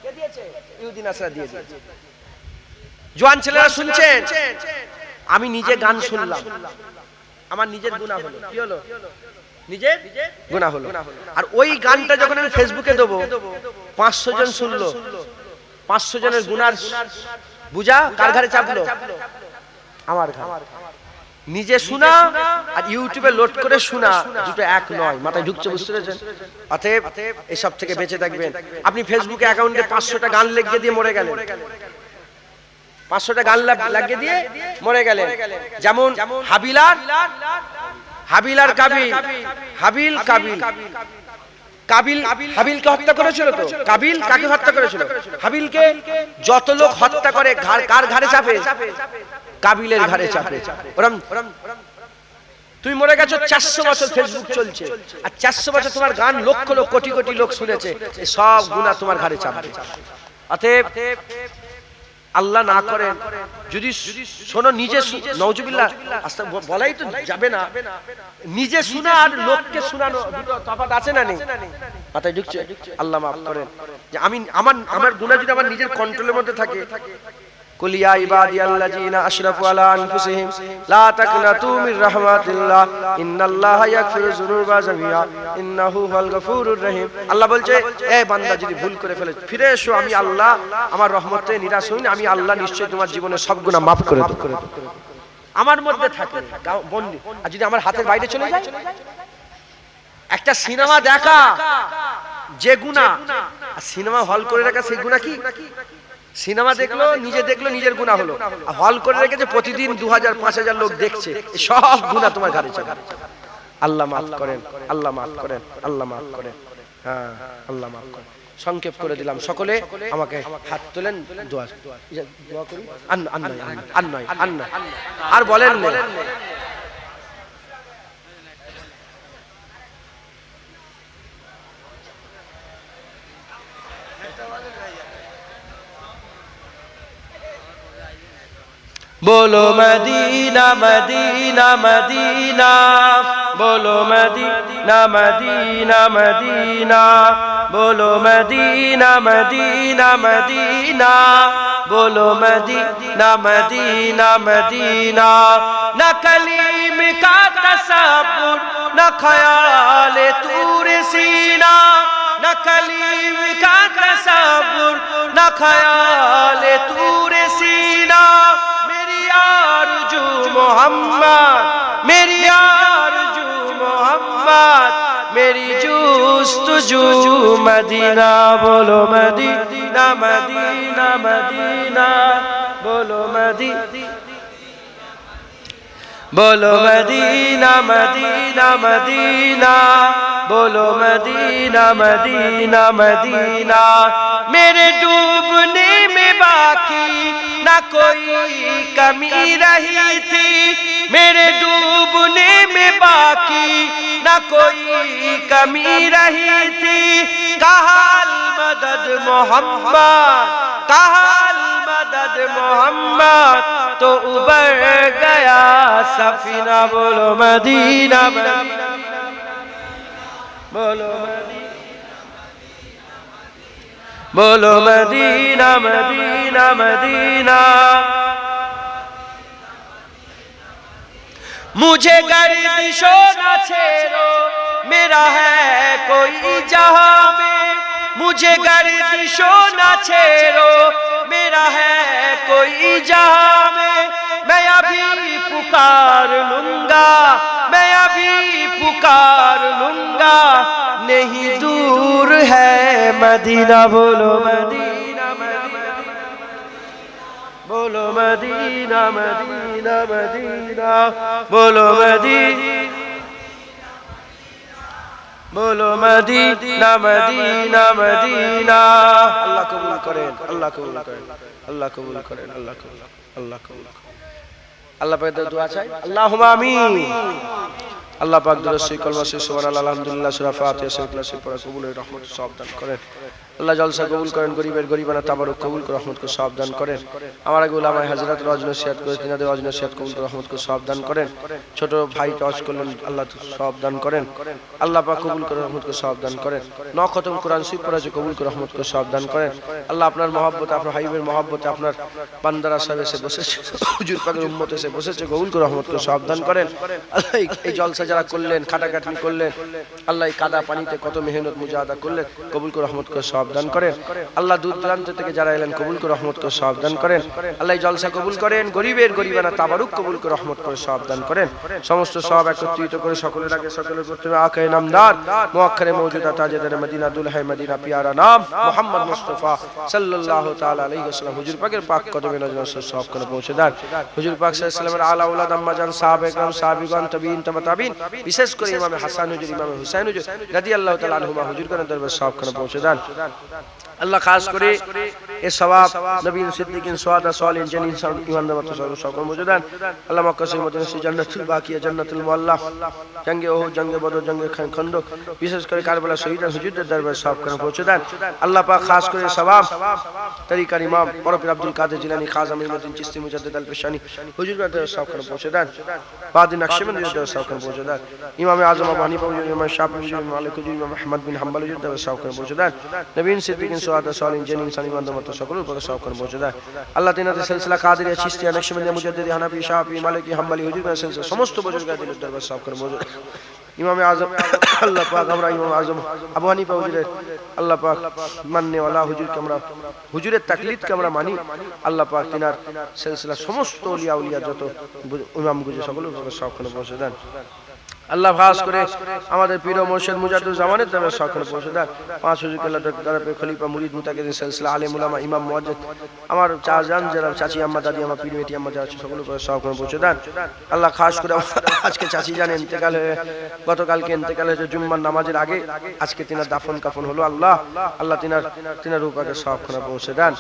কে দিয়েছে? ইহুদি নাসারা দিয়ে দিয়েছে। জওয়ান ছেলেরা শুনছেন? আমি নিজে গান শুনলাম, আমার নিজের গুনাহ হলো। কি হলো? নিজের গুনাহ হলো। আর ওই গানটা যখন আমি ফেসবুকে দেবো, 500 জন শুনলো, 500 জনের গুনার বুঝা কার ঘাড়ে চাপলো? আমার ঘাড়ে। নিজে শোনা আর ইউটিউবে লোড করে শোনা দুটো এক নয়। মাথায় ঢুকছে? বুঝতে পেরেছেন? অতএব এসব থেকে বেঁচে থাকবেন। আপনি ফেসবুকে অ্যাকাউন্টে 500টা গান লিখে দিয়ে মরে গেলেন, 500টা গান লাগিয়ে দিয়ে মরে গেলেন। যেমন হাবিলকে হত্যা করেছিল তো? কাবিল কাকে হত্যা করেছিল? হাবিলকে। যত লোক হত্যা করে কার ঘাড়ে চাপে? কাবিলের ঘাড়ে চাপে। তুমি মরে গেছো, 400 বছর ফেসবুক চলছে, আর 400 বছর তোমার গান লক্ষ কোটি লোক শুনেছে, সব গুনাহ তোমার ঘাড়ে চাপবে। অতএব আল্লাহ না করেন যদি শোনো, নিজে নাউজুবিল্লাহ, বলাই তো যাবে না, নিজে শোনা আর লোককে শোনানো দুটো তফাৎ আছে না নেই? মাথায় ঢুকছে? আল্লাহ মাফ করেন। যে আমি আমার গুনাহ যদি আমার নিজের কন্ট্রোলের মধ্যে থাকে, কুল ইয়া ইবাদিয়াল্লাযিনা আশরাফু আলা আনফুসিহিম লা তাকনাতু মির রাহমাতিল্লাহ ইন্নাল্লাহা ইয়াগফিরু যুনুবা জামিআ ইন্নাহু হুয়াল গফুরুর রহিম। আল্লাহ বলছে, এই বান্দা যদি ভুল করে ফেলে ফিরে এসো, আমি আল্লাহ আমার রহমতে নিরাশ হইনি, আমি আল্লাহ নিশ্চয়ই তোমার জীবনের সব গুনাহ মাফ করে দেব। আমার মধ্যে থাকে বন্দি, আর যদি আমার হাতের বাইরে চলে যায়, একটা সিনেমা দেখা যে গুনাহ, আর সিনেমা হল করে রাখা সেই গুনাহ কি? সিনেমা দেখলো, নিজের গুনাহ হলো, আর হল করে রেখেছে প্রতিদিন 2000-5000 লোক দেখছে, সব গুনাহ তোমার ঘাড়ে চলে। আল্লাহ মাফ করেন, আল্লাহ মাফ করেন, আল্লাহ মাফ করেন। হ্যাঁ, আল্লাহ মাফ করেন। সংক্ষেপ করে দিলাম, সকলে আমাকে হাত তোলেন, দোয়া করি। আর বলেন না। बोलो मदीना मदीना मदीना, बोलो मदीना मदीना मदीना, बोलो मदीना मदीना मदीना, बोलो मदीना मदीना मदीना। न कलीम का तसव्वुर, न ख्याल तूर सीना, न कलीम का तसव्वुर, न ख्याल तूर सीना। मोहम्मद मेरी आरज़ू मोहम्मद, मेरी जुस्तजू मदीना। बोलो मदीना मदीना मदीना, बोलो मदीना, बोलो मदीना मदीना मदीना, बोलो मदीना मदीना मदीना। मेरे डूबने में बाकी ना कोई कमी रही थी, मेरे डूबने में बाकी ना कोई कमी रही थी। कहाल मदद मोहम्मद, कहाल मदद मोहम्मद, तो उबर गया सफीना। बोलो मदीना मदीना, बोलो बोलो मदीना मदीना मदीना। मुझे गर्दिशो न छेड़ो, मेरा है कोई जहां में, मुझे गर्दिशो न छेड़ो, मेरा है कोई जहां में। मैं अभी पुकार लूंगा, मैं अभी पुकार लूंगा, नहीं दूर है मदीना। बोलो मदीना मदीना, बोलो मदीना मदीना मदीना, बोलो मदीना, बोलो मदीना मदीना मदीना। अल्लाह कबूल करें, अल्लाह कबूल करें, अल्लाह कबूल करें, अल्लाह कबूल, अल्लाह कबूल करें। अल्लाह पाक दुआ चाই, আল্লাহুম্মা আমিন। আল্লাহ পাক দরুদ কলমা সে সুবহানাল্লাহ আলহামদুলিল্লাহ সূরা ফাতিহা সে ইখলাস সে পড়া কবুল ও রহমত সব দান করেন। আল্লাহ জলসা কবুল করেন, গরিবের গরিবানা তাবারুক কবুল করে রহমত को সব দান করেন। আমার আগে উলামায়ে হযরত রওজ নসিহত করে তিনাদের রওজ নসিহত কবুল করে রহমত को সব দান করেন। ছোট ভাই টজ করলেন, আল্লাহ সব দান করেন। আল্লাহ পাক কবুল করে রহমত को সব দান করেন। ন খতম কোরআন শরীফ পড়া যে কবুল করে রহমত को সব দান করেন। আল্লাহ আপনার মহব্বতে, আপনার হাবিবের মহব্বতে আপনার বান্দারা সব এসে বসেছে, হুজুর পাকের উম্মত এসে বসেছে, কবুল করে রহমত को সব দান করেন। আল্লাহ এই জলসা যারা করলেন, খাটাখাটনি করলেন, আল্লাহ এই কাদা পানিতে কত মেহনত মুজাহাদা করলেন, কবুল করে রহমত को সব দান করেন। আল্লাহ দূর দূরান্ত থেকে যারা এলেন, কবুল করে রহমত করে সব দান করেন। আল্লাহ জলসা কবুল করেন, গরিবের গরিবানা তাবারুক কবুল করে রহমত করে সব দান করেন। সমস্ত সব একত্রিত করে সকলের আগে সকলের প্রথমে আকায়ে নামদার মুআক্কারে মওজুদা তাজেদার মদিনা দুলহায়ে মদিনা পিয়ারা নাম মুহাম্মদ মুস্তাফা সাল্লাল্লাহু তাআলা আলাইহি ওয়াসাল্লাম হুজুর পাকের পাক কদমে নজর সব করে পৌঁছে দেন। হুজুর পাক সাল্লাল্লাহু আলাইহি ওয়াসাল্লামের আলা আওলাদ আম্মাজান সাহাবায়ে کرام সাহাবীগণ তাবিঈন তাবিঈন, বিশেষ করে ইমামে হাসান হুজুর, ইমামে হুসাইন হুজুর রাদিয়াল্লাহু তাআলা আনহুমা হুজুর করে দরবার সব করে পৌঁছে দেন। আল্লাহ খাস করে এই সওয়াব নবীন সিদ্দিকিন সুহাদা সালিহিন জানিন ইমানদার সকল মওজুদান। আল্লাহ মক্কা শরীফ মদিনা শরীফ জান্নাতুল বাকিয়া জান্নাতুল মুআল্লা, জঙ্গে ওহুদ, জঙ্গে বদর, জঙ্গে খন্দক, বিশেষ করে কারবালা শহীদ হুজুরদের দরবার সব করে পৌঁছে দেন। আল্লাহ পাক খাস করে সওয়াব তরিকার ইমাম পরপীর আব্দুল কাদের জিলানী, খাজা মুঈনুদ্দিন চিশতি মুজাদ্দিদ আল পেশানি হুজুরদের দরবার সব করে পৌঁছে দেন। বাদি নকশবন্দির দরবার সব করে পৌঁছে দেন। ইমাম আযম আবু হানিফা হুজুর, ইমাম শাফিঈ হুজুর, মালিক হুজুর, ইমাম আহমদ বিন হাম্বল হুজুর দরবার সব করে পৌঁছে দেন। নবীন সিদ্দিকিন সুহাদা সালিহিন জানিন ইমানদার মত সকলের উপর সব করে পৌঁছে দেন। আল্লাহ তিনাদের সিলসিলা কাদেরিয়া, চিশতিয়া, নকশবন্দিয়া, মুজাদ্দিদি, হানাফি, শাফিঈ, মালিকি, হাম্বলি হুজুরদের সিলসিলা সমস্ত বুজুর্গদের দরবার সব করে পৌঁছে দেন। ইমামে আজম আল্লাহ পাক আমরা ইমাম আজম আবু হানিফা হুজুরের আল্লাহ পাক মাননে ওয়ালা হুজুরকে আমরা হুজুরের তাকলিদকে আমরা মানি। আল্লাহ পাক তিনার সিলসিলা সমস্ত ওলিয়া উলিয়া যত ইমাম গুজে সকলের সবখানে পৌঁছে দেন। আল্লাহ খাস করে আমাদের পীর মুর্শিদ মুজাদ্দুজ্জামানের নামে সবখানে পৌঁছে দেন। পাঁচ হুজুর কেল্লা তরফে খলিফা মুরিদ মুতাকিদিন সিলসিলা আলেম উলামা ইমাম মুয়াজ্জিদ আমার চাচাজান যারা চাচি আম্মা দাদি আমার পীর বেটি আম্মা যারা আছে সকলের সবখানে পৌঁছে দেন। আল্লাহ খাস করে আজকে চাচি জান ইন্তেকাল হয়ে গতকালকে ইন্তেকাল হয়েছে জুম্মার নামাজের আগে, আজকে তিনার দাফন কাফন হলো। আল্লাহ আল্লাহ তিনার রূপাকে সবখানে পৌঁছে দেন।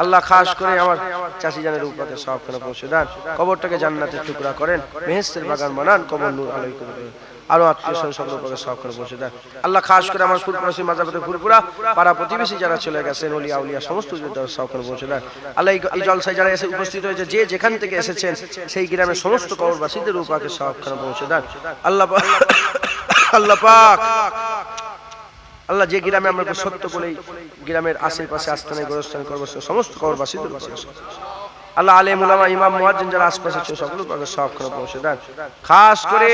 আল্লাহ খাস করে আমার চাচি জানের রূপাকে সবখানে পৌঁছে দেন। কবরটাকে জান্নাতের টুকরা করেন, বেহেশতের বাগান বানান, কবর নূর আলোয় করে দেন। আরো আত্মীয় স্বজন সকলের উপরে সবখানে পৌঁছে দেন। আল্লাহ খাস করে আমার ফুরপুরাসী মাজাবাতে ফুরপুরা পাড়া প্রতিবেশী যারা চলে গেছেন ওলিয়া উলিয়া সমস্ত সবখানে পৌঁছে দেন। আল্লাহ এই জলসায় যারা এসে উপস্থিত হয়েছে যে যেখান থেকে এসেছেন সেই গ্রামের সমস্ত কবরবাসীদের রূপাকে সবখানে পৌঁছে দেন। আল্লাহ আল্লাহ পাক আল্লাহ যে গ্রামে আমরা সত্য বলেই গ্রামের আশেপাশে আস্থানে গোরস্থান করবো সমস্ত কবরবাসীদের আল্লাহ আলেম উলামা ইমাম মুয়াজ্জিন যারা আশপাশে আছে সকলের পাকে সবখানে পৌঁছে দেন। খাস করে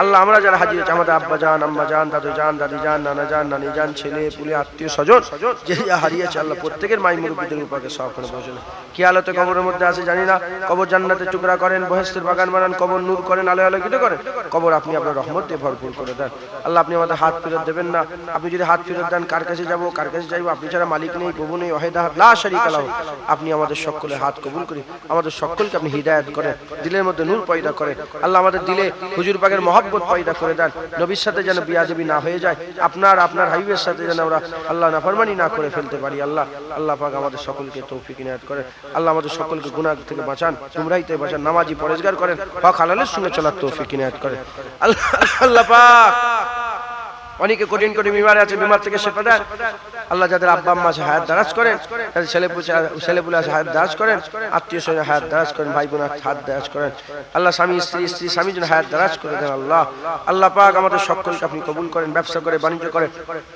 আল্লাহ আমরা যারা হাজির আছি আমাদের আব্বা জান আম্মা জান দাদু জান দাদি জান নানা জান নানি জান ছেলে পুলে আত্মীয় স্বজন যে যা হারিয়েছে আল্লাহ প্রত্যেকের মাই মুরব্বিদের পাকে সবখানে পৌঁছে দেন। কি হালতে কবরের মধ্যে আছে জানি না, কবর জান্নাতের টুকরা করেন, বেহেশতের বাগান বানান, কবর নূর করেন, আলোয় আলোকিত করেন, কবর আপনি আপনার রহমত দিয়ে ভরপুর করে দেন। আল্লাহ আপনি আমাদের হাত ফেরত দেবেন না। আপনি যদি হাত ফেরত দেন কার কাছে যাবো কার কাছে যাইবো, আপনি ছাড়া মালিক নেই, প্রভু নেই, ওয়াহিদ লা শারীকা লাহু। আপনি আমাদের সকলের হাত কবুল করে আমাদের সকলকে আপনি হিদায়াত করেন, দিলের মধ্যে নূর পয়দা করেন। আল্লাহ আমাদের দিলে হুজুর পাকের মহব্বত পয়দা করে দেন, নবীর সাথে যেন বিয়াদবি না হয়ে যায়, আপনার হাবিবের সাথে যেন আমরা আল্লাহ নাফরমানি না করে ফেলতে পারি। আল্লাহ আল্লাহ পাক আমাদের সকলকে তৌফিক ইনায়াত করেন। আল্লাহ আমাদের সকলকে গুনাহ থেকে বাঁচান, গুমরাহি থেকে বাঁচান, নামাজি পরেজগার করেন, হক হালালের সঙ্গে চলার তৌফিক ইনায়াত করেন। আল্লাহ আল্লাহ পাক অনেকে কঠিন কঠিন বিমার আছে, বিমার থেকে শেফা দেন। আল্লাহ যাদের আব্বা আম্মা আছে হায়াত দারাজ করেন, যাদের ছেলেপুলে আছে হায়াত দারাজ করেন, আত্মীয় স্বজন হায়াত দারাজ করেন, ভাই বোন হায়াত দারাজ করেন। আল্লাহ স্বামী স্ত্রী স্বামী যেন হায়াত দারাজ করে দেন। আল্লাহ আল্লাহ পাক আমাদের সকলকে আপনি কবুল করেন, ব্যবসা করে বাণিজ্য করে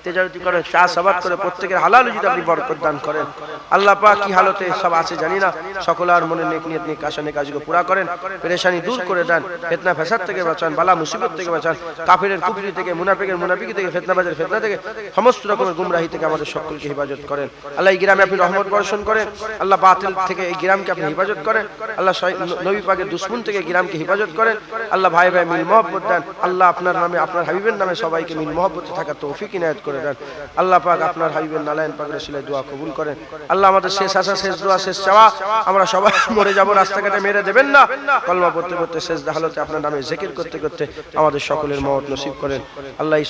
তেজারতি করে চাষাবাদ করে প্রত্যেকের হালাল রুজিতে আপনি বরকত দান করেন। আল্লাহ পাক কি হালতে সব আছে জানি না, সকলের মনে নেক নিয়ত নেক আশা নেক কাজগুলো পুরা করেন, পেরেশানি দূর করে দেন, ফিতনা ফাসাদ থেকে বাঁচান, বালা মুসিবত থেকে বাঁচান, কাফিরের কুফরি থেকে মুনাফিকের মুনাফিকি থেকে ফিতনাবাজের ফিতনা থেকে সমস্ত রকমের গুমরাহি থেকে আমাদের সকলকে হেফাজত করেন। আল্লাহ এই গ্রামে আপনি রহমত বর্ষণ করেন, আল্লাহ বাতিল থেকে এই গ্রামকে আপনি হেফাজত করেন, আল্লাহ নবী পাকের দুশমন থেকে গ্রামকে হেফাজত করেন। আল্লাহ ভাই ভাই মিল মহব্বত দেন। আল্লাহ আপনার নামে আপনার হাবিবের নামে সবাইকে মিল মহব্বতে থাকার তৌফিক ইনায়াত করে দেন। আল্লাহ পাক আপনার হাবিবের নালায়েন পাক রাসূলের দোয়া কবুল করেন। আল্লাহ আমাদের শেষ আশা শেষ দোয়া শেষ চাওয়া, আমরা সবাই মরে যাব, রাস্তাঘাটে মেরে দেবেন না, কলমা পড়তে পড়তে শেষ হালতে আপনার নামে জিকির করতে করতে আমাদের সকলের মওত নসিব করেন। আল্লাহ এই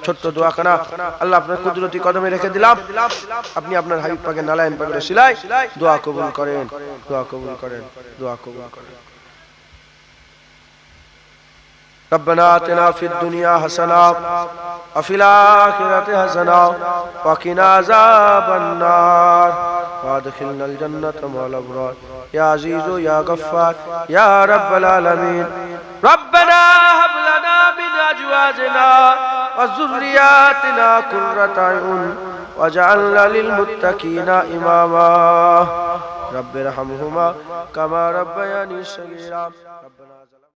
ছোট্ট দোয়াখানা আল্লাহ আপনার কুদরতি কদমে রেখে দিলাম, আপনি আপনার হাবিব পাকের নালায়েন পাক রাসূলের দোয়া কবুল করেন, দোয়া কবুল করেন, দোয়া কবুল করেন। ربنا آتنا في الدنيا حسنة وفي الآخرة حسنة وقنا عذاب النار وادخلنا الجنة مع الأبرار يا عزيز يا غفار يا رب العالمين. ربنا هب لنا من أزواجنا وذرياتنا قرة أعين واجعلنا للمتقين إماما رب ارحمهما كما ربياني صغيرا.